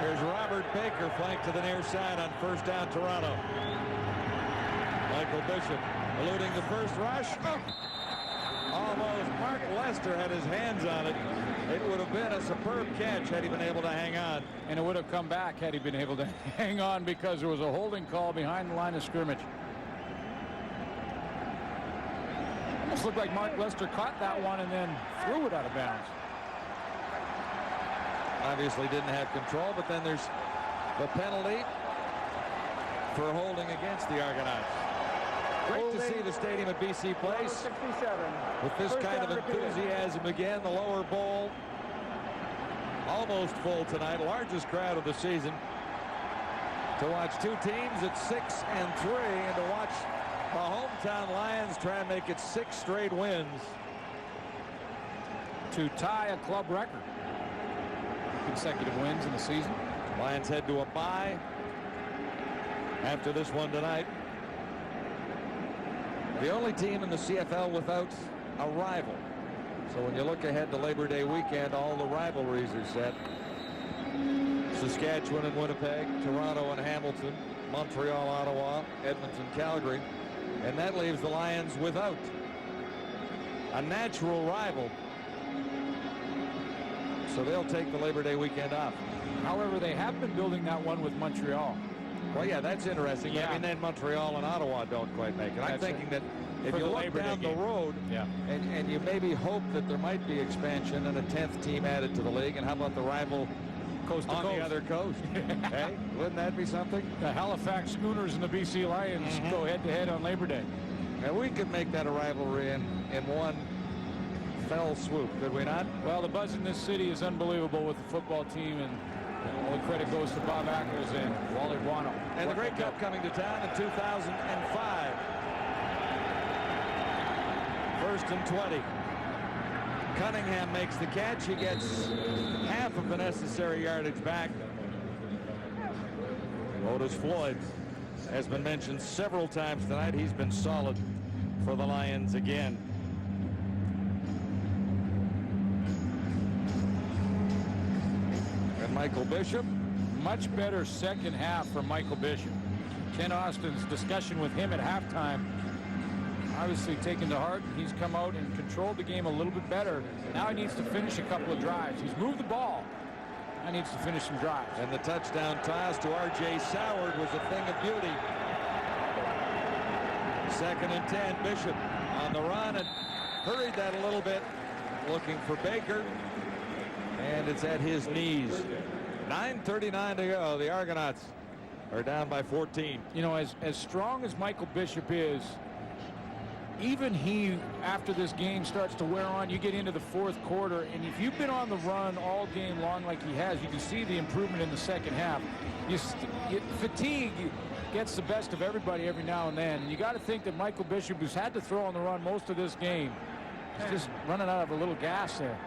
Here's Robert Baker flanked to the near side on 1st down, Toronto. Michael Bishop eluding the first rush. Oh. Almost. Mark Lester had his hands on it. It would have been a superb catch had he been able to hang on. And it would have come back had he been able to hang on, because there was a holding call behind the line of scrimmage. Almost looked like Mark Lester caught that one and then threw it out of bounds. Obviously didn't have control, but then there's the penalty for holding against the Argonauts. Great to see the stadium at BC Place with this kind of enthusiasm again. The lower bowl almost full tonight, largest crowd of the season. To watch 2 teams at 6 and 3, and to watch the hometown Lions try and make it 6 straight wins. To tie a club record. Consecutive wins in the season. Lions head to a bye after this one tonight. The only team in the CFL without a rival. So when you look ahead to Labor Day weekend, all the rivalries are set. Saskatchewan and Winnipeg, Toronto and Hamilton, Montreal, Ottawa, Edmonton, Calgary. And that leaves the Lions without a natural rival. So they'll take the Labor Day weekend off. However, they have been building that one with Montreal. Well, yeah, that's interesting. Yeah. I mean, then Montreal and Ottawa don't quite make it. I'm thinking that if you look down the road, and you maybe hope that there might be expansion and a 10th team added to the league, and how about the rival coast to on coast. the other coast. Hey, wouldn't that be something? The Halifax Schooners and the BC Lions go head-to-head on Labor Day. And we could make that a rivalry in one fell swoop, could we not? Well, the buzz in this city is unbelievable with the football team, and all the credit goes to Bob Ackles and Wally Buono. And the Grey Cup coming to town in 2005. 1st and 20. Cunningham makes the catch. He gets half of the necessary yardage back. Otis Floyd has been mentioned several times tonight. He's been solid for the Lions again. And Michael Bishop. Much better second half from Michael Bishop. Ken Austin's discussion with him at halftime obviously taken to heart. He's come out and controlled the game a little bit better. Now he needs to finish a couple of drives. He's moved the ball. Now he needs to finish some drives. And the touchdown toss to R.J. Soward was a thing of beauty. 2nd and 10. Bishop on the run and hurried that a little bit, looking for Baker. And it's at his knees. 9:39 to go. The Argonauts are down by 14. You know, as strong as Michael Bishop is, even he, after this game starts to wear on, you get into the 4th quarter, and if you've been on the run all game long like he has, you can see the improvement in the second half. Fatigue gets the best of everybody every now and then. And you got to think that Michael Bishop, who's had to throw on the run most of this game, is just running out of a little gas there.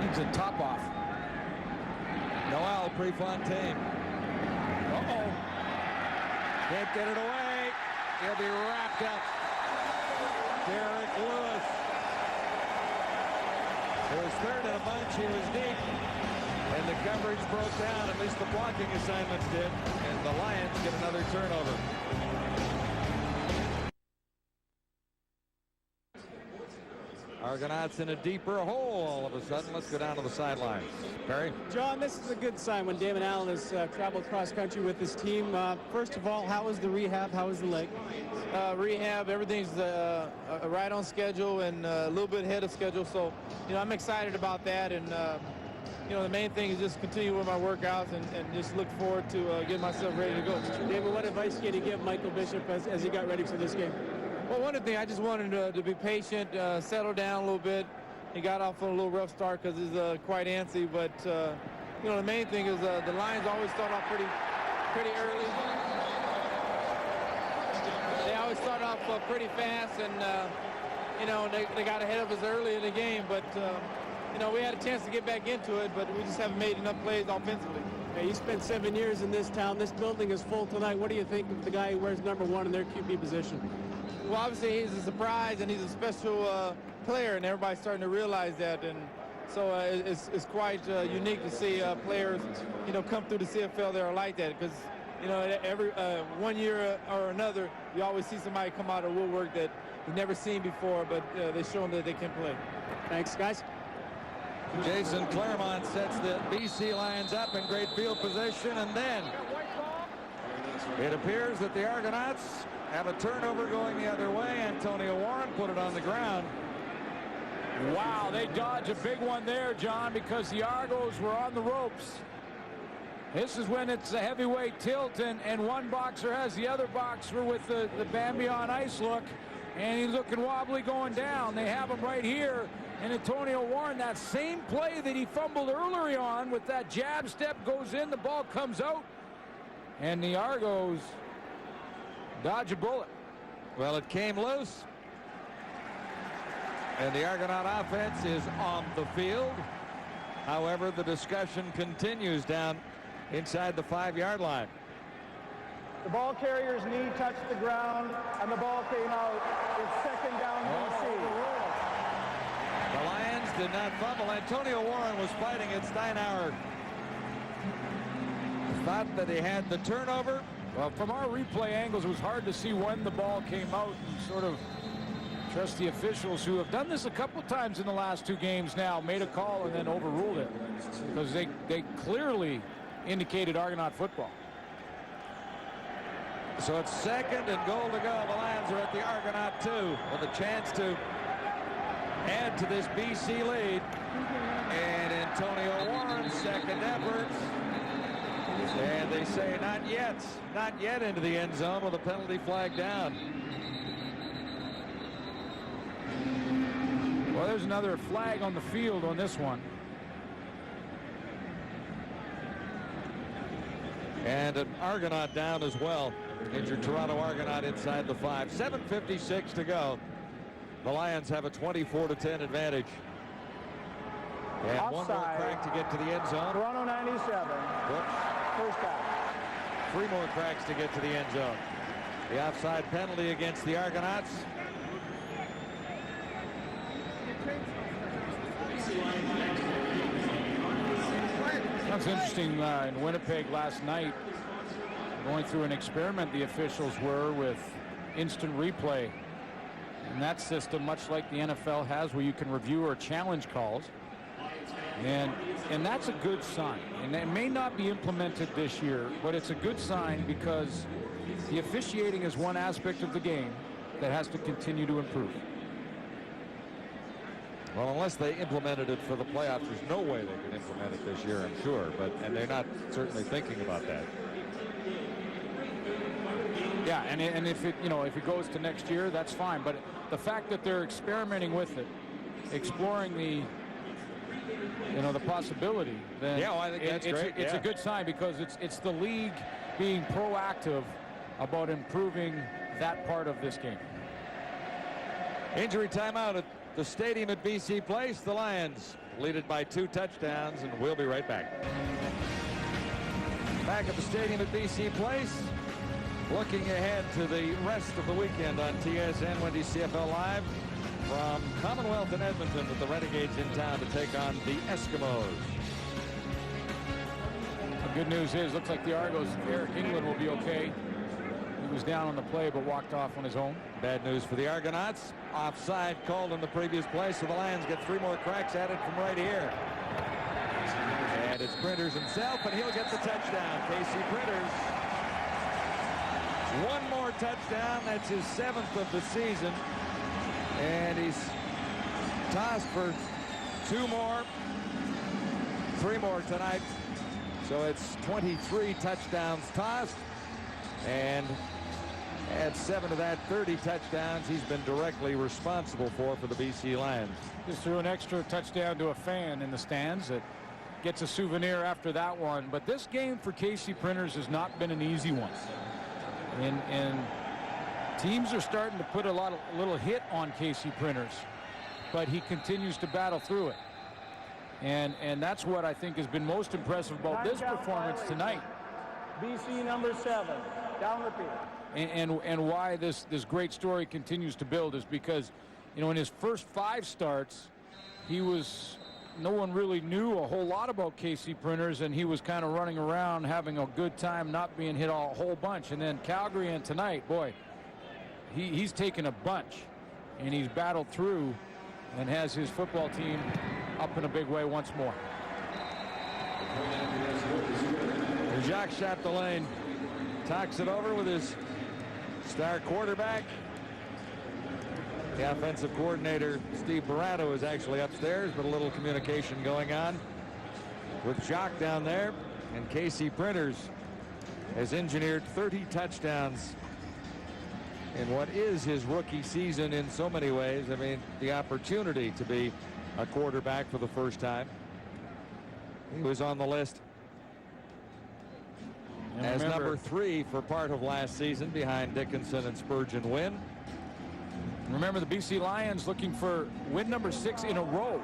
Needs a top off. Noel Prefontaine. Uh-oh. Can't get it away. He'll be wrapped up. Derek Lewis. It was 3rd and a bunch. He was deep. And the coverage broke down. At least the blocking assignments did. And the Lions get another turnover. Argonauts in a deeper hole all of a sudden. Let's go down to the sidelines. Perry? John, this is a good sign when Damon Allen has traveled cross country with his team. First of all, how was the rehab? How was the leg? Rehab, everything's right on schedule and a little bit ahead of schedule. So, you know, I'm excited about that. And, you know, the main thing is just continue with my workouts and just look forward to getting myself ready to go. David, what advice can you give Michael Bishop as he got ready for this game? Well, one of the things, I just wanted to be patient, settle down a little bit. He got off on a little rough start because he's quite antsy, but you know, the main thing is the Lions always start off pretty early. They always start off pretty fast, and you know, they got ahead of us early in the game, but you know, we had a chance to get back into it, but we just haven't made enough plays offensively. Hey, you spent 7 years in this town. This building is full tonight. What do you think of the guy who wears number 1 in their QB position? Well, obviously he's a surprise and he's a special player, and everybody's starting to realize that, and so it's quite unique to see players, you know, come through the CFL that are like that, because you know, every 1 year or another you always see somebody come out of woodwork that you've never seen before, but they show them that they can play. Thanks, guys. Jason Claremont sets the BC Lions up in great field position, and then it appears that the Argonauts have a turnover going the other way. Antonio Warren put it on the ground. Wow, they dodge a big one there, John, because the Argos were on the ropes. This is when it's a heavyweight tilt, and one boxer has the other boxer with the Bambi on ice look, and he's looking wobbly going down. They have him right here, and Antonio Warren, that same play that he fumbled earlier on with that jab step, goes in, the ball comes out, and the Argos dodge a bullet. Well, it came loose, and the Argonaut offense is on the field. However, the discussion continues down inside the 5-yard line. The ball carrier's knee touched the ground, and the ball came out. It's 2nd down BC. The Lions did not fumble. Antonio Warren was fighting it. Steinauer thought that he had the turnover. Well, from our replay angles, it was hard to see when the ball came out, and sort of trust the officials who have done this a couple times in the last 2 games now, made a call and then overruled it, because they clearly indicated Argonaut football. So it's 2nd and goal to go. The Lions are at the Argonaut 2 with a chance to add to this BC lead. And Antonio Warren's second effort. And they say not yet into the end zone with a penalty flag down. Well, there's another flag on the field on this one. And an Argonaut down as well. Injured Toronto Argonaut inside the 5. 7:56 to go. The Lions have a 24-10 advantage. And Offside. one more crack to get to the end zone. Toronto 97. Whoops. First down. 3 more cracks to get to the end zone. The offside penalty against the Argonauts. That's interesting. In Winnipeg last night, going through an experiment the officials were with instant replay. And that system, much like the NFL has, where you can review or challenge calls. And that's a good sign. And it may not be implemented this year, but it's a good sign because the officiating is one aspect of the game that has to continue to improve. Well, unless they implemented it for the playoffs, there's no way they could implement it this year, I'm sure. And they're not certainly thinking about that. Yeah, and if it goes to next year, that's fine. But the fact that they're experimenting with it, exploring the possibility, then yeah, well, I think that's great. It's a good sign because it's the league being proactive about improving that part of this game. Injury timeout at the stadium at BC Place. The Lions lead it by 2 touchdowns, and we'll be right back. Back at the stadium at BC Place, looking ahead to the rest of the weekend on TSN Wendy's CFL Live from Commonwealth in Edmonton with the Renegades in town to take on the Eskimos. The good news is, looks like the Argos, Eric England will be okay. He was down on the play but walked off on his own. Bad news for the Argonauts. Offside called in the previous play, so the Lions get 3 more cracks at it from right here. And it's Printers himself, and he'll get the touchdown. Casey Printers. 1 more touchdown. That's his 7th of the season. And he's tossed for 2 more. 3 more tonight. So it's 23 touchdowns tossed. And at 7 of that, 30 touchdowns he's been directly responsible for the BC Lions. Just threw an extra touchdown to a fan in the stands that gets a souvenir after that one. But this game for Casey Printers has not been an easy one. And teams are starting to put a little hit on Casey Printers, but he continues to battle through it. And that's what I think has been most impressive about this performance tonight. BC number 7. Down repeat. And why this great story continues to build is because, in his first 5 starts, no one really knew a whole lot about Casey Printers, and he was kind of running around having a good time, not being hit a whole bunch. And then Calgary and tonight, boy, he's taken a bunch, and he's battled through and has his football team up in a big way once more. Jacques Chapdelaine talks it over with his star quarterback. The offensive coordinator, Steve Barato, is actually upstairs, but a little communication going on with Jacques down there. And Casey Printers has engineered 30 touchdowns in what is his rookie season in so many ways. I mean, the opportunity to be a quarterback for the first time. He was on the list as number 3 for part of last season behind Dickinson and Spurgeon Wynn. Remember, the BC Lions looking for win number 6 in a row,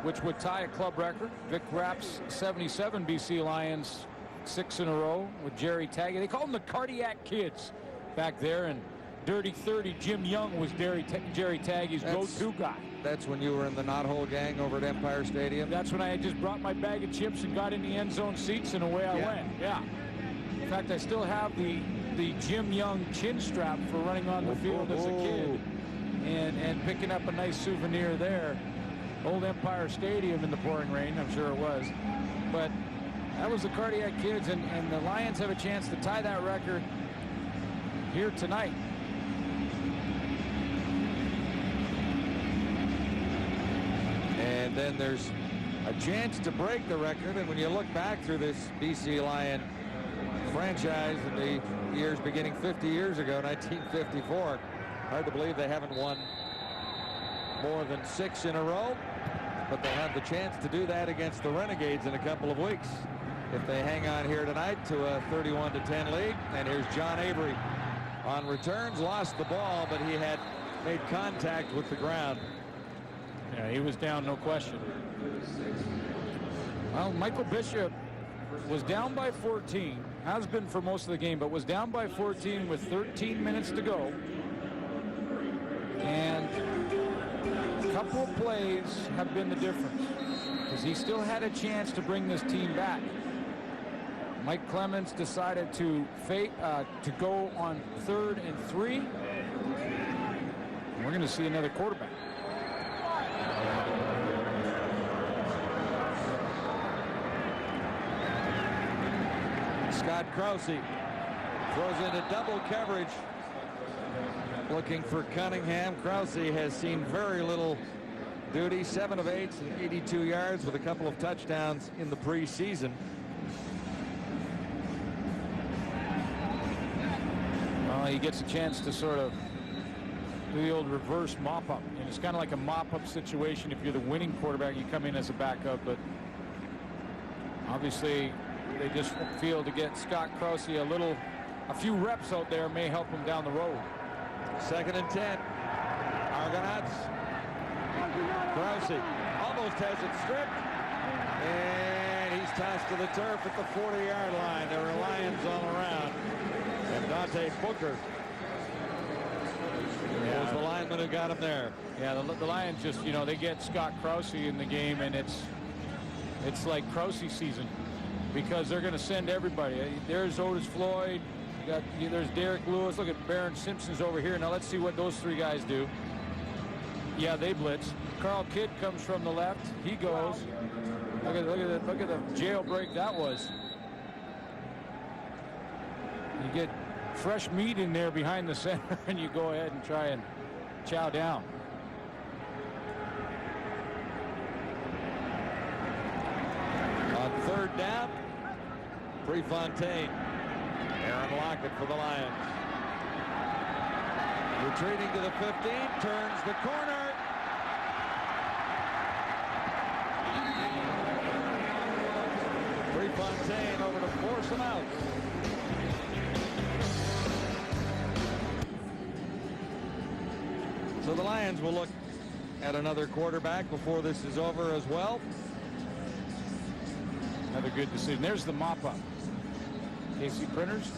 which would tie a club record. Vic Rapp's 77 BC Lions 6 in a row with Jerry Taggy. They called them the Cardiac Kids back there, and Dirty 30 Jim Young was Jerry Taggy's go-to guy. That's when you were in the Knothole gang over at Empire Stadium? That's when I had just brought my bag of chips and got in the end zone seats, and away I went. Yeah. In fact, I still have the Jim Young chin strap for running on the field as a kid, and picking up a nice souvenir there. Old Empire Stadium in the pouring rain, I'm sure it was. But that was the Cardiac Kids, and the Lions have a chance to tie that record here tonight. And then there's a chance to break the record. And when you look back through this BC Lion franchise in the years beginning 50 years ago, 1954, hard to believe they haven't won more than 6 in a row. But they'll have the chance to do that against the Renegades in a couple of weeks if they hang on here tonight to a 31-10 lead. And here's John Avery on returns, lost the ball, but he had made contact with the ground. Yeah, he was down, no question. Well, Michael Bishop was down by 14, has been for most of the game, but was down by 14 with 13 minutes to go. And a couple of plays have been the difference, because he still had a chance to bring this team back. Mike Clemens decided to go on 3rd and 3. And we're going to see another quarterback. Scott Krause throws into double coverage, looking for Cunningham. Krause has seen very little duty, 7 of 8, 82 yards with a couple of touchdowns in the preseason. Well, he gets a chance to sort of do the old reverse mop-up. And it's kind of like a mop-up situation. If you're the winning quarterback, you come in as a backup. But obviously, they just feel to get Scott Krause a few reps out there may help him down the road. 2nd and 10. Argonauts. Krause almost has it stripped. And he's tossed to the turf at the 40-yard line. There were Lions all around. And Dante Booker was the lineman who got him there. Yeah, the Lions just, they get Scott Krause in the game, and it's like Krause season, because they're going to send everybody. There's Otis Floyd. There's Derek Lewis. Look at Barron Simpson's over here. Now let's see what those 3 guys do. Yeah, they blitz. Carl Kidd comes from the left. He goes. Look at the jailbreak that was. You get fresh meat in there behind the center, and you go ahead and try and chow down. On 3rd down, Prefontaine. Aaron Lockett for the Lions. Retreating to the 15, turns the corner. Prefontaine over to force him out. So the Lions will look at another quarterback before this is over as well. Another good decision. There's the mop-up. Casey Printers,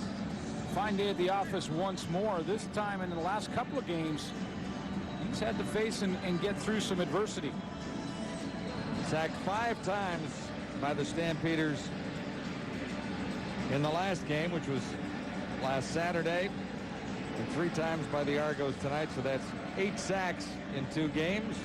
fine day at the office once more. This time in the last couple of games, he's had to face and get through some adversity. Sacked 5 times by the Stampeders in the last game, which was last Saturday, and 3 times by the Argos tonight. So that's 8 sacks in 2 games.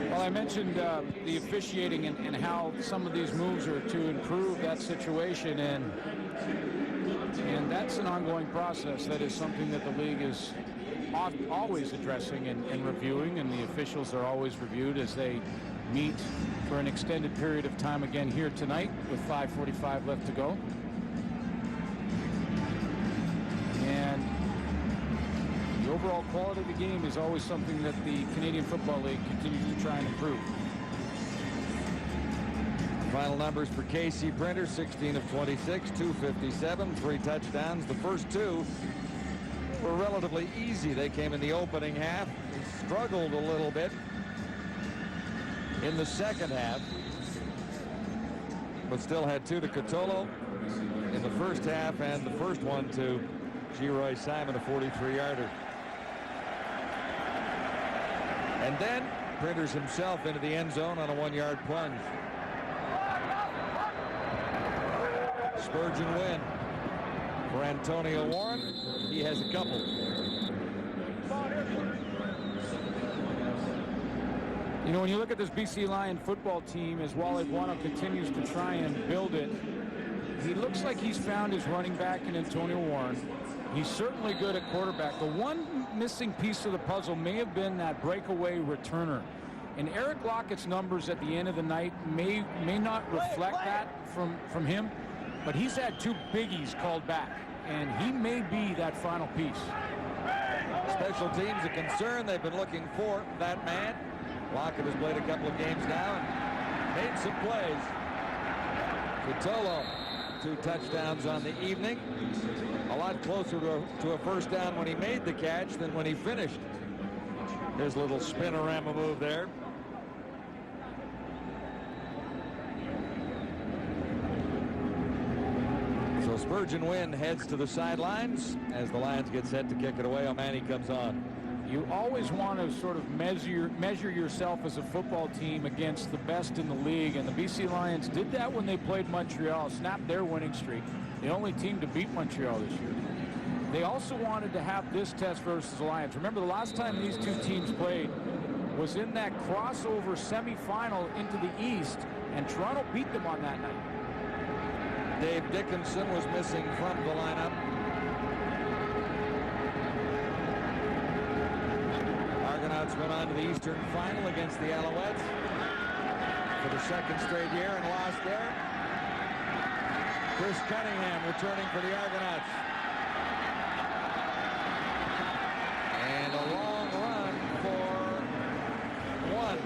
Well, I mentioned the officiating and how some of these moves are to improve that situation, and that's an ongoing process. That is something that the league is always addressing and reviewing, and the officials are always reviewed as they meet for an extended period of time again here tonight with 5:45 left to go. And the overall quality of the game is always something that the Canadian Football League continues to try and improve. Final numbers for Casey Printer: 16 of 26, 257, 3 touchdowns. The first 2 were relatively easy. They came in the opening half. He struggled a little bit in the second half, but still had 2 to Cotolo in the first half, and the first one to G. Simon, a 43-yarder. And then Printers himself into the end zone on a 1-yard plunge. Spurgeon win for Antonio Warren. He has a couple. You know, when you look at this BC Lion football team, as Wally Buono continues to try and build it, he looks like he's found his running back in Antonio Warren. He's certainly good at quarterback. The one missing piece of the puzzle may have been that breakaway returner. And Eric Lockett's numbers at the end of the night may not reflect that from him, but he's had 2 biggies called back, and he may be that final piece. Special teams a concern. They've been looking for that man. Lockett has played a couple of games now and made some plays. Cutolo, 2 touchdowns on the evening. A lot closer to a first down when he made the catch than when he finished. His little spinorama move there. So Spurgeon Wynn heads to the sidelines as the Lions get set to kick it away. O'Mahony comes on. You always want to sort of measure yourself as a football team against the best in the league, and the BC Lions did that when they played Montreal, snapped their winning streak. The only team to beat Montreal this year. They also wanted to have this test versus the Lions. Remember, the last time these 2 teams played was in that crossover semifinal into the East, and Toronto beat them on that night. Dave Dickinson was missing from the lineup. Argonauts went on to the Eastern Final against the Alouettes for the 2nd straight year and lost there. Chris Cunningham returning for the Argonauts. And a long run for 1.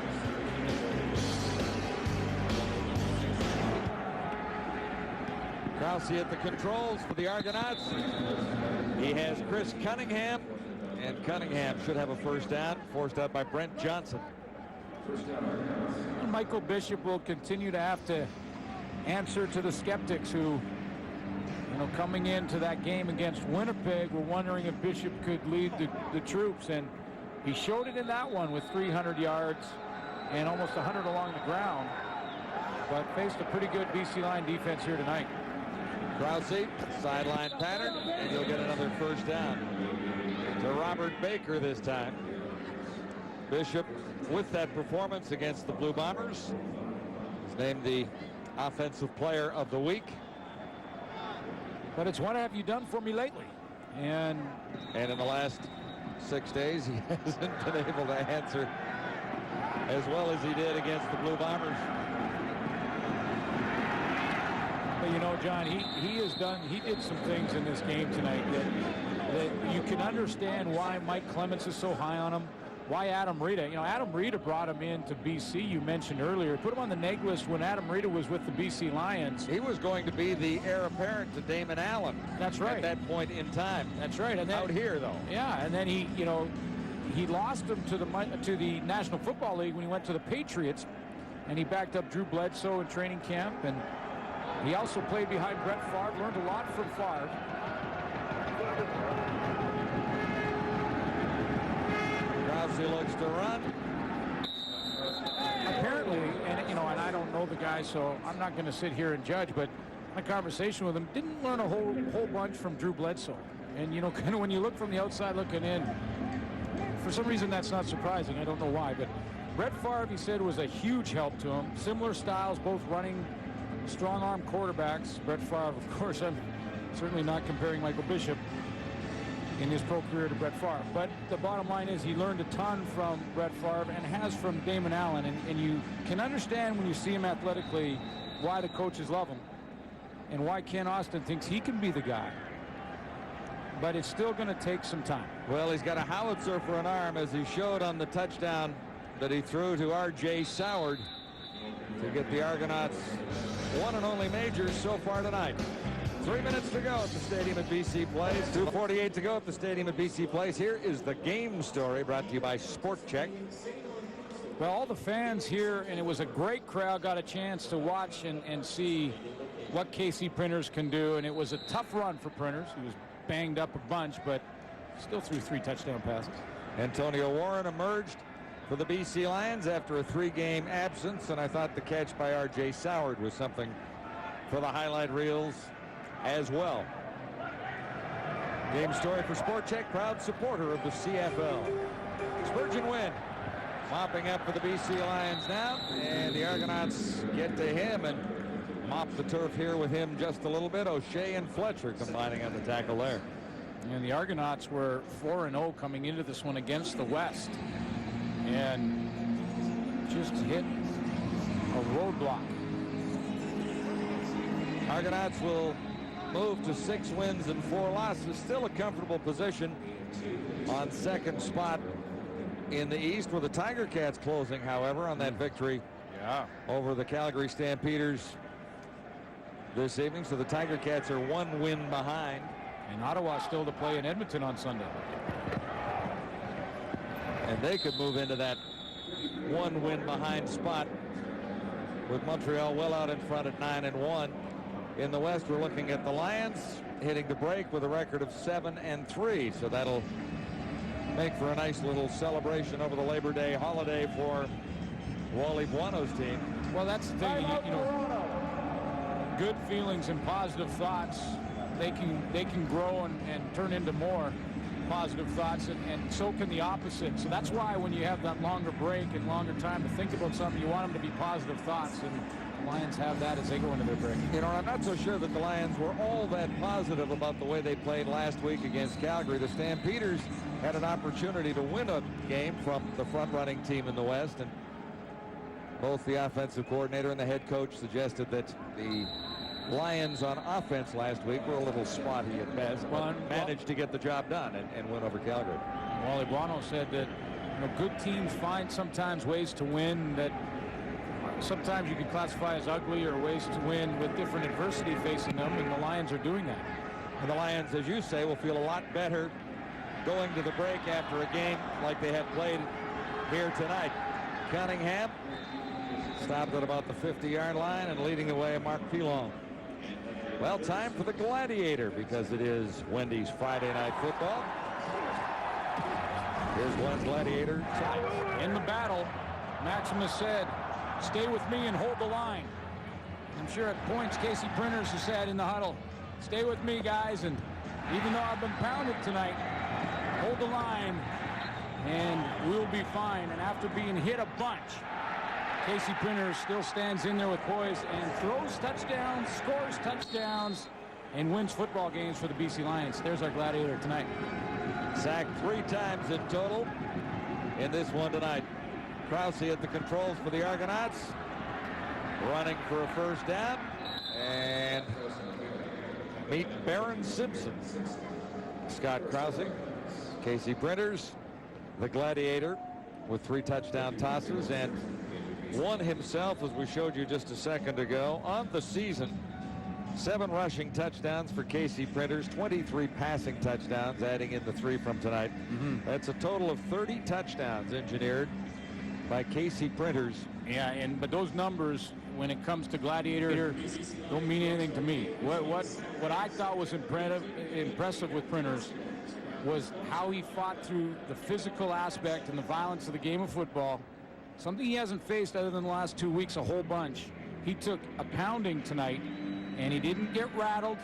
Krause at the controls for the Argonauts. He has Chris Cunningham, and Cunningham should have a first down, forced out by Brent Johnson. Michael Bishop will continue to have to answer to the skeptics who, you know, coming into that game against Winnipeg, were wondering if Bishop could lead the troops, and he showed it in that one with 300 yards and almost 100 along the ground, but faced a pretty good BC Lion defense here tonight. Krause, sideline pattern, and he'll get another first down to Robert Baker this time. Bishop, with that performance against the Blue Bombers, is named the Offensive Player of the Week. But it's what have you done for me lately? And in the last 6 days, he hasn't been able to answer as well as he did against the Blue Bombers. But you know, John, he did some things in this game tonight that you can understand why Mike Clements is so high on him. Why Adam Rita? You know, Adam Rita brought him into BC, you mentioned earlier. Put him on the neg list when Adam Rita was with the BC Lions. He was going to be the heir apparent to Damon Allen. That's right. At that point in time. That's right. And then, out here, though. Yeah, and then he lost him to the National Football League when he went to the Patriots, and he backed up Drew Bledsoe in training camp, and he also played behind Brett Favre, learned a lot from Favre. Krause looks to run. Apparently, and I don't know the guy, so I'm not going to sit here and judge, but my conversation with him didn't learn a whole bunch from Drew Bledsoe. And, you know, kind of when you look from the outside looking in, for some reason that's not surprising. I don't know why, but Brett Favre, he said, was a huge help to him. Similar styles, both running strong-arm quarterbacks. Brett Favre, of course, I'm certainly not comparing Michael Bishop in his pro career to Brett Favre. But the bottom line is he learned a ton from Brett Favre and has from Damon Allen. And you can understand when you see him athletically why the coaches love him and why Ken Austin thinks he can be the guy. But it's still going to take some time. Well, he's got a howitzer for an arm, as he showed on the touchdown that he threw to R.J. Soward to get the Argonauts one and only majors so far tonight. 3 minutes to go at the stadium at BC Place. 2:48 to go at the stadium at BC Place. Here is the game story brought to you by Sport Check. Well, all the fans here, and it was a great crowd, got a chance to watch and see what KC Printers can do. And it was a tough run for Printers. He was banged up a bunch, but still threw 3 touchdown passes. Antonio Warren emerged for the BC Lions after a 3-game absence, and I thought the catch by R.J. Soward was something for the highlight reels as well. Game story for Sport Check, proud supporter of the CFL. Spurgeon Wynn Mopping up for the BC Lions now, and the Argonauts get to him and mop the turf here with him just a little bit. O'Shea and Fletcher combining on the tackle there. And the Argonauts were 4-0 coming into this one against the West, and just hit a roadblock. Argonauts will move to 6 wins and 4 losses. Still a comfortable position on second spot in the East, with the Tiger Cats closing, however, on that victory over the Calgary Stampeders this evening. So the Tiger Cats are 1 win behind. And Ottawa still to play in Edmonton on Sunday. And they could move into that 1 win behind spot, with Montreal well out in front at 9-1. In the West, we're looking at the Lions hitting the break with a record of 7-3. So that'll make for a nice little celebration over the Labor Day holiday for Wally Buono's team. Well, that's the thing, you know, good feelings and positive thoughts, they can grow and turn into more positive thoughts, and so can the opposite. So that's why when you have that longer break and longer time to think about something, you want them to be positive thoughts, and the Lions have that as they go into their break. You know, I'm not so sure that the Lions were all that positive about the way they played last week against Calgary. The Stampeders had an opportunity to win a game from the front-running team in the West, and both the offensive coordinator and the head coach suggested that the Lions on offense last week were a little spotty at best, but managed to get the job done and win over Calgary. Wally Buono said that, you know, good teams find sometimes ways to win that sometimes you can classify as ugly, or ways to win with different adversity facing them, and the Lions are doing that. And the Lions, as you say, will feel a lot better going to the break after a game like they have played here tonight. Cunningham stopped at about the 50-yard line, and leading the way, Mark Pilon. Well, time for the Gladiator, because it is Wendy's Friday Night Football. Here's one Gladiator. In the battle, Maximus said, "Stay with me and hold the line." I'm sure at points Casey Printers has said in the huddle, "Stay with me, guys, and even though I've been pounded tonight, hold the line and we'll be fine." And after being hit a bunch, Casey Printers still stands in there with poise and throws touchdowns, scores touchdowns, and wins football games for the BC Lions. There's our Gladiator tonight. Sacked 3 times in total in this one tonight. Krause at the controls for the Argonauts, running for a first down, and meet Baron Simpson. Scott Krause, Casey Printers, the Gladiator, with 3 touchdown tosses, and one himself, as we showed you just a second ago, on the season. 7 rushing touchdowns for Casey Printers, 23 passing touchdowns, adding in the 3 from tonight. That's a total of 30 touchdowns engineered by Casey Printers. Yeah, but those numbers, when it comes to Gladiator, don't mean anything to me. What I thought was impressive with Printers was how he fought through the physical aspect and the violence of the game of football. Something he hasn't faced other than the last 2 weeks a whole bunch. He took a pounding tonight, and he didn't get rattled.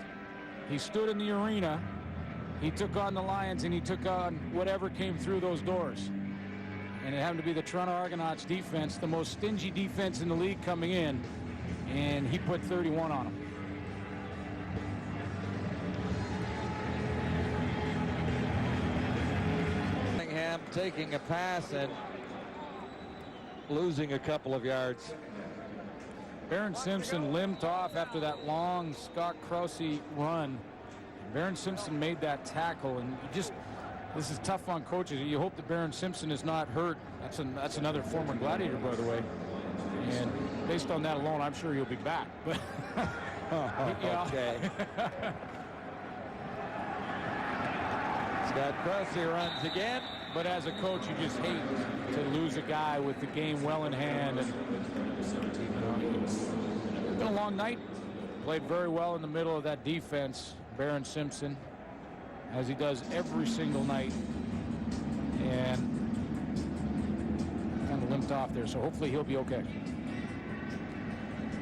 He stood in the arena. He took on the Lions, and he took on whatever came through those doors. And it happened to be the Toronto Argonauts defense, the most stingy defense in the league coming in, and he put 31 on them. Cunningham taking a pass and losing a couple of yards. Baron Simpson limped off after that long Scott Krause run. Baron Simpson made that tackle, and this is tough on coaches. You hope that Baron Simpson is not hurt. That's another former Gladiator, by the way. And based on that alone, I'm sure he'll be back. But okay. Scott Krause runs again. But as a coach, you just hate to lose a guy with the game well in hand. And it's been a long night. Played very well in the middle of that defense, Baron Simpson, as he does every single night. And kind of limped off there, so hopefully he'll be okay.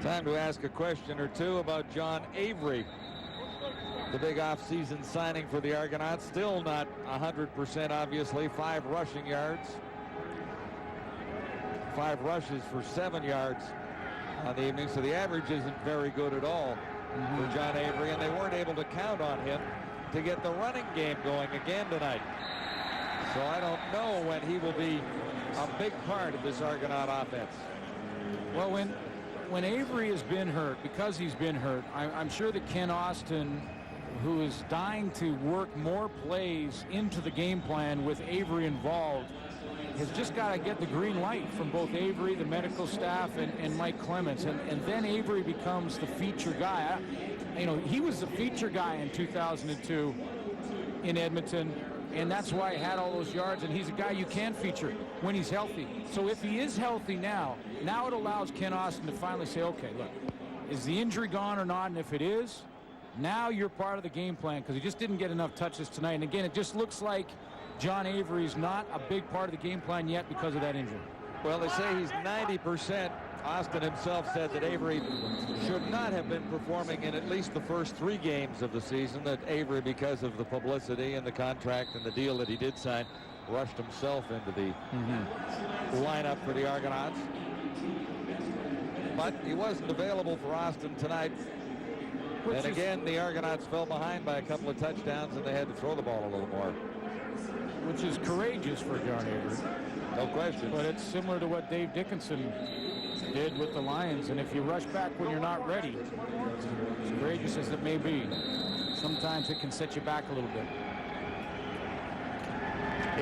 Time to ask a question or two about John Avery, the big offseason signing for the Argonauts. Still not 100%, obviously. 5 rushing yards. 5 rushes for 7 yards on the evening, so the average isn't very good at all for John Avery, and they weren't able to count on him to get the running game going again tonight. So I don't know when he will be a big part of this Argonaut offense. Well, when Avery has been hurt, because he's been hurt, I'm sure that Ken Austin, who is dying to work more plays into the game plan with Avery involved, has just got to get the green light from both Avery, the medical staff, and Mike Clements. And then Avery becomes the feature guy. You know, he was the feature guy in 2002 in Edmonton, and that's why he had all those yards, and he's a guy you can feature when he's healthy. So if he is healthy now it allows Ken Austin to finally say, okay, look, is the injury gone or not? And if it is, now you're part of the game plan, because he just didn't get enough touches tonight. And again, it just looks like John Avery's not a big part of the game plan yet because of that injury. Well, they say he's 90%. Austin himself said that Avery should not have been performing in at least the first 3 games of the season, that Avery, because of the publicity and the contract and the deal that he did sign, rushed himself into the lineup for the Argonauts. But he wasn't available for Austin tonight. And again, the Argonauts fell behind by a couple of touchdowns, and they had to throw the ball a little more. Which is courageous for John Avery. No question. But it's similar to what Dave Dickinson did with the Lions. And if you rush back when you're not ready, as courageous as it may be, sometimes it can set you back a little bit.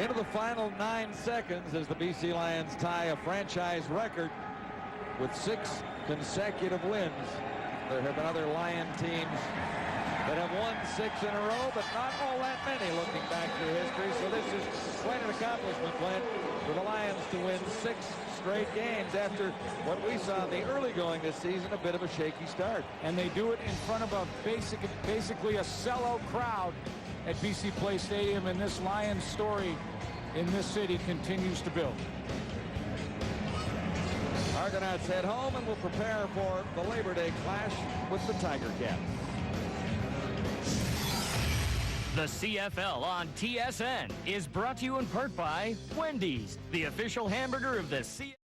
Into the final 9 seconds as the BC Lions tie a franchise record with 6 consecutive wins. There have been other Lion teams that have won 6 in a row, but not all that many looking back through history. So this is quite an accomplishment, Glenn, for the Lions to win 6 straight games after what we saw in the early going this season, a bit of a shaky start. And they do it in front of a basically a sellout crowd at BC Place Stadium, and this Lions story in this city continues to build. Argonauts head home and will prepare for the Labor Day clash with the Tiger Cats. The CFL on TSN is brought to you in part by Wendy's, the official hamburger of the CFL.